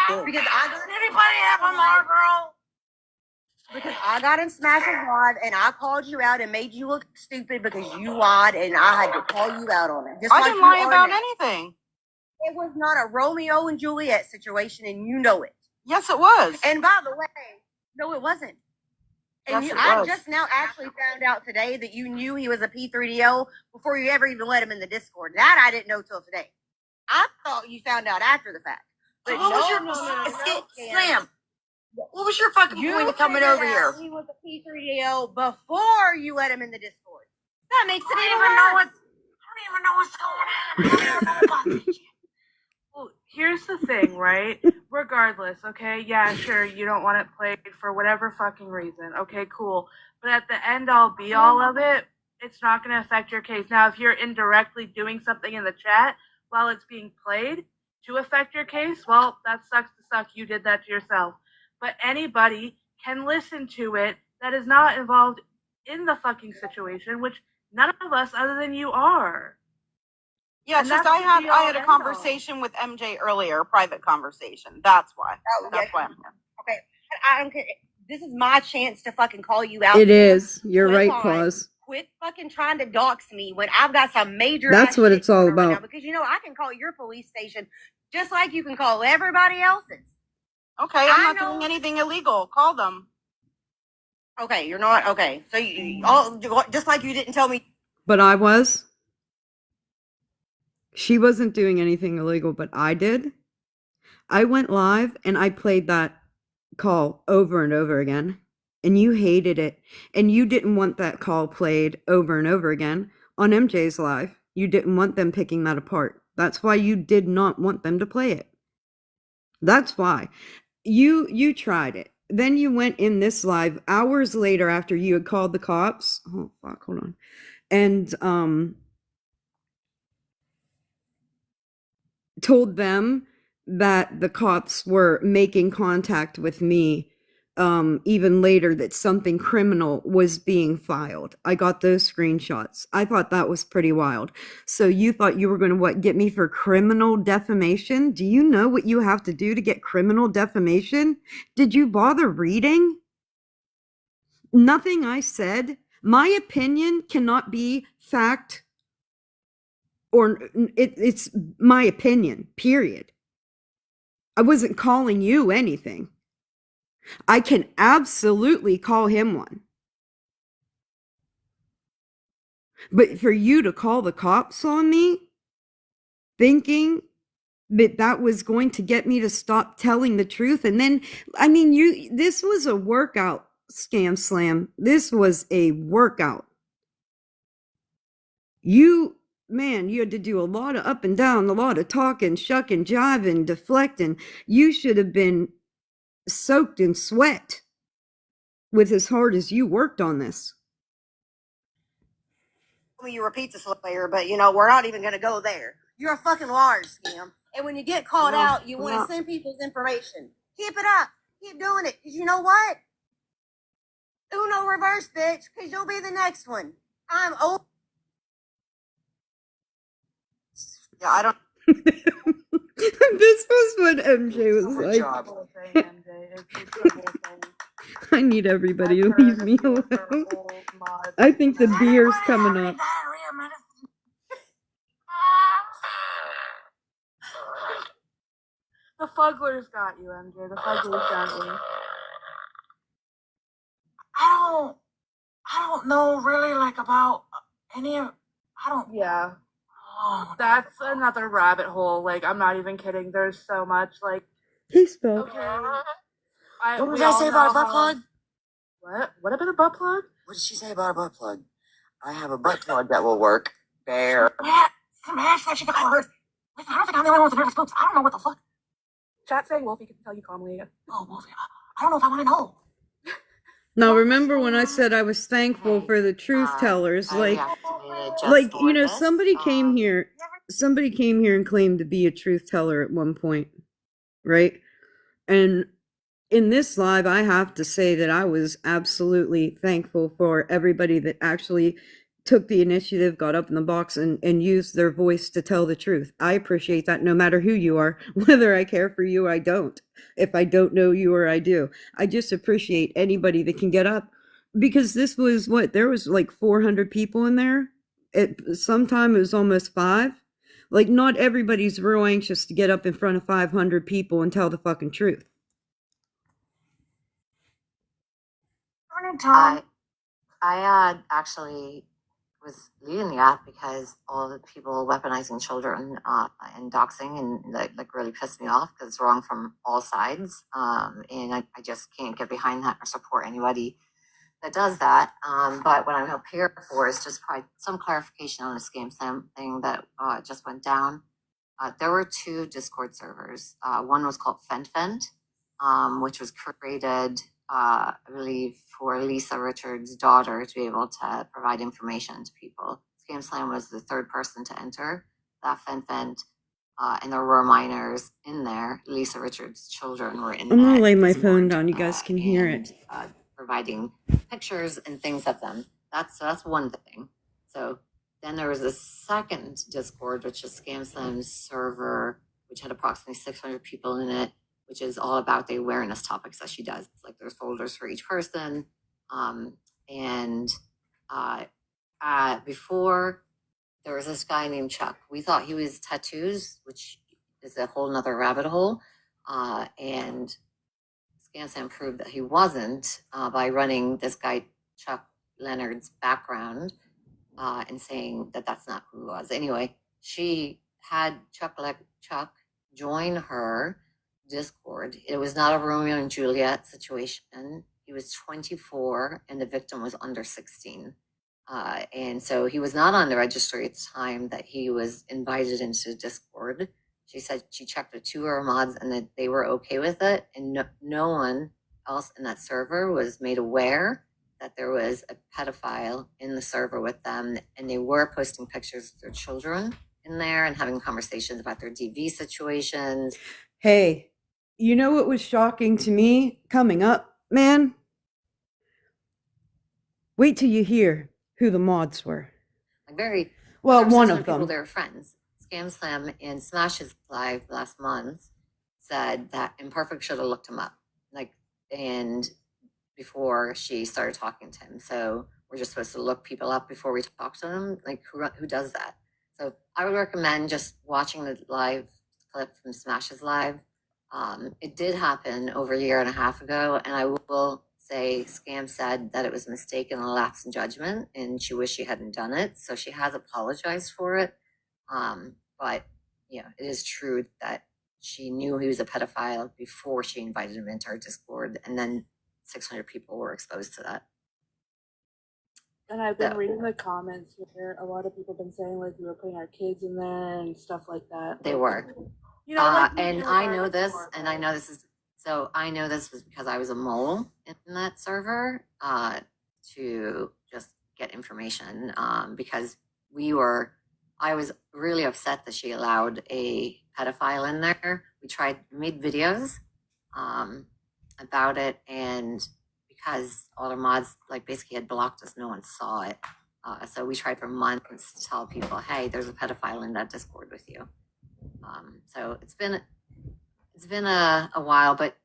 Speaker 2: everybody.
Speaker 11: Because I got
Speaker 2: Anybody have a Marlboro?
Speaker 11: Because I got in Smashes Live and I called you out and made you look stupid because you lied and I had to call you out on it. Just
Speaker 12: I
Speaker 11: like
Speaker 12: didn't
Speaker 11: you
Speaker 12: lie
Speaker 11: are
Speaker 12: about
Speaker 11: now.
Speaker 12: anything.
Speaker 11: It was not a Romeo and Juliet situation, and you know it.
Speaker 12: Yes, it was.
Speaker 11: And by the way, no, it wasn't. And
Speaker 12: Yes, it
Speaker 11: I
Speaker 12: was.
Speaker 11: just now actually found out today that you knew he was a P3DO before you ever even let him in the Discord. That I didn't know till today. I thought you found out after the fact. But
Speaker 4: What was your Slam? What was your fucking point of coming over here?
Speaker 11: He was a P3DO before you let him in the Discord. That makes it
Speaker 2: I
Speaker 11: even
Speaker 2: don't even know
Speaker 11: worse.
Speaker 2: what's going on. I don't even know about this.
Speaker 3: Well, here's the thing, right? Regardless, okay? Yeah, sure, you don't want it played for whatever fucking reason. Okay, cool. But at the end all be all of it, it's not going to affect your case. Now, if you're indirectly doing something in the chat while it's being played to affect your case, well, that sucks to suck. You did that to yourself. But anybody can listen to it that is not involved in the fucking situation, which none of us other than you are.
Speaker 12: Yeah, it's
Speaker 3: And
Speaker 12: just
Speaker 3: that's
Speaker 12: I
Speaker 3: the
Speaker 12: had
Speaker 3: be-all,
Speaker 12: a
Speaker 3: end-all.
Speaker 12: conversation with MJ earlier, a private conversation. That's why.
Speaker 11: Oh,
Speaker 12: That's
Speaker 11: yeah.
Speaker 12: why I'm here.
Speaker 11: Okay, I don't care. This is my chance to fucking call you out.
Speaker 1: It is. You're
Speaker 11: Quit
Speaker 1: right,
Speaker 11: lying.
Speaker 1: Pause.
Speaker 11: Quit fucking trying to dox me when I've got some major.
Speaker 1: That's
Speaker 11: ass
Speaker 1: what
Speaker 11: shit
Speaker 1: it's all
Speaker 11: going on right
Speaker 1: about.
Speaker 11: now, because you know I can call your police station just like you can call everybody else's.
Speaker 12: Okay, I'm
Speaker 11: I
Speaker 12: not
Speaker 11: know-
Speaker 12: doing anything illegal. Call them.
Speaker 11: Okay, you're not okay. So you all just like you didn't tell me.
Speaker 1: But I was. She wasn't doing anything illegal, but I did. I went live and I played that call over and over again. And you hated it. And you didn't want that call played over and over again on MJ's live. You didn't want them picking that apart. That's why you did not want them to play it. That's why. You tried it. Then you went in this live hours later after you had called the cops. Oh fuck, hold on. And told them that the cops were making contact with me even later, that something criminal was being filed. I got those screenshots. I thought that was pretty wild. So you thought you were going to get me for criminal defamation? Do you know what you have to do to get criminal defamation? Did you bother reading? Nothing I said. My opinion cannot be fact, or it's my opinion, period. I wasn't calling you anything. I can absolutely call him one. But for you to call the cops on me, thinking that that was going to get me to stop telling the truth, and then, I mean, this was a workout, Scam Slam. This was a workout. Man, you had to do a lot of up and down, a lot of talking, shucking, jiving, deflecting. You should have been soaked in sweat. with as hard as you worked on this.
Speaker 11: Told me you were a pizza slayer, but you know, we're not even gonna go there. You're a fucking large scam. And when you get called
Speaker 8: No,
Speaker 11: out, you
Speaker 8: we're
Speaker 11: want to
Speaker 8: not.
Speaker 11: send people's information. Keep it up. Keep doing it. Because you know what? Uno reverse, bitch. Because you'll be the next one. I'm old.
Speaker 4: Yeah, I don't.
Speaker 1: This was when MJ was
Speaker 4: Good
Speaker 1: like,
Speaker 4: job.
Speaker 3: Whole thing, MJ. It's the whole thing.
Speaker 1: I need everybody to
Speaker 3: I've
Speaker 1: leave
Speaker 3: heard
Speaker 1: me
Speaker 3: a few of her
Speaker 1: alone.
Speaker 3: old mods.
Speaker 1: I think the
Speaker 3: and
Speaker 1: beer's coming up.
Speaker 2: Diarrhea medicine.
Speaker 3: the Fugglers got you, MJ. The Fugglers got you.
Speaker 2: I don't know really like about any of. I don't.
Speaker 3: Yeah.
Speaker 2: Oh,
Speaker 3: That's another rabbit hole. Like, I'm not even kidding. There's so much. Like,
Speaker 1: He spoke.
Speaker 3: okay.
Speaker 4: What
Speaker 3: We
Speaker 4: did I
Speaker 3: all
Speaker 4: say about
Speaker 3: know
Speaker 4: a butt
Speaker 3: how-
Speaker 4: plug?
Speaker 3: What? What about a butt plug?
Speaker 4: What did she say about a butt plug? I have a butt plug that will work. There.
Speaker 2: yeah, some ass that she got hers. Listen, I don't think I'm the only one with the nervous boots. I don't know what the fuck.
Speaker 3: Chat saying Wolfie can tell you calmly.
Speaker 2: Oh, Wolfie, I don't know if I want to know.
Speaker 1: Now remember when I said I was thankful for the truth tellers, like you know, somebody came here and claimed to be a truth teller at one point, right? And in this live, I have to say that I was absolutely thankful for everybody that actually took the initiative, got up in the box, and used their voice to tell the truth. I appreciate that no matter who you are, whether I care for you or I don't. If I don't know you or I do. I just appreciate anybody that can get up. Because this was there was like 400 people in there. Sometime it was almost 5. Like, not everybody's real anxious to get up in front of 500 people and tell the fucking truth.
Speaker 2: Morning, Tom.
Speaker 9: I actually was leading the app because all the people weaponizing children and doxing and like really pissed me off because it's wrong from all sides. And I just can't get behind that or support anybody that does that. But what I'm up here for is just provide some clarification on the Scam Slam thing that just went down. There were 2 Discord servers. One was called FenFent, which was created, I believe, for Lisa Richards' daughter to be able to provide information to people. Scam Slam was the 3rd person to enter that FenFent, and there were minors in there. Lisa Richards' children were in there.
Speaker 1: I'm gonna lay my phone down. You guys can hear it.
Speaker 9: Providing pictures and things of them. That's one thing. So then there was a second Discord, which is Scam Slam's server, which had approximately 600 people in it, which is all about the awareness topics that she does. It's like there's folders for each person. Before, there was this guy named Chuck. We thought he was tattoos, which is a whole nother rabbit hole. And Scam Slam proved that he wasn't by running this guy, Chuck Leonard's background and saying that that's not who he was. Anyway, she had Chuck join her Discord. It was not a Romeo and Juliet situation. He was 24 and the victim was under 16. And so he was not on the registry at the time that he was invited into Discord. She said she checked with 2 of her mods and that they were okay with it. And no one else in that server was made aware that there was a pedophile in the server with them. And they were posting pictures of their children in there and having conversations about their DV situations.
Speaker 1: Hey, you know what was shocking to me coming up, man? Wait till you hear who the mods were.
Speaker 9: Like
Speaker 1: one of
Speaker 9: people,
Speaker 1: them.
Speaker 9: they were friends. Scam Slam in Smash's live last month said that Imperfect should have looked him up, and before she started talking to him. So we're just supposed to look people up before we talk to them. Like, who does that? So I would recommend just watching the live clip from Smash's live. It did happen over a year and a half ago, and I will say Scam said that it was a mistake and a lapse in judgment, and she wished she hadn't done it. So she has apologized for it. But yeah, it is true that she knew he was a pedophile before she invited him into her Discord, and then 600 people were exposed to that.
Speaker 3: And I've been reading the comments here. A lot of people have been saying like we were putting our kids in there and stuff like that.
Speaker 9: They were.
Speaker 3: You know,
Speaker 9: and I know this, and I know this is So I know this was because I was a mole in that server to just get information because I was really upset that she allowed a pedophile in there. We made videos about it, and because all our mods basically had blocked us, no one saw it. So we tried for months to tell people, hey, there's a pedophile in that Discord with you. So it's been a while, but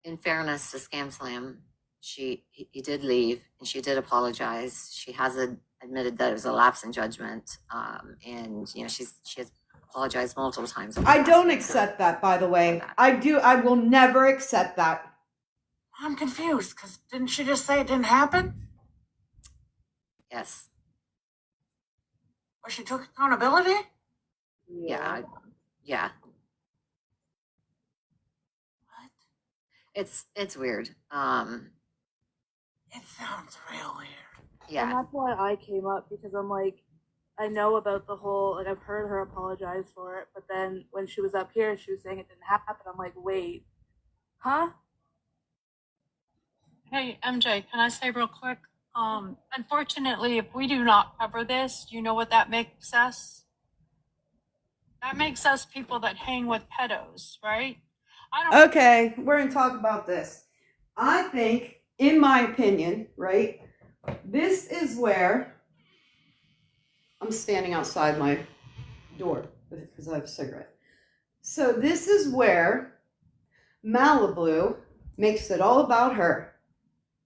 Speaker 9: in fairness to Scam Slam, he did leave and she did apologize. She has admitted that it was a lapse in judgment, and she has apologized multiple times.
Speaker 1: I don't accept that, by the way. I will never accept that.
Speaker 2: I'm confused, because didn't she just say it didn't happen?
Speaker 9: Yes.
Speaker 2: Or she took accountability?
Speaker 9: Yeah.
Speaker 2: What?
Speaker 9: It's weird.
Speaker 2: It sounds real weird.
Speaker 3: And that's why I came up, because I'm like, I know about the whole, I've heard her apologize for it, but then when she was up here, she was saying it didn't happen. I'm like, wait, huh?
Speaker 13: Hey, MJ, can I say real quick? Unfortunately, if we do not cover this, you know what that makes us? That makes us people that hang with pedos, right?
Speaker 1: Okay, we're going to talk about this. I think, in my opinion, right, this is where I'm standing outside my door because I have a cigarette. So this is where Malibu makes it all about her,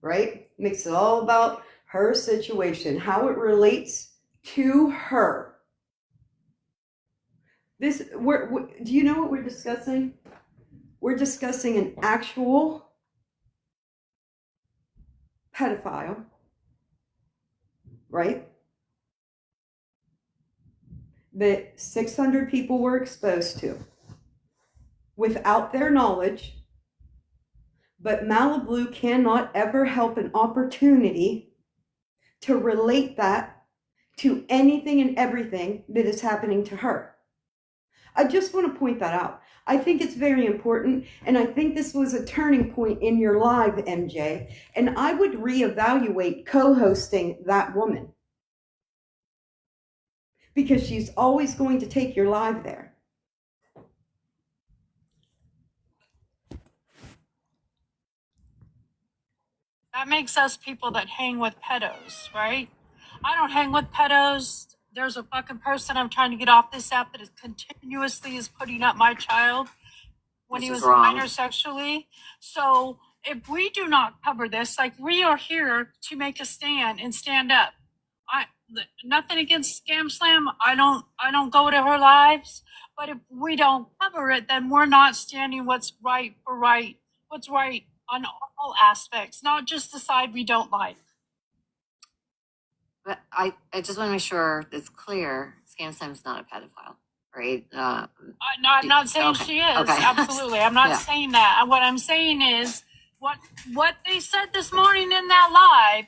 Speaker 1: right? Makes it all about her situation, how it relates to her. Do you know what we're discussing? We're discussing an actual pedophile, right? That 600 people were exposed to without their knowledge, but Malibu cannot ever help an opportunity to relate that to anything and everything that is happening to her. I just want to point that out. I think it's very important, and I think this was a turning point in your live, MJ, and I would reevaluate co-hosting that woman because she's always going to take your live there.
Speaker 13: That makes us people that hang with pedos, right? I don't hang with pedos. There's a fucking person I'm trying to get off this app that is continuously putting up my child when he was minor sexually. So if we do not cover this, we are here to make a stand and stand up. Nothing against Scam Slam. I don't go to her lives, but if we don't cover it, then we're not standing what's right for right. What's right on all aspects, not just the side we don't like.
Speaker 9: But I just want to make sure it's clear. Scam Slam's not a pedophile, right?
Speaker 13: No, I'm not saying she is.
Speaker 9: Okay.
Speaker 13: Absolutely, I'm not saying that. What I'm saying is what they said this morning in that live,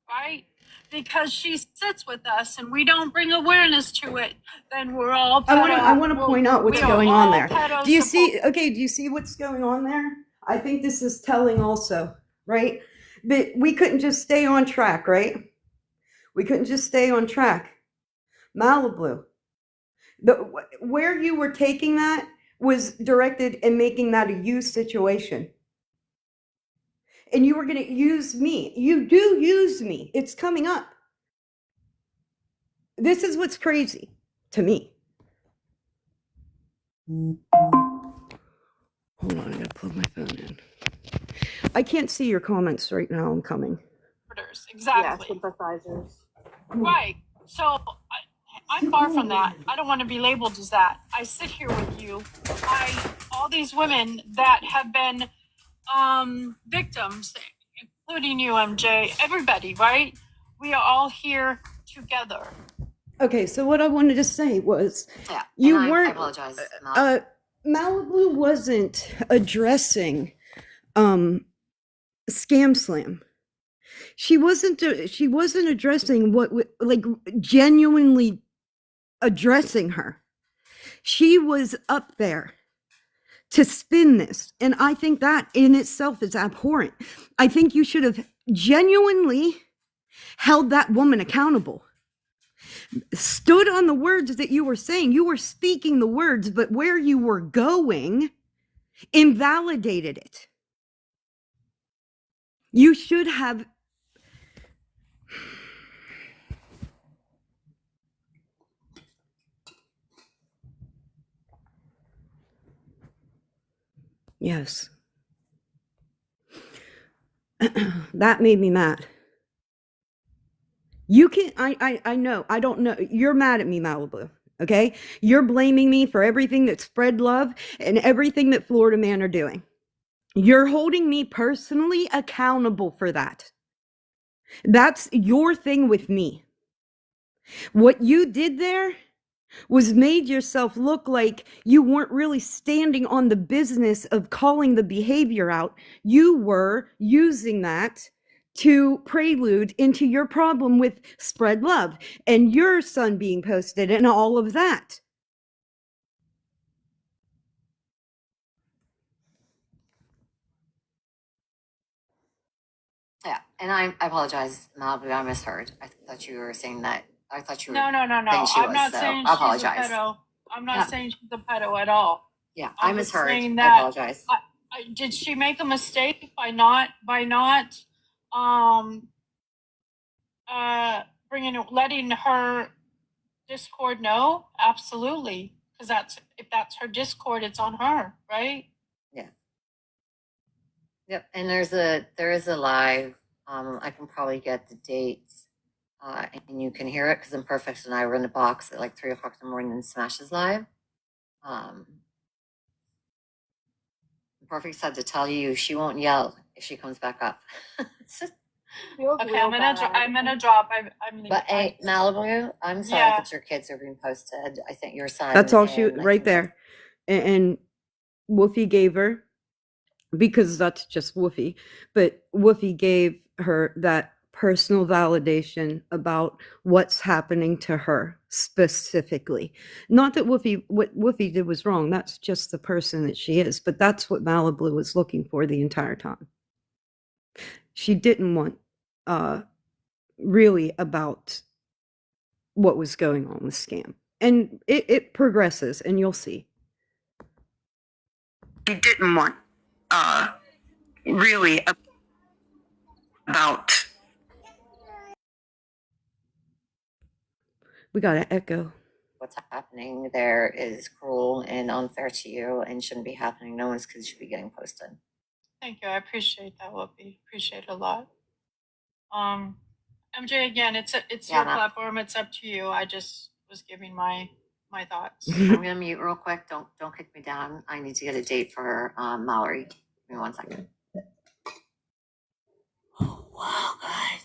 Speaker 13: right? Because she sits with us and we don't bring awareness to it, then we're all pedo.
Speaker 1: I want to point out what's going on there. Do you
Speaker 13: see?
Speaker 1: see what's going on there? I think this is telling also, right? That we couldn't just stay on track, right? We couldn't just stay on track. Malibu, where you were taking that was directed and making that a you situation. And you were going to use me. You do use me. It's coming up. This is what's crazy to me. Hold on, I gotta plug my phone in. I can't see your comments right now. I'm coming.
Speaker 13: Exactly.
Speaker 3: Yeah, sympathizers.
Speaker 13: Right. So I'm far from that. I don't want to be labeled as that. I sit here with you. All these women that have been victims, including you, MJ, everybody, right? We are all here together.
Speaker 1: Okay, so what I wanted to say was,
Speaker 9: I apologize.
Speaker 1: Malibu wasn't addressing Scam Slam. She wasn't addressing genuinely addressing her. She was up there to spin this. And I think that in itself is abhorrent. I think you should have genuinely held that woman accountable, stood on the words that you were saying. You were speaking the words, but where you were going invalidated it. You should have. Yes. That made me mad. You can, I know, I don't know. You're mad at me, Malibu. Okay? You're blaming me for everything that Spread Love and everything that Florida Man are doing. You're holding me personally accountable for that. That's your thing with me. What you did there was made yourself look like you weren't really standing on the business of calling the behavior out. You were using that to prelude into your problem with Spread Love and your son being posted and all of that.
Speaker 9: Yeah, and I apologize, Malibu. I misheard. I thought you were saying that. I thought you were
Speaker 13: No.
Speaker 9: saying she
Speaker 13: I'm
Speaker 9: was.
Speaker 13: not
Speaker 9: So
Speaker 13: saying
Speaker 9: I
Speaker 13: she's a
Speaker 9: apologize.
Speaker 13: pedo. I'm not
Speaker 9: Yeah.
Speaker 13: saying she's a pedo at all.
Speaker 9: Yeah, I
Speaker 13: I'm just
Speaker 9: misheard.
Speaker 13: saying
Speaker 9: I
Speaker 13: that.
Speaker 9: apologize.
Speaker 13: Did she make a mistake by not letting her Discord know? Absolutely, because if that's her Discord, it's on her, right?
Speaker 9: Yeah. Yep. And there is a live. I can probably get the dates, and you can hear it because Imperfect and I were in the box at like 3:00 in the morning and Smashes live. Imperfect said to tell you she won't yell if she comes back up.
Speaker 13: Okay, I'm gonna drop.
Speaker 9: But hey, Malibu, I'm sorry
Speaker 13: Yeah.
Speaker 9: that your kids are being posted. I think your son.
Speaker 1: That's all she,
Speaker 9: and I
Speaker 1: right
Speaker 9: think
Speaker 1: there. And Woofy gave her, because that's just Woofy, but Woofy gave her that personal validation about what's happening to her specifically. Not that what Woofy did was wrong. That's just the person that she is. But that's what Malibu was looking for the entire time. She didn't want really about what was going on with Scam. And it progresses, and you'll see. She didn't want really about. We got an echo.
Speaker 9: what's happening there is cruel and unfair to you and shouldn't be happening. No one's kids should be getting posted.
Speaker 13: Thank you. I appreciate that, Whoopi. Appreciate it a lot. MJ, again, it's your platform. It's up to you. I just was giving my thoughts.
Speaker 9: I'm gonna mute real quick. Don't kick me down. I need to get a date for Mallory. Give me 1 second.
Speaker 4: Wow, guys.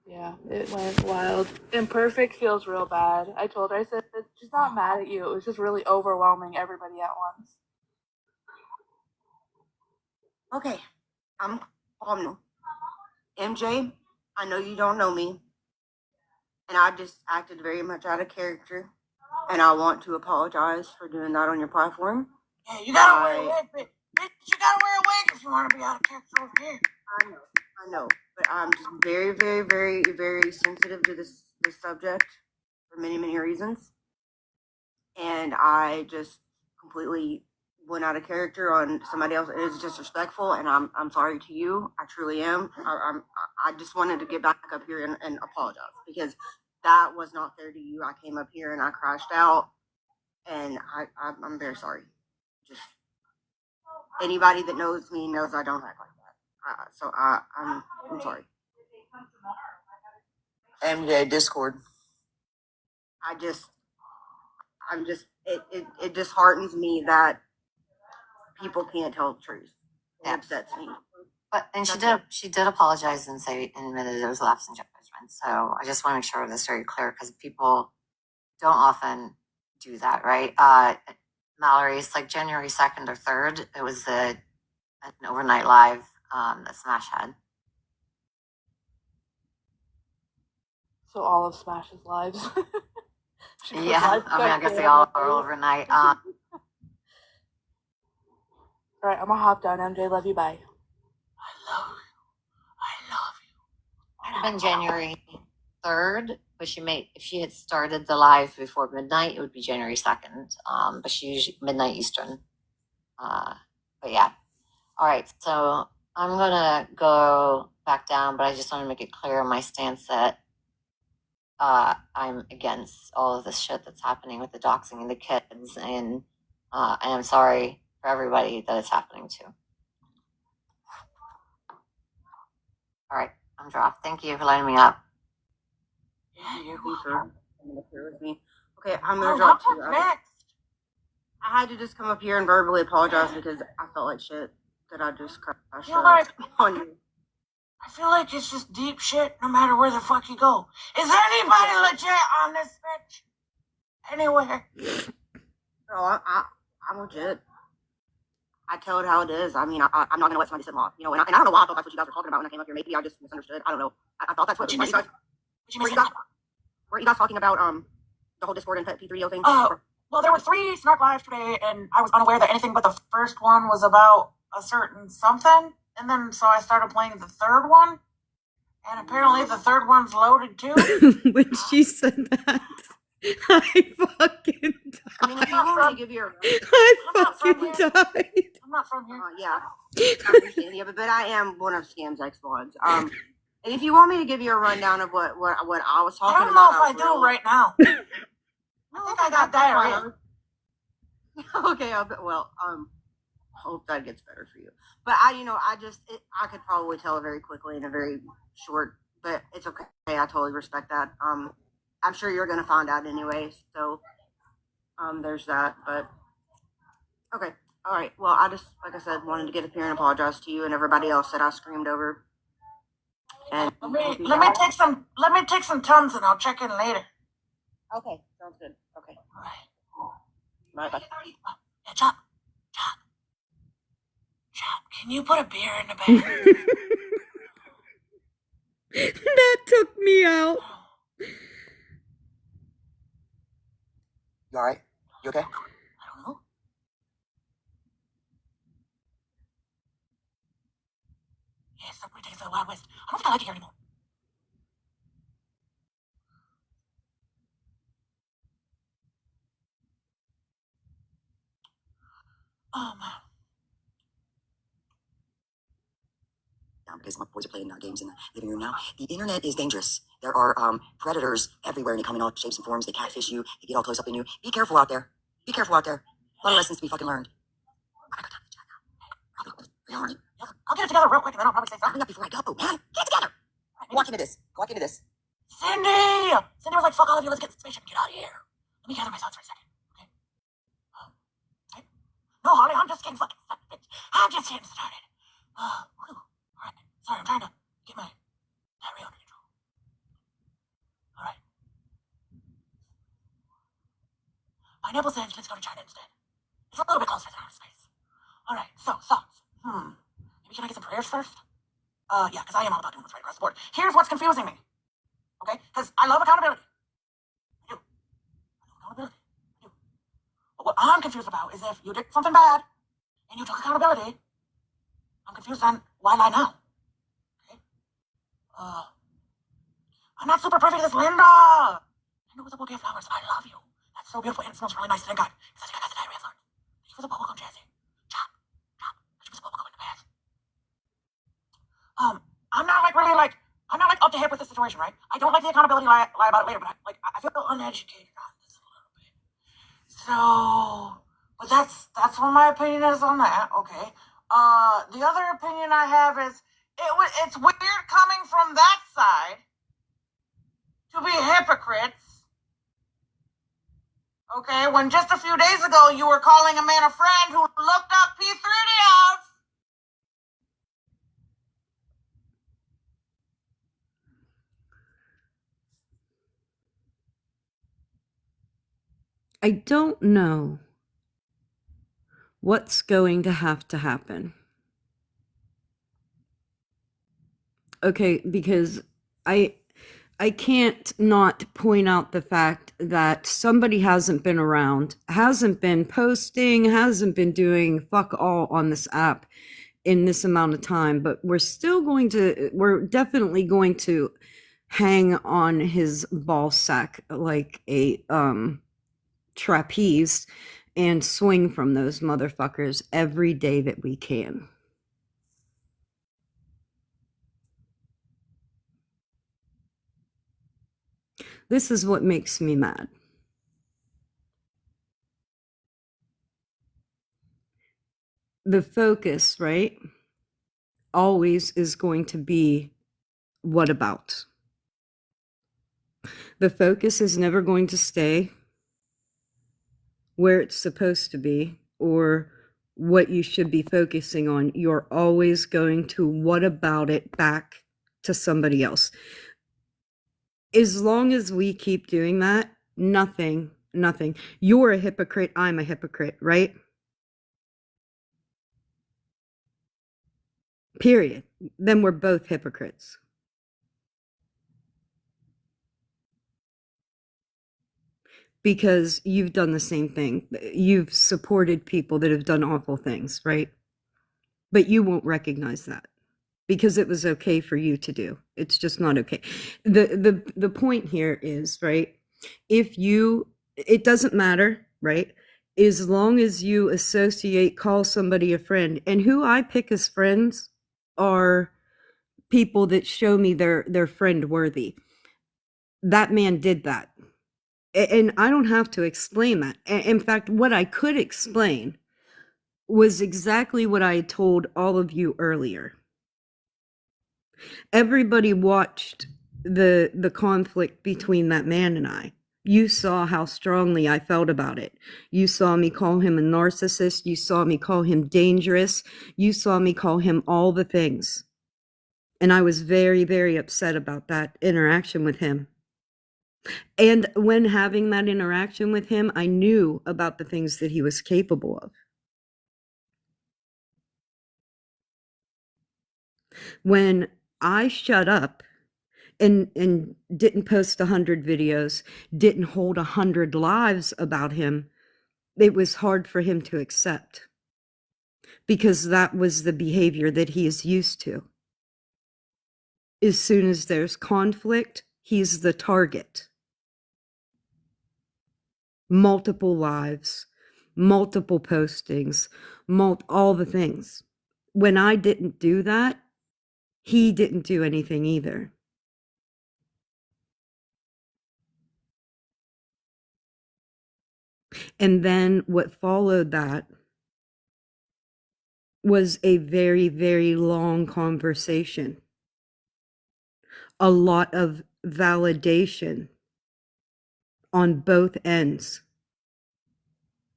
Speaker 3: Yeah, it went wild. Imperfect feels real bad. I told her, I said, she's not mad at you. It was just really overwhelming everybody at once.
Speaker 11: Okay, I'm calm. MJ, I know you don't know me, and I just acted very much out of character, and I want to apologize for doing that on your platform.
Speaker 2: Yeah, you gotta wear a wig, bitch. You gotta wear a wig if you want to be out of character over here.
Speaker 11: I know, but I'm just very, very, very, very sensitive to this subject for many, many reasons, and I just completely went out of character on somebody else. It is disrespectful, and I'm sorry to you. I truly am. I just wanted to get back up here and apologize because that was not fair to you. I came up here and I crashed out, and I'm very sorry. Just anybody that knows me knows I don't act like that. So I'm sorry.
Speaker 4: MJ Discord.
Speaker 11: It disheartens me that people can't tell the truth. It upsets me.
Speaker 9: But she did apologize and say and admitted there was a lapse in judgment. So I just want to make sure that's very clear because people don't often do that, right? Mallory, it's like January 2nd or 3rd. It was an overnight live that Smash had.
Speaker 3: So all of Smash's lives.
Speaker 9: Yeah, I guess they all are overnight.
Speaker 3: All right, I'm gonna hop down. MJ, love you. Bye.
Speaker 2: I love you.
Speaker 9: It would have been January 3rd, but if she had started the live before midnight, it would be January 2nd. But she usually midnight Eastern. But yeah. All right, so I'm gonna go back down, but I just want to make it clear my stance that I'm against all of this shit that's happening with the doxing and the kids, and I'm sorry for everybody that it's happening to. All right, I'm dropped. Thank you for letting me up.
Speaker 11: Thank you for coming up here with me. Okay, I'm
Speaker 2: Oh,
Speaker 11: gonna drop
Speaker 2: what's
Speaker 11: to
Speaker 2: next?
Speaker 11: I had to just come up here and verbally apologize because I felt like shit that I just crashed
Speaker 2: You're right.
Speaker 11: on you.
Speaker 2: I feel like it's just deep shit no matter where the fuck you go. Is there anybody legit on this bitch? Anywhere?
Speaker 11: No, I'm legit. I tell it how it is. I mean, I'm not gonna let somebody sit off, you know. And I don't know why I thought that's what you guys were talking about when I came up here. Maybe I just misunderstood. I don't know. I thought that's what you guys. Were you guys talking about the whole Discord and P3O thing?
Speaker 2: Well, there were 3 Snark Lives today, and I was unaware that anything but the first one was about a certain something. And then, so I started playing the third one, and apparently the third one's loaded too.
Speaker 1: When she said that, I fucking
Speaker 11: I mean, if you want me to give you a
Speaker 1: I fucking died.
Speaker 2: I'm not from here.
Speaker 11: yeah, I understand. Yeah, but I am one of Scam's ex-mods. And if you want me to give you a rundown of what I was talking
Speaker 2: I don't know
Speaker 11: about,
Speaker 2: if I do right now. I think I got diarrhea.
Speaker 11: Okay, hope that gets better for you. But I could probably tell very quickly in a very short, but it's okay. I totally respect that. I'm sure you're gonna find out anyway. So, there's that. But okay, all right. Well, I just, like I said, wanted to get up here and apologize to you and everybody else that I screamed over. And
Speaker 2: let me take some Tums and I'll check in later.
Speaker 11: Okay, sounds good. Okay.
Speaker 2: All right.
Speaker 11: Bye.
Speaker 2: Yeah, Chop, can you put a beer in the bag?
Speaker 1: That took me out.
Speaker 4: You alright? You okay?
Speaker 2: I don't know. Yeah, it's somebody takes the Wild West. I don't think I like it here anymore.
Speaker 4: Because my boys are playing games in the living room now. The internet is dangerous. There are predators everywhere, and they come in all shapes and forms. They catfish you. They get all close up in you. Be careful out there. Be careful out there. A lot of lessons to be fucking learned.
Speaker 2: I'll get it together real quick, and then I'll probably say something.
Speaker 4: Hurry up before I go, man. Get together. Walk into this.
Speaker 2: Cindy was like, "Fuck all of you. Let's get this spaceship and get out of here." Let me gather my thoughts for a second. Okay. No, Holly, I'm just getting fucking started, bitch. I'm just getting started. All right. Sorry, I'm trying to get my diarrhea under control. All right. Pineapple says, let's go to China instead. It's a little bit closer than outer space. All right. So thoughts. Maybe can I get some prayers first? Yeah, because I am all about doing what's right across the board. Here's what's confusing me. Okay? Because I love accountability. I do. Accountability. I do. But what I'm confused about is if you did something bad and you took accountability, I'm confused on why lie now. Okay? I'm not super privy to this, Linda. Linda with a bouquet of flowers. I love you. That's so beautiful and it smells really nice. Thank God. Because I think I got the diarrhea fart. Thank you for the bubblegum, Jazzy. Chop. Let's put some bubblegum in the bag. I'm not up to hip with this situation, right? I don't like the accountability lie about it later, but I feel uneducated on this a little bit. So, but that's what my opinion is on that. Okay. The other opinion I have is it's weird coming from that side to be hypocrites. Okay, when just a few days ago you were calling a man a friend who looked up P3Ds.
Speaker 1: I don't know what's going to have to happen. Okay, because I I can't not point out the fact that somebody hasn't been around, hasn't been posting, hasn't been doing fuck all on this app in this amount of time, but we're definitely going to hang on his ball sack like a trapeze and swing from those motherfuckers every day that we can. This is what makes me mad. The focus, right, always is going to be what about? The focus is never going to stay where it's supposed to be or what you should be focusing on. You're always going to what about it back to somebody else. As long as we keep doing that, nothing. You're a hypocrite, I'm a hypocrite, right? Period. Then we're both hypocrites. Because you've done the same thing. You've supported people that have done awful things, right? But you won't recognize that because it was okay for you to do. It's just not okay. The point here is, right, it doesn't matter, right? As long as you call somebody a friend, and who I pick as friends are people that show me they're friend worthy. That man did that. And I don't have to explain that. In fact, what I could explain was exactly what I had told all of you earlier. Everybody watched the conflict between that man and I. You saw how strongly I felt about it. You saw me call him a narcissist. You saw me call him dangerous. You saw me call him all the things. And I was very, very upset about that interaction with him. And when having that interaction with him, I knew about the things that he was capable of. When I shut up and didn't post 100 videos, didn't hold 100 lives about him, it was hard for him to accept because that was the behavior that he is used to. As soon as there's conflict, he's the target. Multiple lives, multiple postings, all the things. When I didn't do that, he didn't do anything either. And then what followed that was a very, very long conversation. A lot of validation on both ends.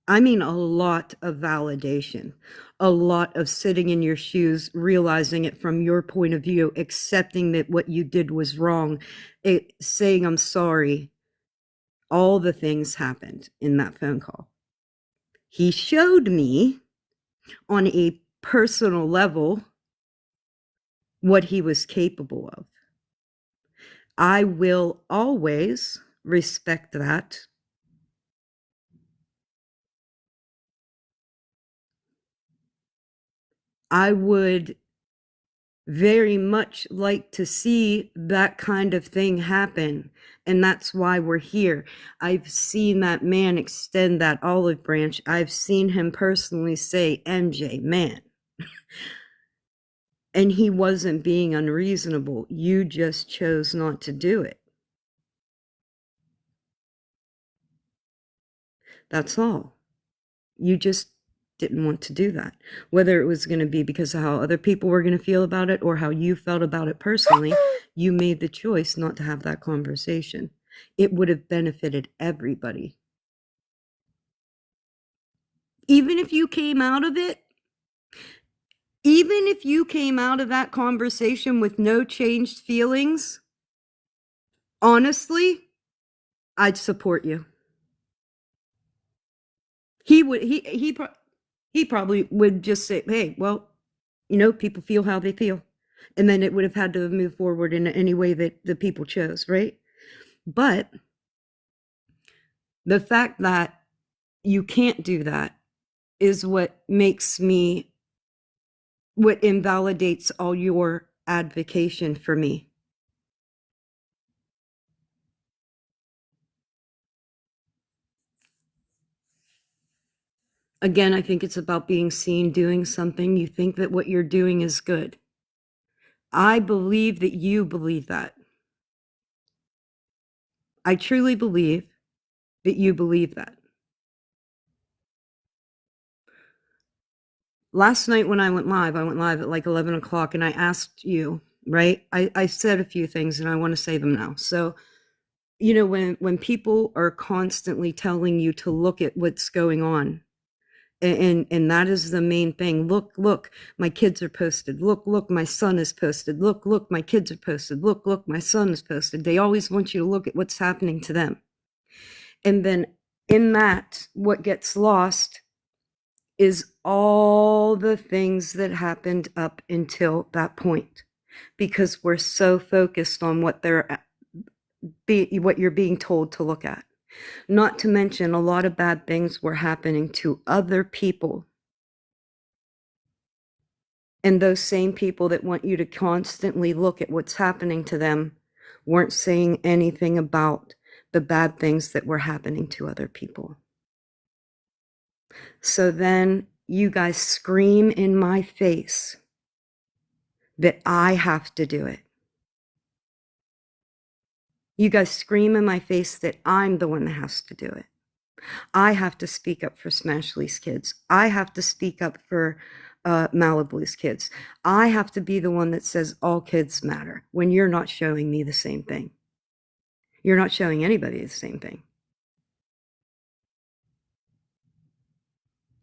Speaker 1: I mean, a lot of validation, a lot of sitting in your shoes, realizing it from your point of view, accepting that what you did was wrong, saying, I'm sorry. All the things happened in that phone call. He showed me on a personal level what he was capable of. I will always respect that. I would very much like to see that kind of thing happen. And that's why we're here. I've seen that man extend that olive branch. I've seen him personally say, MJ, man. And he wasn't being unreasonable. You just chose not to do it. That's all. You just didn't want to do that. Whether it was going to be because of how other people were going to feel about it or how you felt about it personally, you made the choice not to have that conversation. It would have benefited everybody. Even if you came out of it, even if you came out of that conversation with no changed feelings, honestly, I'd support you. He probably would just say, hey, well, you know, people feel how they feel. And then it would have had to move forward in any way that the people chose, right? But the fact that you can't do that is what invalidates all your advocacy for me. Again, I think it's about being seen doing something. You think that what you're doing is good. I believe that you believe that. I truly believe that you believe that. Last night when I went live at like 11 o'clock, and I asked you, right? I said a few things and I want to say them now. So, you know, when people are constantly telling you to look at what's going on, and that is the main thing. Look, my kids are posted. Look, my son is posted. Look, my kids are posted. Look, my son is posted. They always want you to look at what's happening to them. And then in that, what gets lost is all the things that happened up until that point, because we're so focused on what you're being told to look at. Not to mention, a lot of bad things were happening to other people. And those same people that want you to constantly look at what's happening to them weren't saying anything about the bad things that were happening to other people. So then you guys scream in my face that I have to do it. You guys scream in my face that I'm the one that has to do it. I have to speak up for Smashley's kids. I have to speak up for Malibu's kids. I have to be the one that says all kids matter, when you're not showing me the same thing. You're not showing anybody the same thing.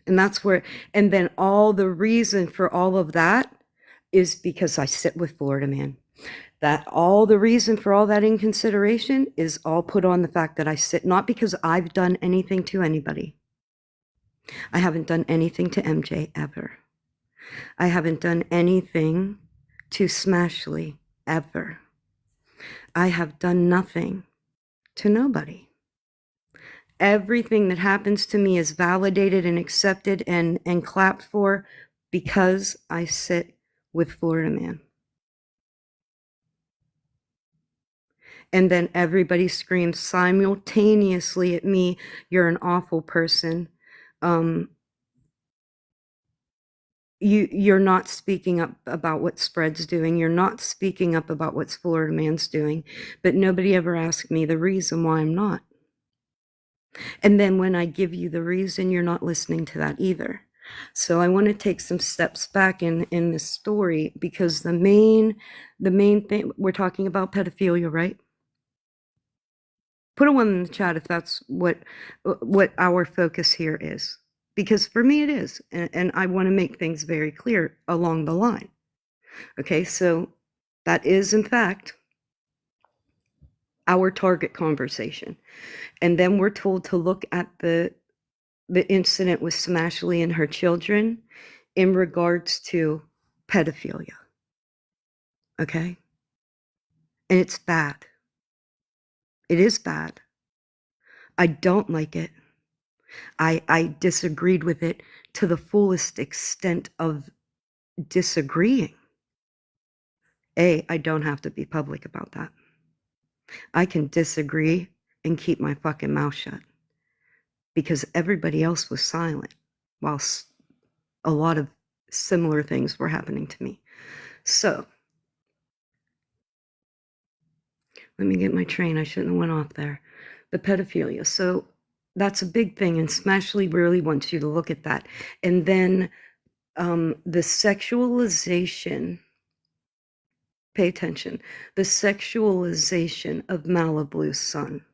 Speaker 1: And that's where, and then all the reason for all of that is because I sit with Florida Man. That all the reason for all that inconsideration is all put on the fact that I sit, not because I've done anything to anybody. I haven't done anything to MJ ever. I haven't done anything to Smashley ever. I have done nothing to nobody. Everything that happens to me is validated and accepted and clapped for because I sit with Florida Man. And then everybody screams simultaneously at me, you're an awful person. You're not speaking up about what Spread's doing. You're not speaking up about what Florida Man's doing. But nobody ever asked me the reason why I'm not. And then when I give you the reason, you're not listening to that either. So I want to take some steps back in this story, because the main thing, we're talking about pedophilia, right? Put a 1 in the chat if that's what our focus here is. Because for me it is, and I want to make things very clear along the line. Okay, so that is in fact our target conversation. And then we're told to look at the incident with Smashley and her children in regards to pedophilia. Okay? And it's bad. It is bad. I don't like it. I disagreed with it to the fullest extent of disagreeing. I don't have to be public about that. I can disagree and keep my fucking mouth shut, because everybody else was silent whilst a lot of similar things were happening to me. So, let me get my train. I shouldn't have went off there. The pedophilia. So that's a big thing, and Smashley really wants you to look at that. And then the sexualization, pay attention, the sexualization of Malibu's son.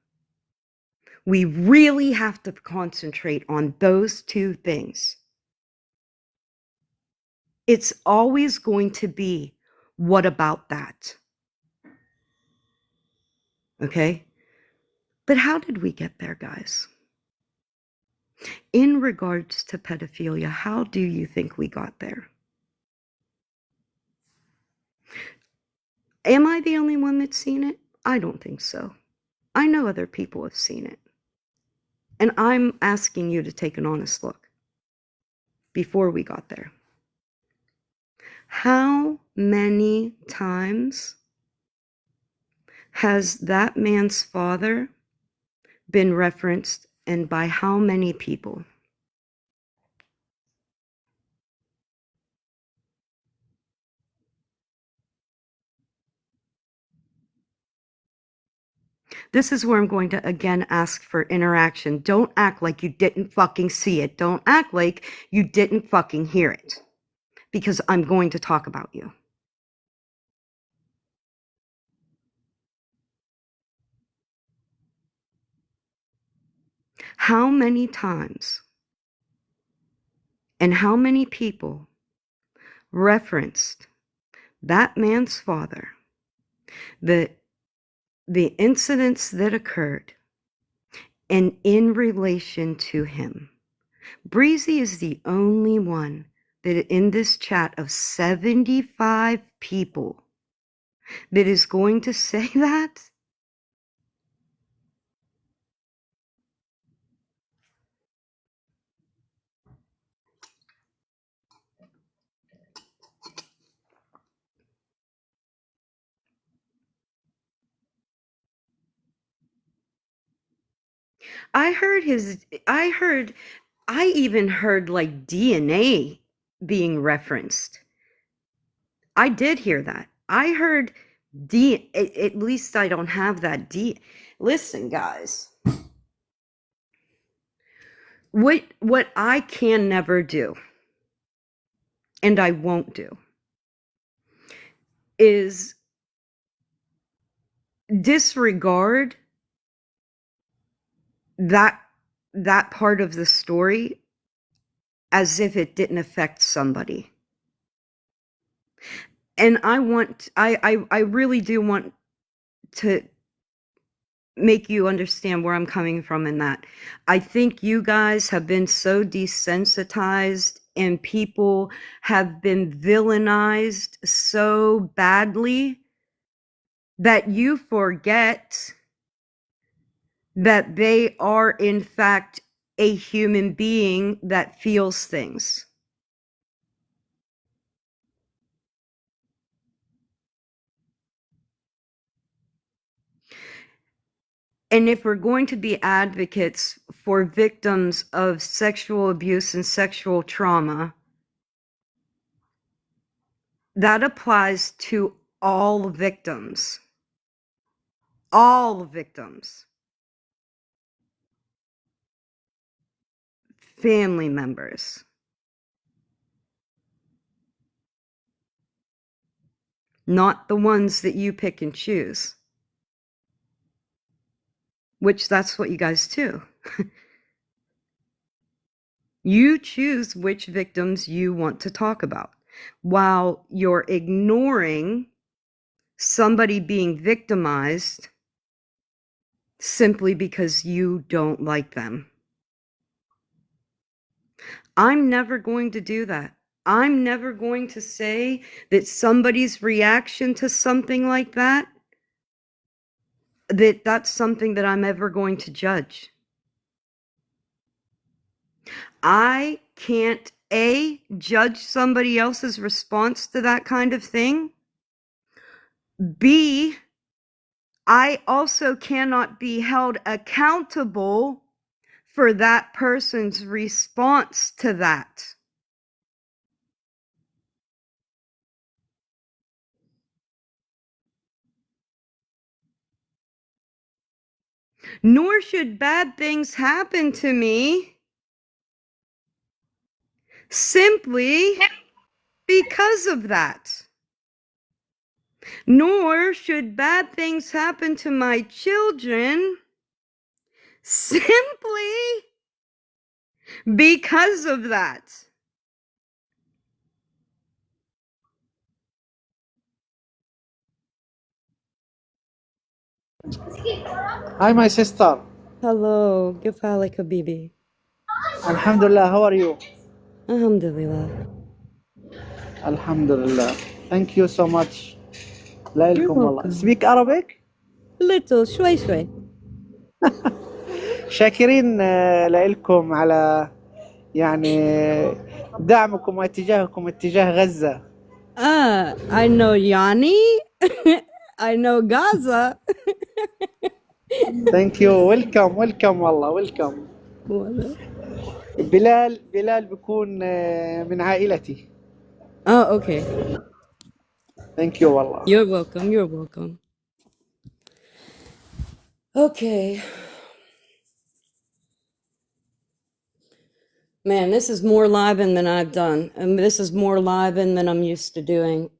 Speaker 1: We really have to concentrate on those two things. It's always going to be, what about that? Okay? But how did we get there, guys? In regards to pedophilia, how do you think we got there? Am I the only one that's seen it? I don't think so. I know other people have seen it. And I'm asking you to take an honest look before we got there. How many times has that man's father been referenced, and by how many people? This is where I'm going to again ask for interaction. Don't act like you didn't fucking see it. Don't act like you didn't fucking hear it. Because I'm going to talk about you. How many times and how many people referenced that man's father, the incidents that occurred, and in relation to him? Breezy is the only one that in this chat of 75 people that is going to say that. I even heard like DNA being referenced. I did hear that. I heard at least I don't have that Listen, guys. What I can never do, and I won't do, is disregard that part of the story as if it didn't affect somebody. And I really do want to make you understand where I'm coming from in that. I think you guys have been so desensitized and people have been villainized so badly that you forget that they are in fact a human being that feels things. And if we're going to be advocates for victims of sexual abuse and sexual trauma, that applies to all victims. All victims. Family members. Not the ones that you pick and choose. Which that's what you guys do. You choose which victims you want to talk about, while you're ignoring somebody being victimized simply because you don't like them. I'm never going to do that. I'm never going to say that somebody's reaction to something like that's something that I'm ever going to judge. I can't, A, judge somebody else's response to that kind of thing. B, I also cannot be held accountable for that person's response to that. Nor should bad things happen to me simply because of that. Nor should bad things happen to my children simply because of that.
Speaker 14: Hi, my sister.
Speaker 1: Hello, Gifalik Habibi.
Speaker 14: Alhamdulillah, how are you?
Speaker 1: Alhamdulillah.
Speaker 14: Alhamdulillah. Thank you so much لا
Speaker 1: You're
Speaker 14: لكم والله.
Speaker 1: welcome.
Speaker 14: Speak Arabic.
Speaker 1: Little شوي شوي.
Speaker 14: شاكرين لكم على يعني دعمكم واتجاهكم اتجاه غزة.
Speaker 1: I know Yani. I know Gaza.
Speaker 14: Thank you. welcome والله welcome. بلال بيكون من عائلتي.
Speaker 1: Oh, okay.
Speaker 14: Thank you والله.
Speaker 1: You're welcome. You're welcome. Okay. Man, this is more live-in than I've done. And this is more live-in than I'm used to doing.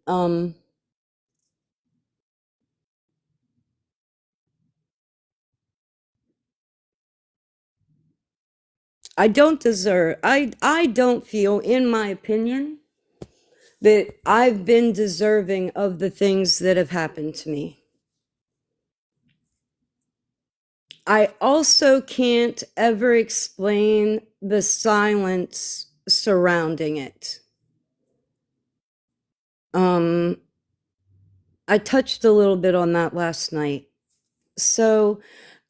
Speaker 1: I don't deserve, I don't feel, in my opinion, that I've been deserving of the things that have happened to me. I also can't ever explain the silence surrounding it. I touched a little bit on that last night. So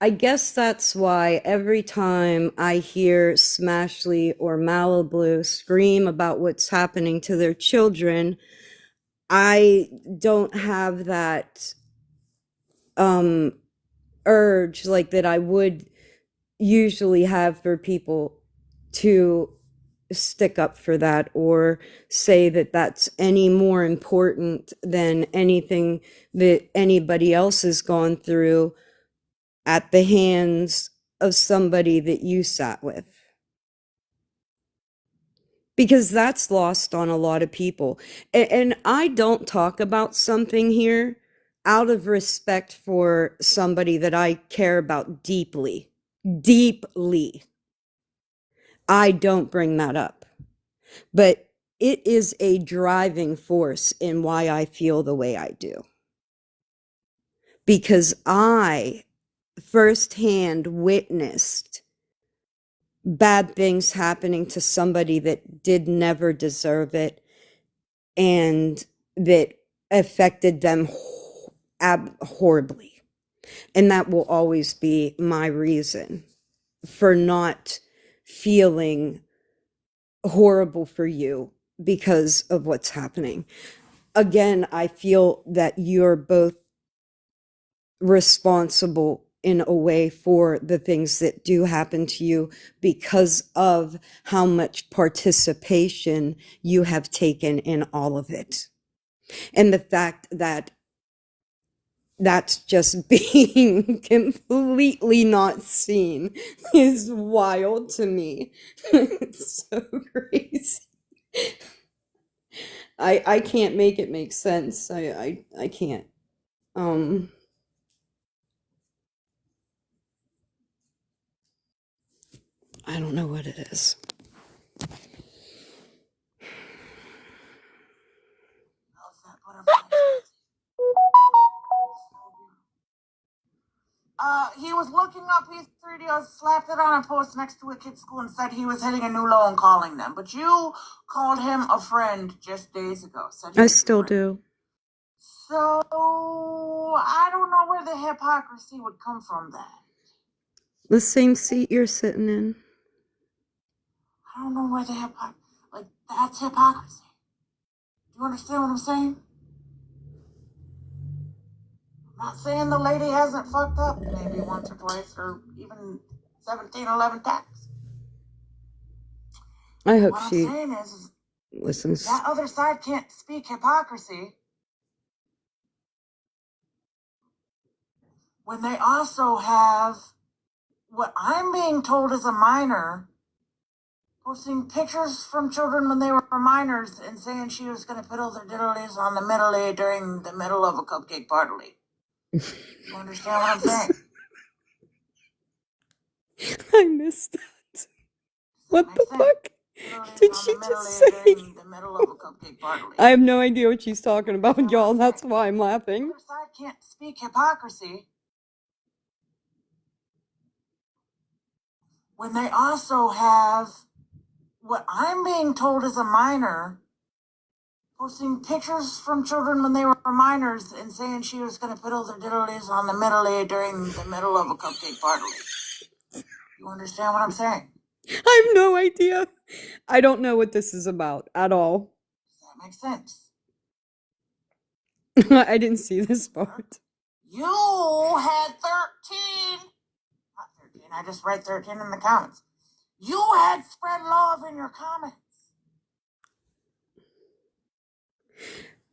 Speaker 1: I guess that's why every time I hear Smashley or Malibu scream about what's happening to their children, I don't have that urge like that I would usually have for people to stick up for that or say that that's any more important than anything that anybody else has gone through at the hands of somebody that you sat with. Because that's lost on a lot of people. And I don't talk about something here out of respect for somebody that I care about deeply. Deeply. I don't bring that up. But it is a driving force in why I feel the way I do. Because I firsthand witnessed bad things happening to somebody that did never deserve it and that affected them horribly. And that will always be my reason for not feeling horrible for you because of what's happening. Again, I feel that you're both responsible in a way for the things that do happen to you because of how much participation you have taken in all of it. And the fact that that's just being completely not seen is wild to me. It's so crazy. I can't make it make sense. I can't. I don't know what it is.
Speaker 2: He was looking up his 3D, slapped it on a post next to a kid's school and said he was hitting a new low and calling them. But you called him a friend just days ago. Said
Speaker 1: I still do.
Speaker 2: So I don't know where the hypocrisy would come from then.
Speaker 1: The same seat you're sitting in.
Speaker 2: I don't know where the that's hypocrisy. Do you understand what I'm saying? I'm not saying the lady hasn't fucked up maybe once or twice or even 11 times.
Speaker 1: I hope
Speaker 2: What
Speaker 1: she
Speaker 2: I'm saying is
Speaker 1: listens.
Speaker 2: that other side can't speak hypocrisy when they also have what I'm being told as a minor posting pictures from children when they were minors and saying she was going to piddle their diddlies on the middle during the middle of a cupcake party. You understand what I'm saying?
Speaker 1: I missed that. What the fuck did she just say?
Speaker 2: The middle of a cupcake party.
Speaker 1: I have no idea what she's talking about, y'all. That's why I'm laughing.
Speaker 2: The other side can't speak hypocrisy when they also have what I'm being told as a minor posting pictures from children when they were minors and saying she was going to piddle their diddlies on the middle during the middle of a cupcake party. You understand what I'm saying?
Speaker 1: I have no idea. I don't know what this is about at all.
Speaker 2: Does that make sense?
Speaker 1: I didn't see this part.
Speaker 2: You had 13. Not 13. I just read 13 in the comments. You had spread love in your comments.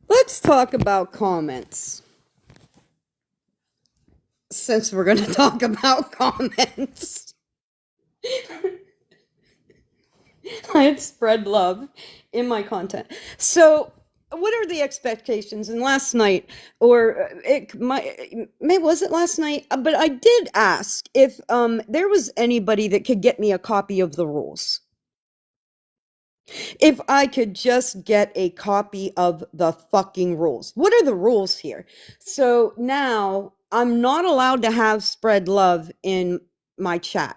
Speaker 1: Let's talk about comments. Since we're going to talk about comments. I had spread love in my content. So, what are the expectations? And last night, or was it last night? But I did ask if there was anybody that could get me a copy of the rules. If I could just get a copy of the fucking rules. What are the rules here? So now I'm not allowed to have spread love in my chat.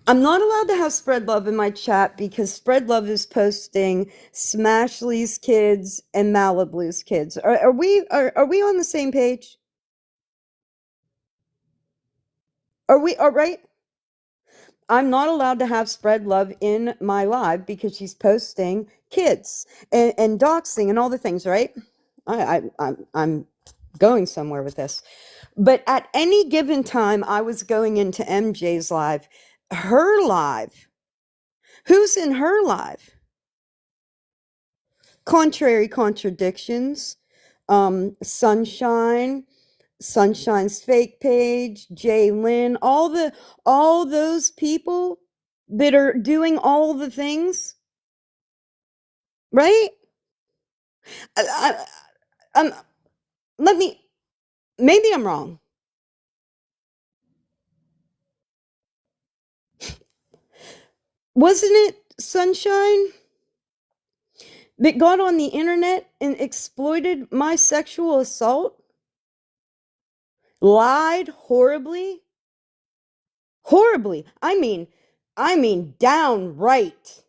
Speaker 1: I'm not allowed to have spread love in my chat because spread love is posting Smashley's kids and Malibu's kids. Are we on the same page? Are we all right? I'm not allowed to have spread love in my live because she's posting kids and doxing and all the things, right? I'm going somewhere with this. But at any given time, I was going into MJ's live, her live. Who's in her live? Contrary contradictions, Sunshine's fake page, Jay Lynn, all those people that are doing all the things, right? Maybe I'm wrong. Wasn't it Sunshine that got on the internet and exploited my sexual assault? Lied horribly? Horribly. I mean downright.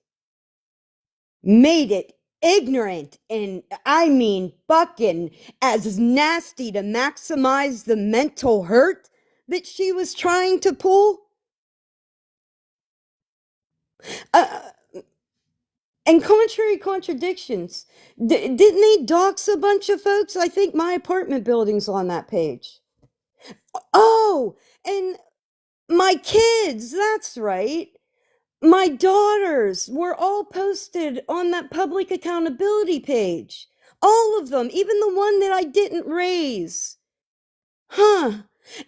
Speaker 1: Made it ignorant and I mean fucking as nasty to maximize the mental hurt that she was trying to pull. And contrary contradictions. Didn't they dox a bunch of folks? I think my apartment building's on that page. Oh, and my kids, that's right. My daughters were all posted on that public accountability page. All of them, even the one that I didn't raise. Huh.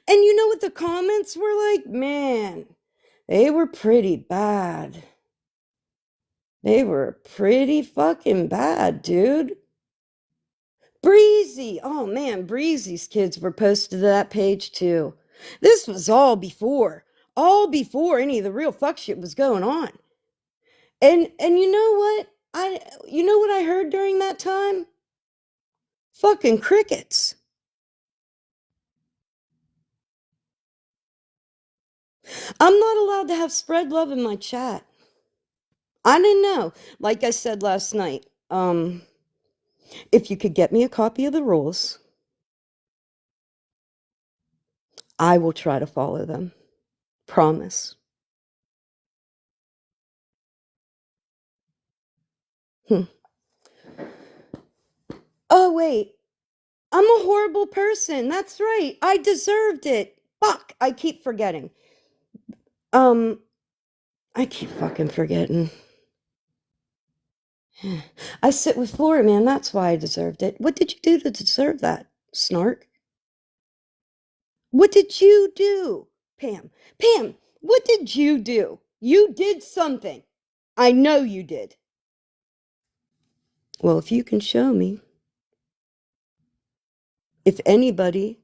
Speaker 1: And you know what the comments were like? Man, they were pretty bad. They were pretty fucking bad, dude. Breezy. Oh man, Breezy's kids were posted to that page too. This was all before any of the real fuck shit was going on. And you know what? You know what I heard during that time? Fucking crickets. I'm not allowed to have spread love in my chat. I didn't know. Like I said last night, if you could get me a copy of the rules, I will try to follow them. Promise. Oh, wait. I'm a horrible person. That's right. I deserved it. Fuck. I keep forgetting. I keep fucking forgetting. I sit with Flora, man. That's why I deserved it. What did you do to deserve that, Snark? What did you do, Pam? Pam, what did you do? You did something. I know you did. Well, if you can show me, if anybody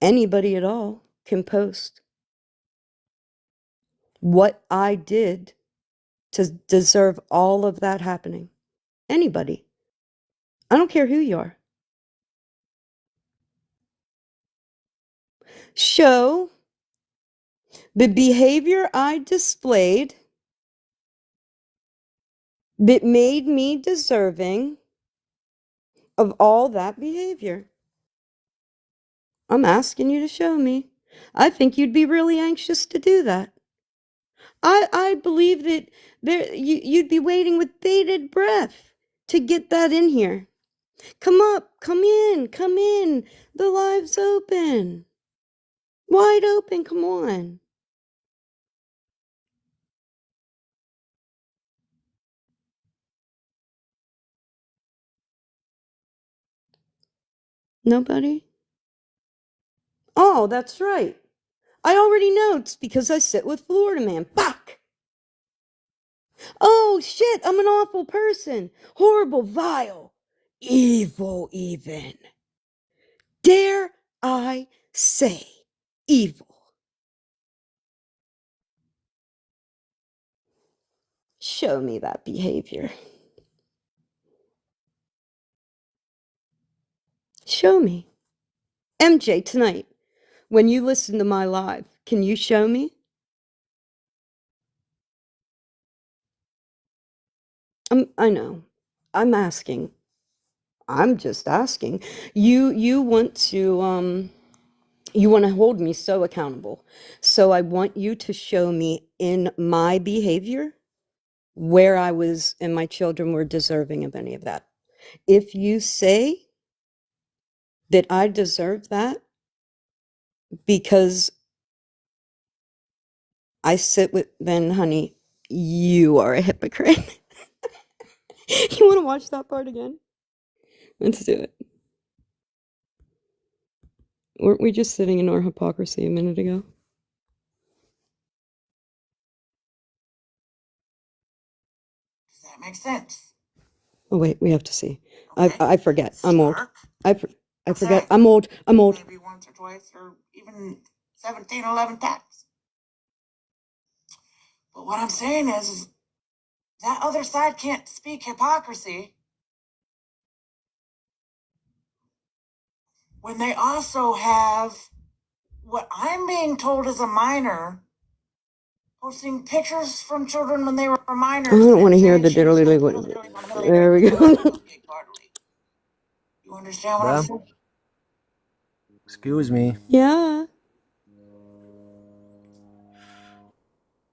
Speaker 1: at all can post what I did to deserve all of that happening. Anybody. I don't care who you are. Show the behavior I displayed that made me deserving of all that behavior. I'm asking you to show me. I think you'd be really anxious to do that. I believe that you'd be waiting with bated breath to get that in here. Come up, come in. The live's open. Wide open, come on. Nobody? Oh, that's right. I already know it's because I sit with Florida Man. Fuck! Oh, shit, I'm an awful person. Horrible, vile, evil, even. Dare I say evil? Show me that behavior. Show me. MJ, tonight, when you listen to my live, can you show me? I know. I'm asking. I'm just asking. You want to you want to hold me so accountable. So I want you to show me in my behavior where I was and my children were deserving of any of that. If you say that I deserve that because I sit with, then honey, you are a hypocrite. You want to watch that part again? Let's do it. Weren't we just sitting in our hypocrisy a minute ago?
Speaker 2: Does that make sense?
Speaker 1: Oh wait, we have to see.
Speaker 2: Okay.
Speaker 1: I forget. I'm old.
Speaker 2: Snark.
Speaker 1: I forget.
Speaker 2: Okay.
Speaker 1: I'm old. I'm old.
Speaker 2: Maybe once or twice or even 17, 11 times. But what I'm saying is that other side can't speak hypocrisy when they also have what I'm being told as a minor posting pictures from children when they were minors.
Speaker 1: I don't want to
Speaker 2: and
Speaker 1: hear
Speaker 2: saying
Speaker 1: the
Speaker 2: she was
Speaker 1: diddly
Speaker 2: still
Speaker 1: diddly. There we go.
Speaker 2: You understand what I'm
Speaker 6: Ma'am?
Speaker 2: saying?
Speaker 6: Excuse me.
Speaker 1: Yeah.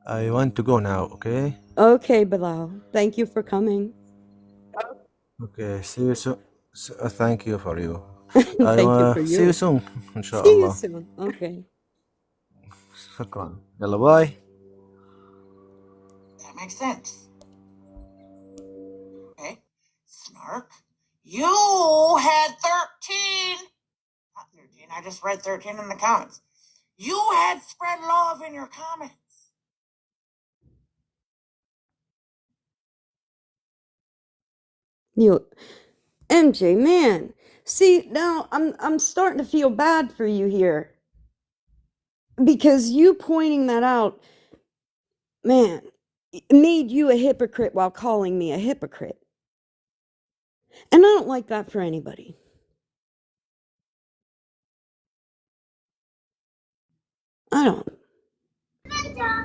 Speaker 6: I want to go now, okay?
Speaker 1: Okay, Bilal. Thank you for coming.
Speaker 6: Okay, see you soon. Thank you for you.
Speaker 1: Thank you for
Speaker 6: see you
Speaker 1: you.
Speaker 6: soon إن شاء
Speaker 1: See you
Speaker 6: الله.
Speaker 1: soon. Okay.
Speaker 6: شكرا. يلا باي.
Speaker 2: That makes sense. Okay. Snark. You had 13. Not 13. I just read 13 in the comments. You had spread love in your comments.
Speaker 1: You, MJ, man. See, now I'm starting to feel bad for you here. Because you pointing that out, man, made you a hypocrite while calling me a hypocrite. And I don't like that for anybody. I don't.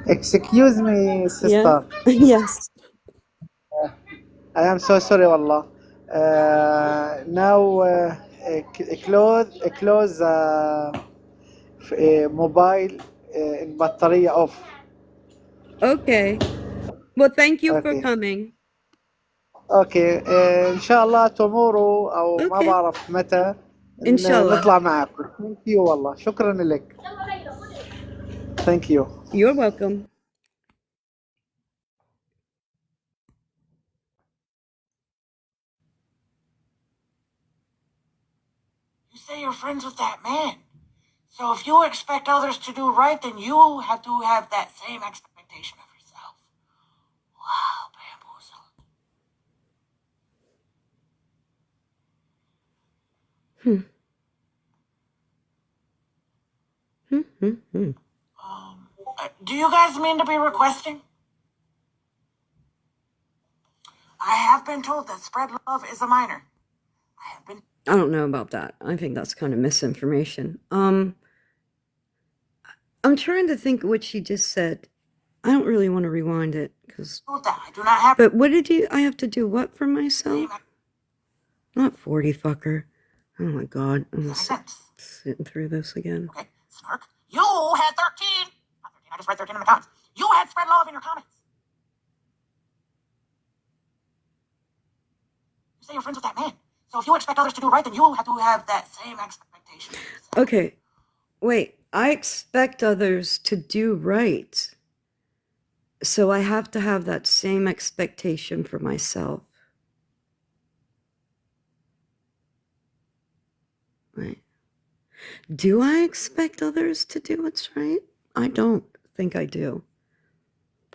Speaker 14: Excuse me,
Speaker 1: Yeah?
Speaker 14: sister.
Speaker 1: Yes.
Speaker 14: I am so sorry, wallah. Now, close mobile in battery off.
Speaker 1: Okay. Well, thank you for
Speaker 14: Okay.
Speaker 1: coming.
Speaker 14: اوكي ان شاء الله tomorrow او ما
Speaker 1: Okay.
Speaker 14: بعرف متى
Speaker 1: Inshallah.
Speaker 14: نطلع معكم. ثانك يو والله شكرا لك. ثانك يو.
Speaker 1: You're welcome.
Speaker 2: You say you're friends with that man. So if you expect others to do right, then you have to have that same expectation of yourself. Wow, bamboozle. Do you guys mean to be requesting? I have been told that spread love is a minor.
Speaker 1: I don't know about that. I think that's kind of misinformation. I'm trying to think what she just said. I don't really want to rewind it because.
Speaker 2: Told that I do not have.
Speaker 1: But what did you? I have to do what for myself?
Speaker 2: Same
Speaker 1: Not 40 fucker. Oh my god. I'm
Speaker 2: Does
Speaker 1: just
Speaker 2: that make sense?
Speaker 1: sitting through this again.
Speaker 2: Okay, Snark. You had 13. Not 13. I just read 13 in the comments. You had spread love in your comments. You say you're friends with that man. So if you expect others to do right, then you have to have that same expectation.
Speaker 1: Okay. Wait. I expect others to do right. So I have to have that same expectation for myself. Right. Do I expect others to do what's right? I don't think I do.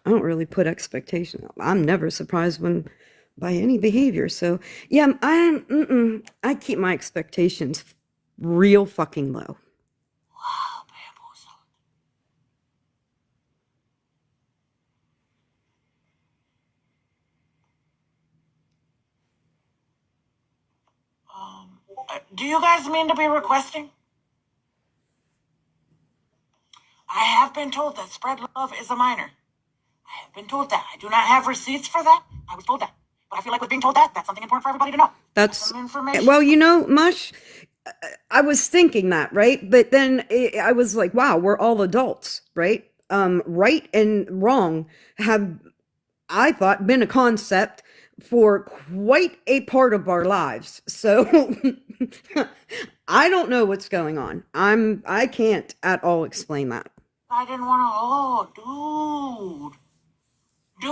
Speaker 1: I don't really put expectations. I'm never surprised when by any behavior. So yeah, I keep my expectations real fucking low.
Speaker 2: Wow, bamboozled. Do you guys mean to be requesting? I have been told that spread love is a minor. I have been told that. I do not have receipts for that. I was told that. But I feel like with being told that, that's something important for everybody to know.
Speaker 1: That's
Speaker 2: some information.
Speaker 1: well, Mush, I was thinking that, right? But then I was like, wow, we're all adults, right? Right and wrong have, I thought, been a concept for quite a part of our lives. So I don't know what's going on. I can't at all explain that.
Speaker 2: I didn't want to. Oh, dude. Dude.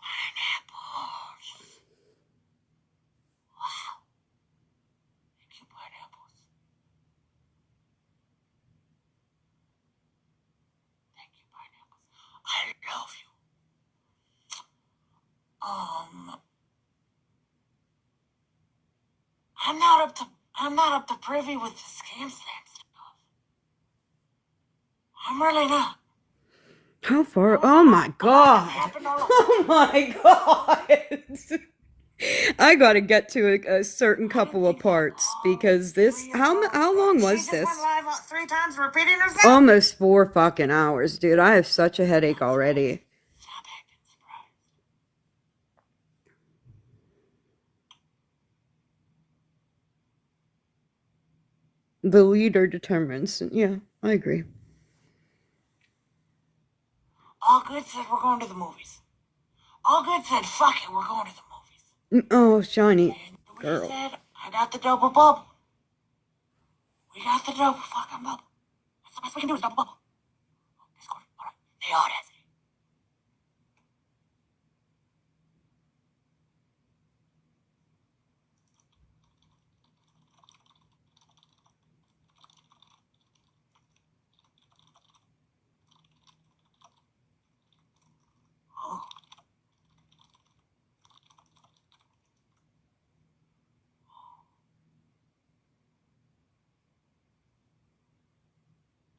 Speaker 2: Pineapples. Wow. Thank you, pineapples. Thank you, pineapples. I love you. I'm not up to privy with the scam slam stuff. I'm really not.
Speaker 1: How far? Oh my god. Oh my god. I gotta get to a certain couple of parts because this. How long was
Speaker 2: She
Speaker 1: this?
Speaker 2: just went live 3 times repeating herself.
Speaker 1: Almost 4 fucking hours, dude. I have such a headache already.
Speaker 2: Stop acting surprised.
Speaker 1: The leader determines. Yeah, I agree.
Speaker 2: All good said we're going to the movies. All good said, fuck it, we're going to the movies.
Speaker 1: Oh, shiny
Speaker 2: And
Speaker 1: girl.
Speaker 2: we said, I got the double bubble. We got the double fucking bubble. That's the best we can do is double bubble. Discord, alright. They are that. Oh.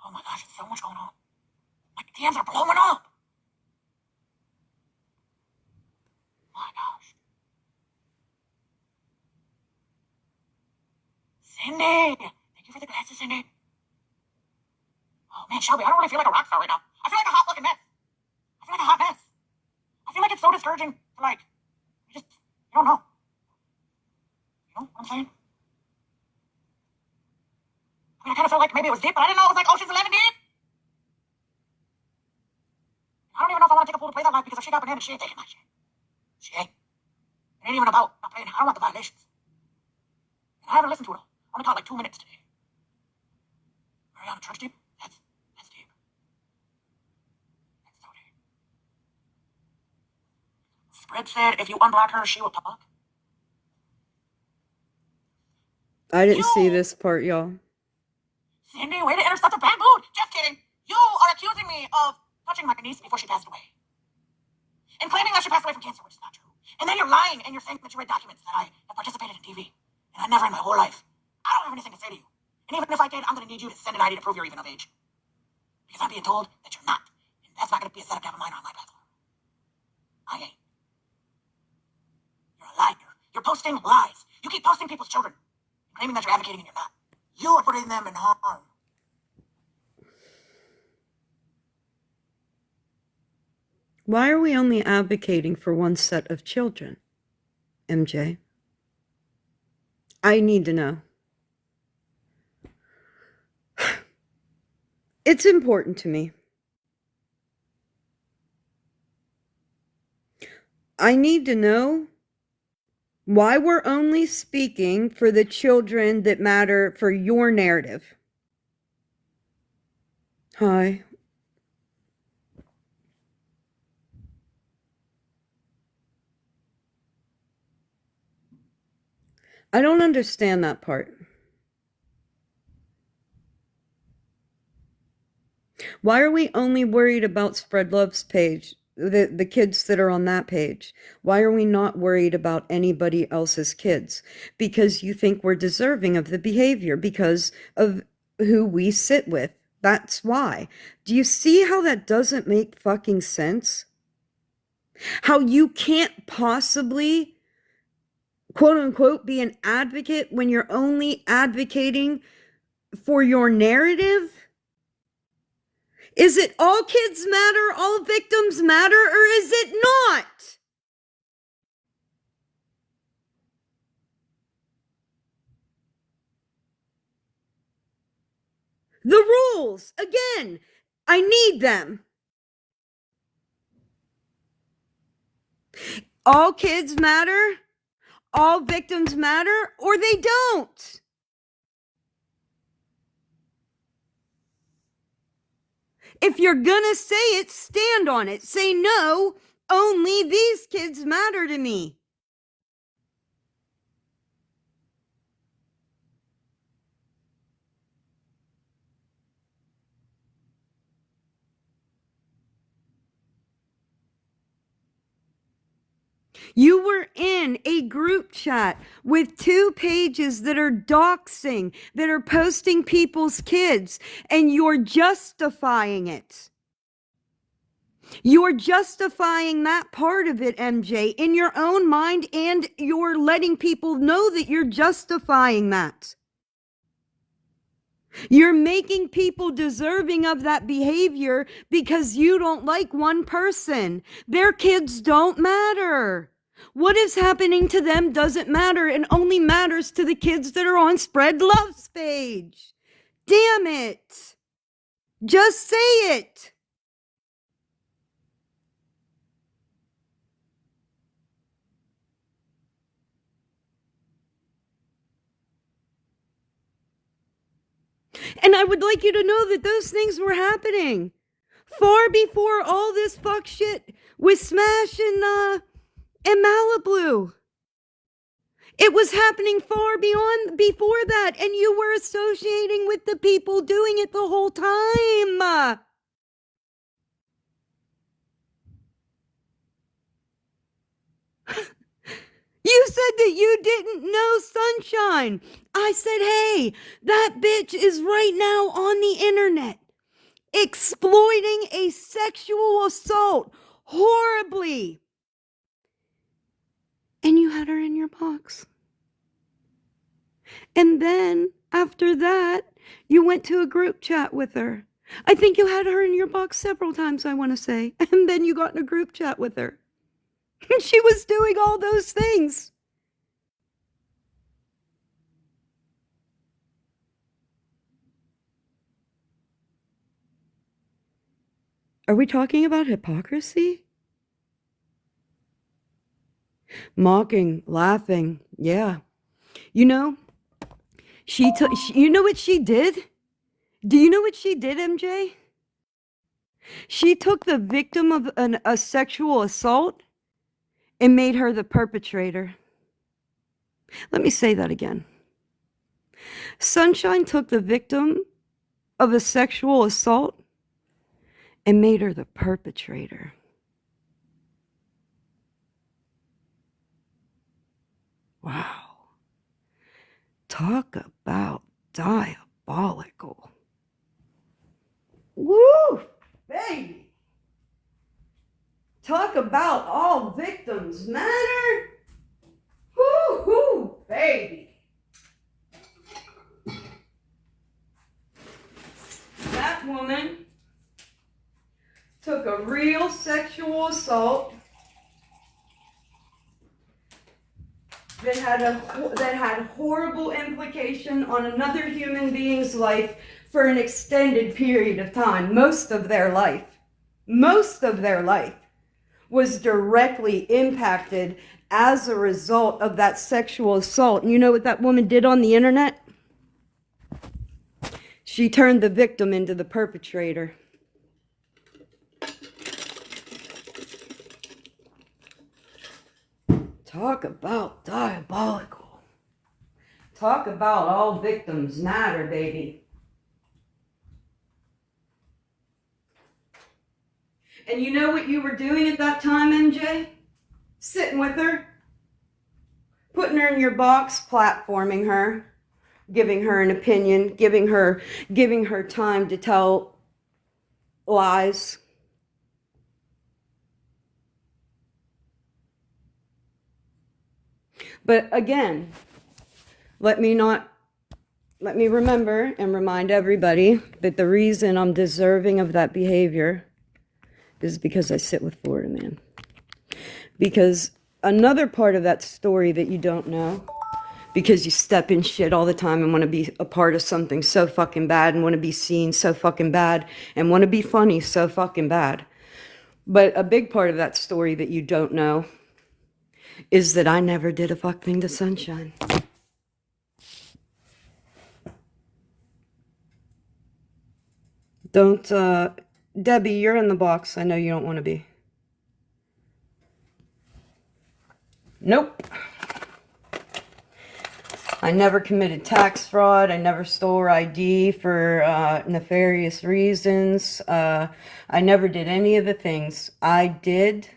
Speaker 2: Oh my gosh, it's so much going on. My DMs are blowing up. My gosh. Cindy! Thank you for the glasses, Cindy. Oh man, Shelby, I don't really feel like a rock star right now. I feel like a hot fucking mess. I feel like a hot mess. I feel like it's so discouraging to like, you don't know. You know what I'm saying? I mean, I kind of felt like maybe it was deep, but I didn't know it was like Ocean's 11 deep. I don't even know if I want to take a pool to play that live because if she got bananas, she ain't taking my shit. She ain't. It ain't even about not playing. I don't want the violations. And I haven't listened to it all. I only caught like 2 minutes today. Mariana Church deep? That's deep. That's so deep. Spread said if you unblock her, she will talk.
Speaker 1: I didn't see this part, y'all.
Speaker 2: Cindy, way to enter such a bad mood. Just kidding. You are accusing me of touching my niece before she passed away. And claiming that she passed away from cancer, which is not true. And then you're lying and you're saying that you read documents that I have participated in TV. And I never in my whole life. I don't have anything to say to you. And even if I did, I'm going to need you to send an ID to prove you're even of age. Because I'm being told that you're not. And that's not going to be a setup to have a minor on my platform. I ain't. You're a liar. You're posting lies. You keep posting people's children. Claiming that you're advocating and you're not. You are putting them in harm.
Speaker 1: Why are we only advocating for one set of children, MJ? I need to know. It's important to me. I need to know why we're only speaking for the children that matter for your narrative. Hi. I don't understand that part. Why are we only worried about Spread Love's page, the kids that are on that page? Why are we not worried about anybody else's kids? Because you think we're deserving of the behavior because of who we sit with. That's why. Do you see how that doesn't make fucking sense? How you can't possibly, quote unquote, be an advocate when you're only advocating for your narrative? Is it all kids matter, all victims matter, or is it not? The rules, again, I need them. All kids matter, all victims matter, or they don't. If you're gonna say it, stand on it. Say no, only these kids matter to me. You were in a group chat with 2 pages that are doxing, that are posting people's kids, and you're justifying it. You're justifying that part of it, MJ, in your own mind, and you're letting people know that you're justifying that. You're making people deserving of that behavior because you don't like one person. Their kids don't matter. What is happening to them doesn't matter and only matters to the kids that are on Spread Love's page. Damn it. Just say it. And I would like you to know that those things were happening far before all this fuck shit with Smash and Malibu. It was happening far before that, and you were associating with the people doing it the whole time. You said that you didn't know Sunshine. I said, hey, that bitch is right now on the internet exploiting a sexual assault horribly. And you had her in your box. And then after that, you went to a group chat with her. I think you had her in your box several times, I want to say. And then you got in a group chat with her. She was doing all those things. Are we talking about hypocrisy? Mocking, laughing, yeah. You know, you know what she did? Do you know what she did, MJ? She took the victim of a sexual assault and made her the perpetrator. Let me say that again. Sunshine took the victim of a sexual assault and made her the perpetrator. Wow. Talk about diabolical. Woo, baby. Talk about all victims matter. Woo, baby. That woman took a real sexual sexual assault that had horrible implication on another human being's life for an extended period of time. Most of their life was directly impacted as a result of that sexual assault. And you know what that woman did on the internet? She turned the victim into the perpetrator. Talk about diabolical. Talk about all victims matter, baby. And you know what you were doing at that time, MJ? Sitting with her, putting her in your box, platforming her, giving her an opinion, giving her time to tell lies. But again, let me remember and remind everybody that the reason I'm deserving of that behavior is because I sit with Florida Man. Because another part of that story that you don't know, because you step in shit all the time and want to be a part of something so fucking bad and want to be seen so fucking bad and want to be funny so fucking bad. But a big part of that story that you don't know is that I never did a fuck thing to Sunshine. Don't, Debbie, you're in the box. I know you don't want to be. Nope. I never committed tax fraud. I never stole her ID for nefarious reasons. I never did any of the things. I did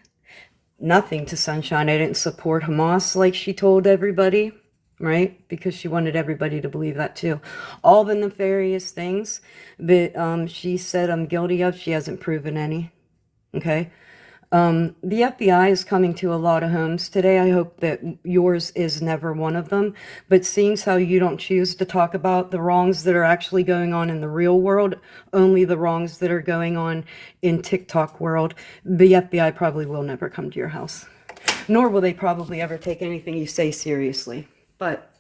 Speaker 1: nothing to Sunshine. I didn't support Hamas like she told everybody, right? Because she wanted everybody to believe that too. All the nefarious things that she said I'm guilty of, she hasn't proven any, okay? The FBI is coming to a lot of homes today. I hope that yours is never one of them. But seeing how you don't choose to talk about the wrongs that are actually going on in the real world, only the wrongs that are going on in TikTok world, the FBI probably will never come to your house. Nor will they probably ever take anything you say seriously. But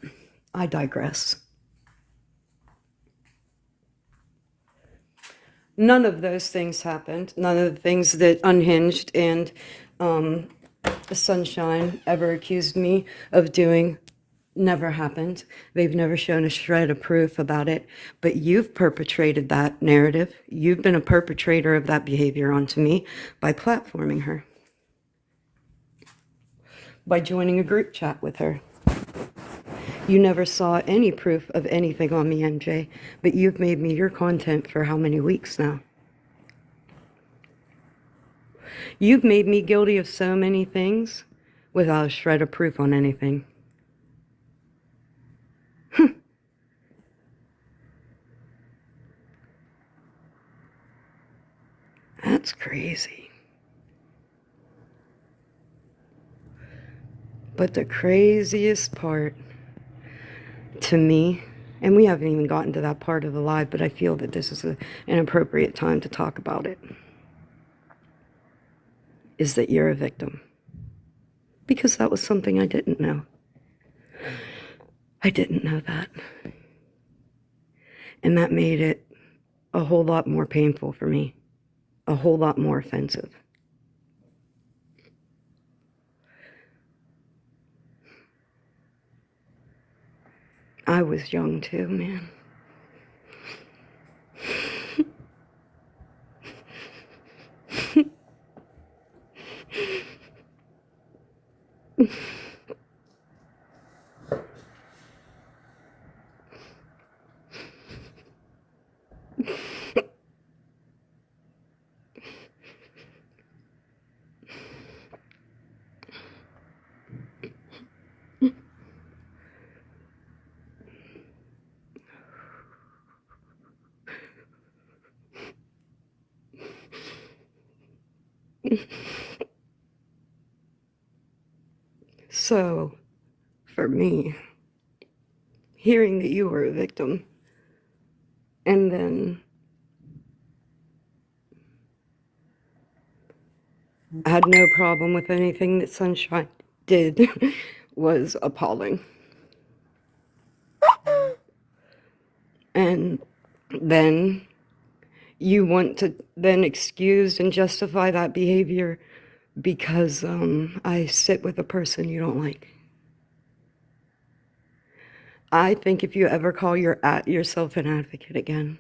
Speaker 1: I digress. None of those things happened. None of the things that Unhinged and Sunshine ever accused me of doing never happened. They've never shown a shred of proof about it. But you've perpetrated that narrative. You've been a perpetrator of that behavior onto me by platforming her, by joining a group chat with her. You never saw any proof of anything on me, MJ, but you've made me your content for how many weeks now? You've made me guilty of so many things without a shred of proof on anything. That's crazy. But the craziest part to me, and we haven't even gotten to that part of the live, but I feel that this is an appropriate time to talk about it, is that you're a victim. Because that was something I didn't know. I didn't know that. And that made it a whole lot more painful for me, a whole lot more offensive. I was young too, man. So, for me, hearing that you were a victim, and then had no problem with anything that Sunshine did was appalling. And then you want to then excuse and justify that behavior because I sit with a person you don't like. I think if you ever call yourself an advocate again,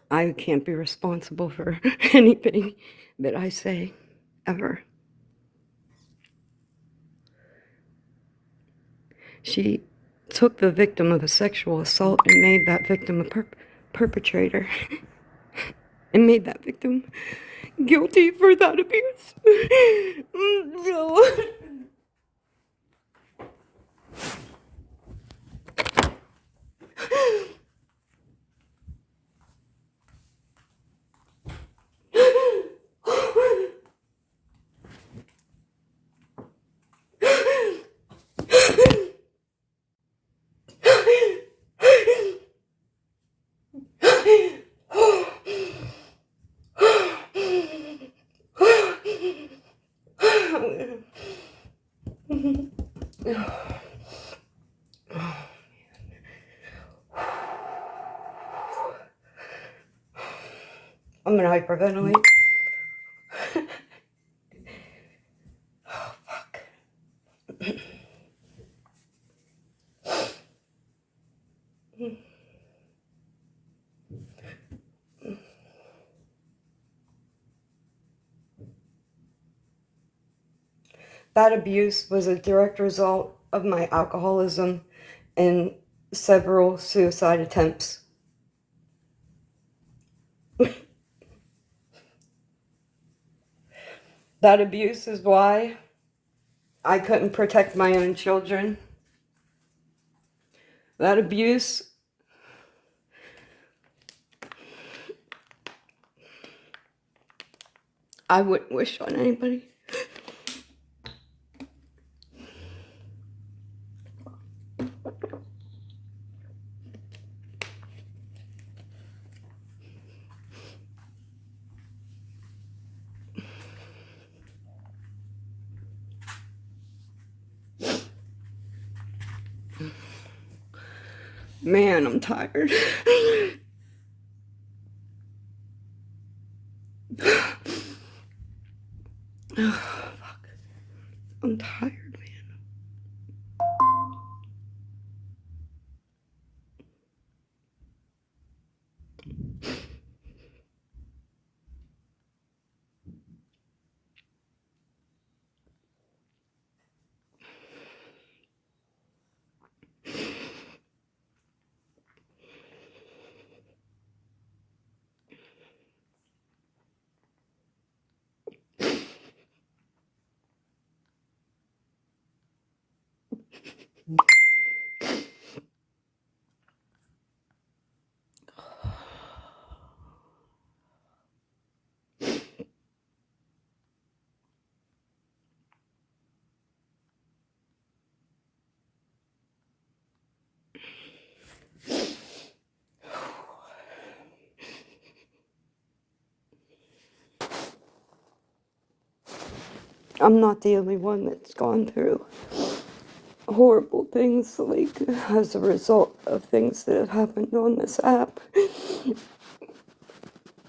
Speaker 1: I can't be responsible for anything that I say, ever. She took the victim of a sexual assault and made that victim a perpetrator. And made that victim guilty for that abuse. No. I'm gonna hyperventilate. Oh, fuck. That abuse was a direct result of my alcoholism and several suicide attempts. That abuse is why I couldn't protect my own children. That abuse I wouldn't wish on anybody. Man, I'm tired. Oh, fuck. I'm tired, man. I'm not the only one that's gone through horrible things, like, as a result of things that have happened on this app.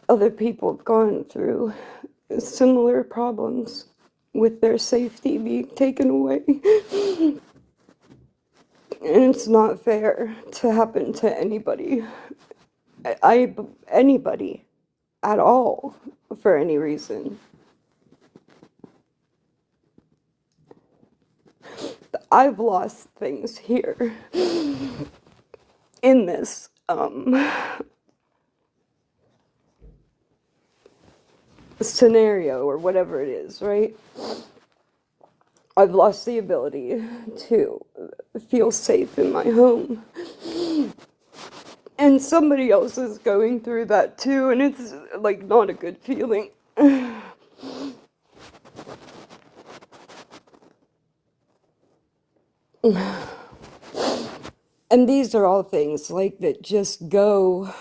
Speaker 1: Other people have gone through similar problems with their safety being taken away. And it's not fair to happen to anybody. Anybody at all, for any reason. I've lost things here in this scenario or whatever it is, right? I've lost the ability to feel safe in my home. And somebody else is going through that too, and it's like not a good feeling. And these are all things like that just go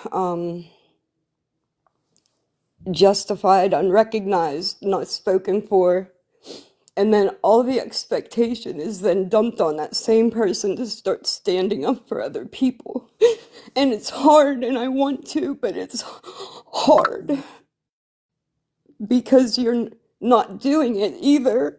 Speaker 1: justified, unrecognized, not spoken for. And then all the expectation is then dumped on that same person to start standing up for other people. And it's hard, and I want to, but it's hard because you're not doing it either.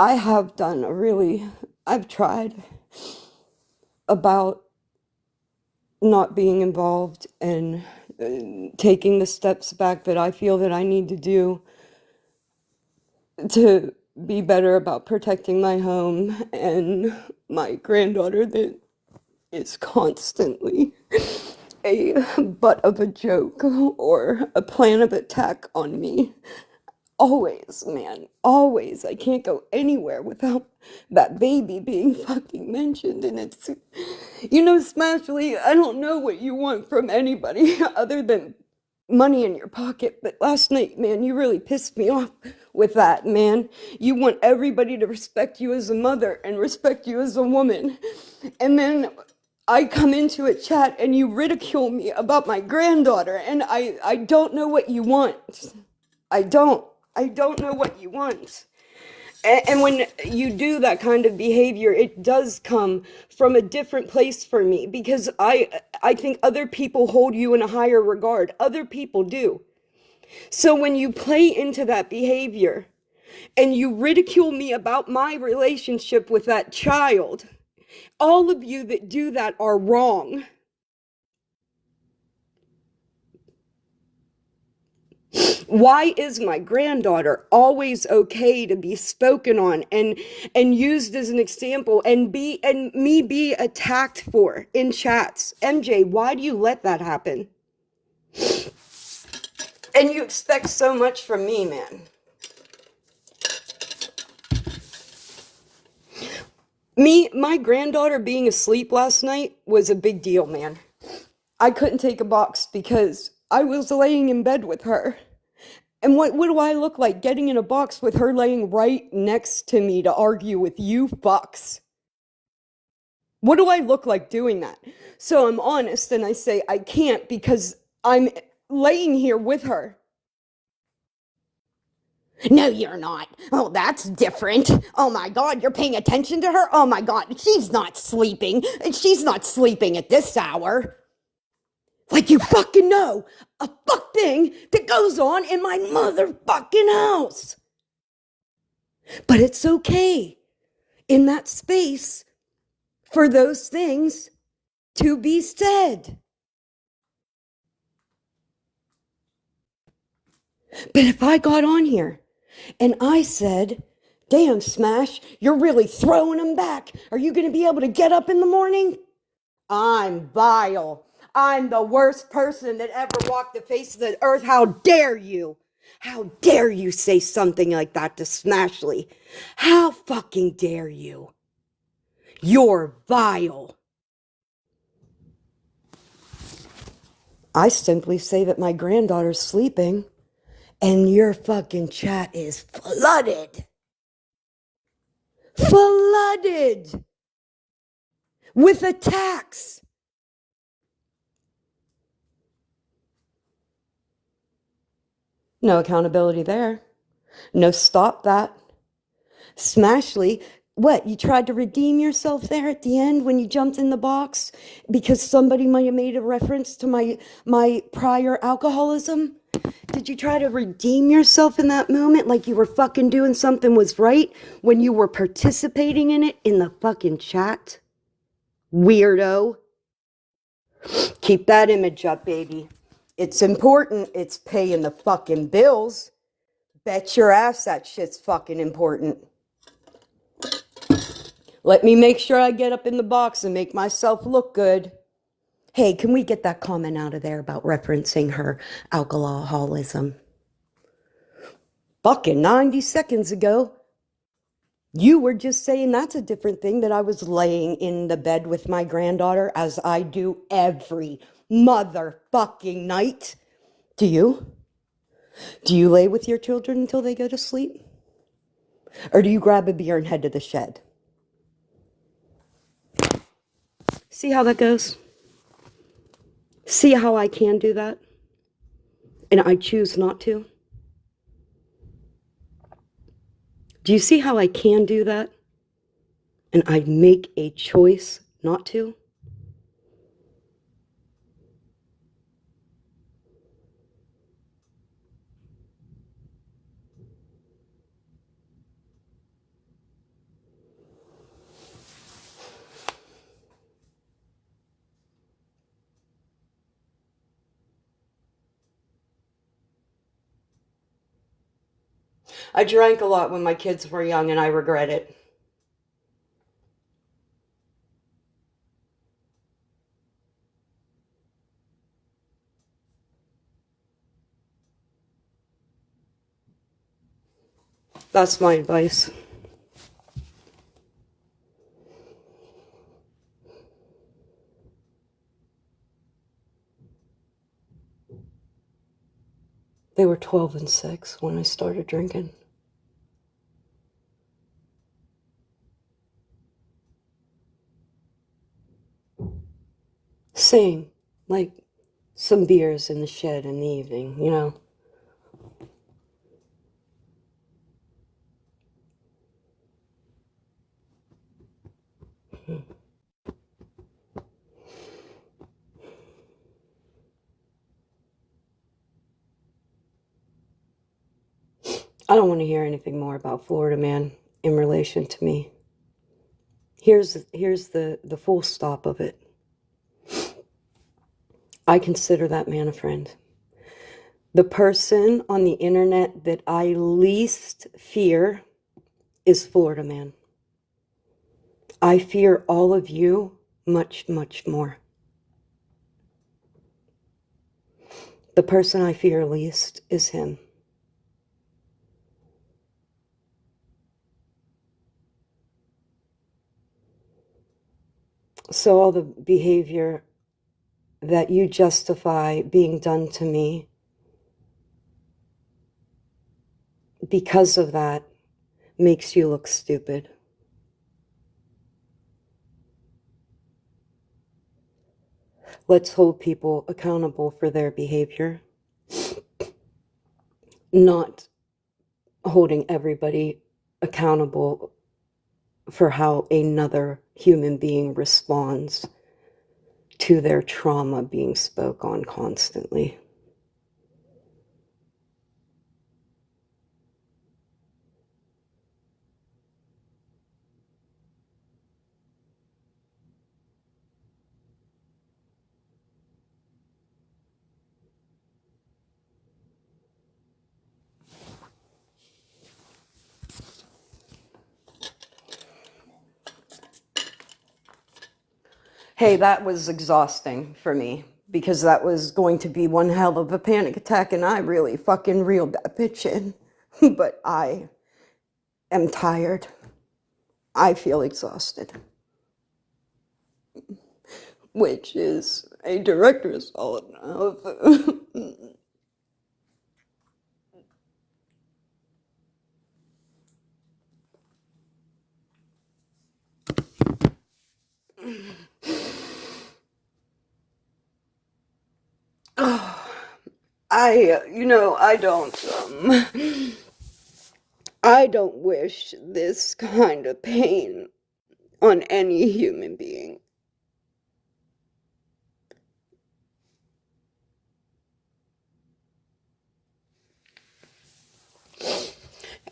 Speaker 1: I've tried about not being involved and taking the steps back that I feel that I need to do to be better about protecting my home and my granddaughter that is constantly a butt of a joke or a plan of attack on me. Always, man, always. I can't go anywhere without that baby being fucking mentioned. And it's, Smashly, I don't know what you want from anybody other than money in your pocket. But last night, man, you really pissed me off with that, man. You want everybody to respect you as a mother and respect you as a woman. And then I come into a chat and you ridicule me about my granddaughter. And I don't know what you want. I don't know what you want. And when you do that kind of behavior, it does come from a different place for me because I think other people hold you in a higher regard. Other people do. So when you play into that behavior and you ridicule me about my relationship with that child, all of you that do that are wrong. Why is my granddaughter always okay to be spoken on and used as an example and me be attacked for in chats? MJ, why do you let that happen? And you expect so much from me, man. My granddaughter being asleep last night was a big deal, man. I couldn't take a box because I was laying in bed with her. And what do I look like getting in a box with her laying right next to me to argue with you fucks? What do I look like doing that? So I'm honest and I say I can't because I'm laying here with her. No, you're not. Oh, that's different. Oh my God, you're paying attention to her? Oh my God, she's not sleeping. She's not sleeping at this hour. Like you fucking know a fuck thing that goes on in my motherfucking house. But it's okay in that space for those things to be said. But if I got on here and I said, damn, Smash, you're really throwing them back. Are you going to be able to get up in the morning? I'm vile. I'm the worst person that ever walked the face of the earth. How dare you? How dare you say something like that to Smashly? How fucking dare you? You're vile. I simply say that my granddaughter's sleeping and your fucking chat is flooded. Flooded with attacks. No accountability there. No stop that. Smashly, what, you tried to redeem yourself there at the end when you jumped in the box because somebody might have made a reference to my prior alcoholism? Did you try to redeem yourself in that moment like you were fucking doing something was right when you were participating in it in the fucking chat? Weirdo. Keep that image up, baby. It's important. It's paying the fucking bills. Bet your ass that shit's fucking important. Let me make sure I get up in the box and make myself look good. Hey, can we get that comment out of there about referencing her alcoholism? Fucking 90 seconds ago. You were just saying that's a different thing, that I was laying in the bed with my granddaughter as I do every motherfucking night. Do you? Do you lay with your children until they go to sleep? Or do you grab a beer and head to the shed? See how that goes? See how I can do that? And I choose not to? Do you see how I can do that? And I make a choice not to? I drank a lot when my kids were young and I regret it. That's my advice. They were 12 and 6 when I started drinking. Same, like some beers in the shed in the evening, you know. I don't want to hear anything more about Florida Man in relation to me. Here's the full stop of it. I consider that man a friend. The person on the internet that I least fear is Florida Man. I fear all of you much, much more. The person I fear least is him. So all the behavior that you justify being done to me, because of that, makes you look stupid. Let's hold people accountable for their behavior, not holding everybody accountable for how another human being responds to their trauma being spoke on constantly. Hey, that was exhausting for me because that was going to be one hell of a panic attack and I really fucking reeled that bitch in. But I am tired. I feel exhausted. Which is a direct result of I don't wish this kind of pain on any human being.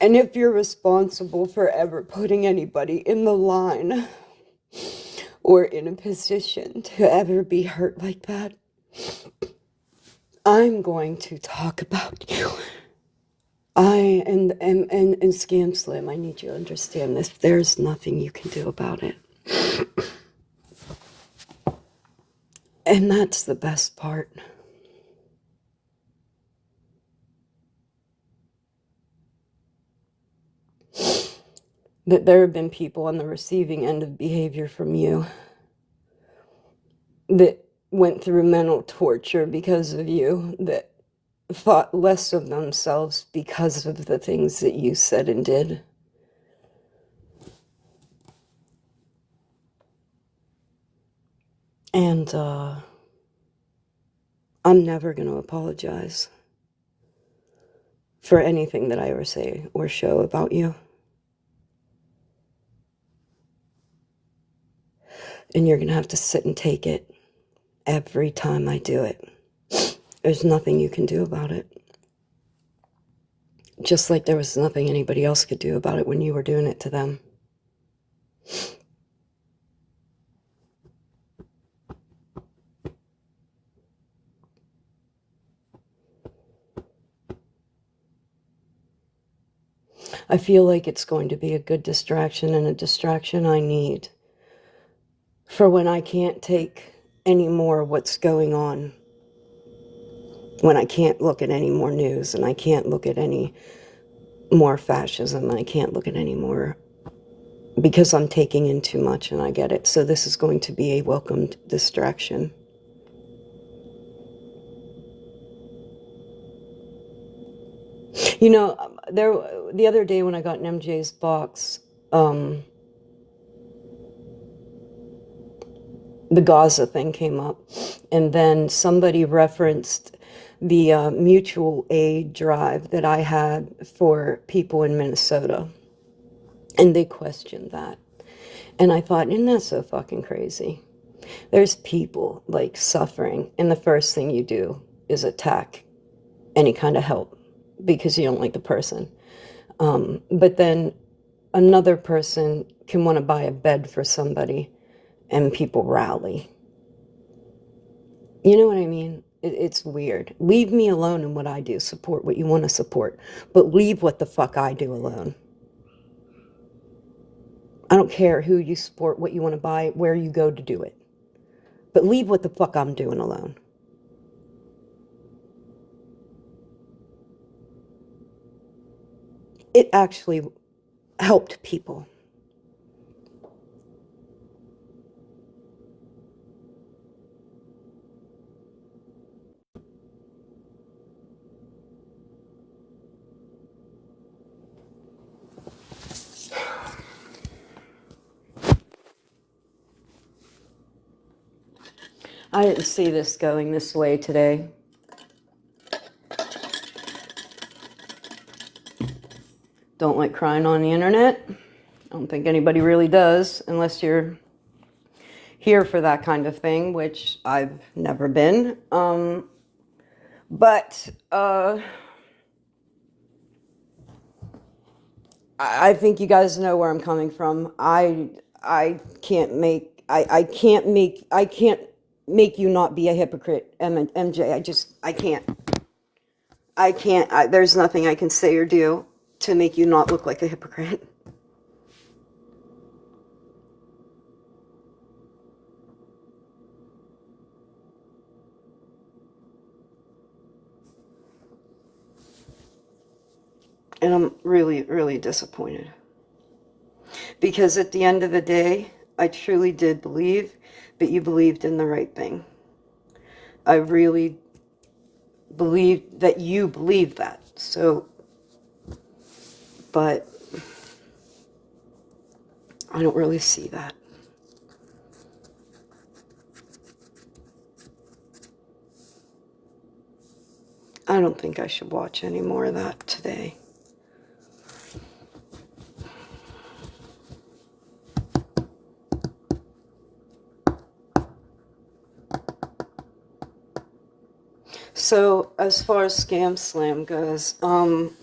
Speaker 1: And if you're responsible for ever putting anybody in the line or in a position to ever be hurt like that, I'm going to talk about you. And Scam Slim, I need you to understand this. There's nothing you can do about it. And that's the best part. that there have been people on the receiving end of behavior from you that went through mental torture because of you, that thought less of themselves because of the things that you said and did. And I'm never going to apologize for anything that I ever say or show about you. And you're going to have to sit and take it every time I do it. There's nothing you can do about it. Just like there was nothing anybody else could do about it when you were doing it to them. I feel like it's going to be a good distraction and a distraction I need for when I can't take any more of what's going on, when I can't look at any more news and I can't look at any more fascism and I can't look at any more, because I'm taking in too much and I get it. So this is going to be a welcomed distraction. You know, the other day when I got in MJ's box, the Gaza thing came up, and then somebody referenced the mutual aid drive that I had for people in Minnesota, and they questioned that. And I thought, isn't that so fucking crazy? There's people like suffering, and the first thing you do is attack any kind of help because you don't like the person. But then another person can want to buy a bed for somebody and people rally. You know what I mean? It's weird. Leave me alone in what I do. Support what you want to support. But leave what the fuck I do alone. I don't care who you support, what you want to buy, where you go to do it. But leave what the fuck I'm doing alone. It actually helped people. I didn't see this going this way today. Don't like crying on the internet. I don't think anybody really does, unless you're here for that kind of thing, which I've never been. But I think you guys know where I'm coming from. I can't make you not be a hypocrite, MJ. I can't. There's nothing I can say or do to make you not look like a hypocrite. And I'm really, really disappointed. Because at the end of the day, I truly did believe that you believed in the right thing. I really believed that you believed that. So, but I don't really see that. I don't think I should watch any more of that today. So as far as Scam Slam goes, I'm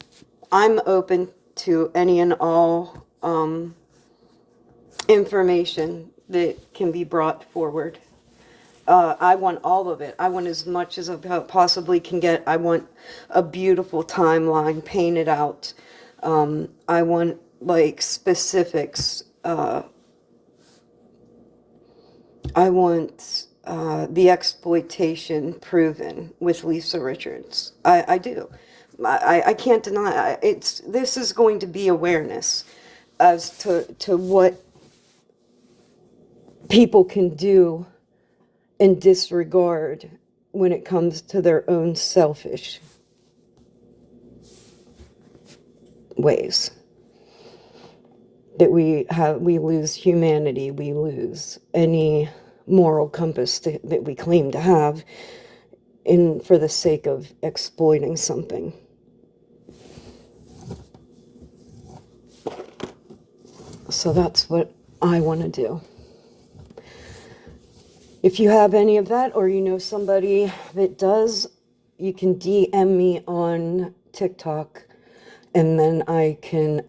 Speaker 1: open to any and all information that can be brought forward. I want all of it. I want as much as I possibly can get. I want a beautiful timeline painted out. I want like specifics. I want the exploitation proven with Lisa Richards. I do. I can't deny it. This is going to be awareness. as to what people can do and disregard when it comes to their own selfish ways. That we lose humanity, we lose any moral compass that we claim to have for the sake of exploiting something. So that's what I want to do. If you have any of that, or you know somebody that does, you can DM me on TikTok, and then I can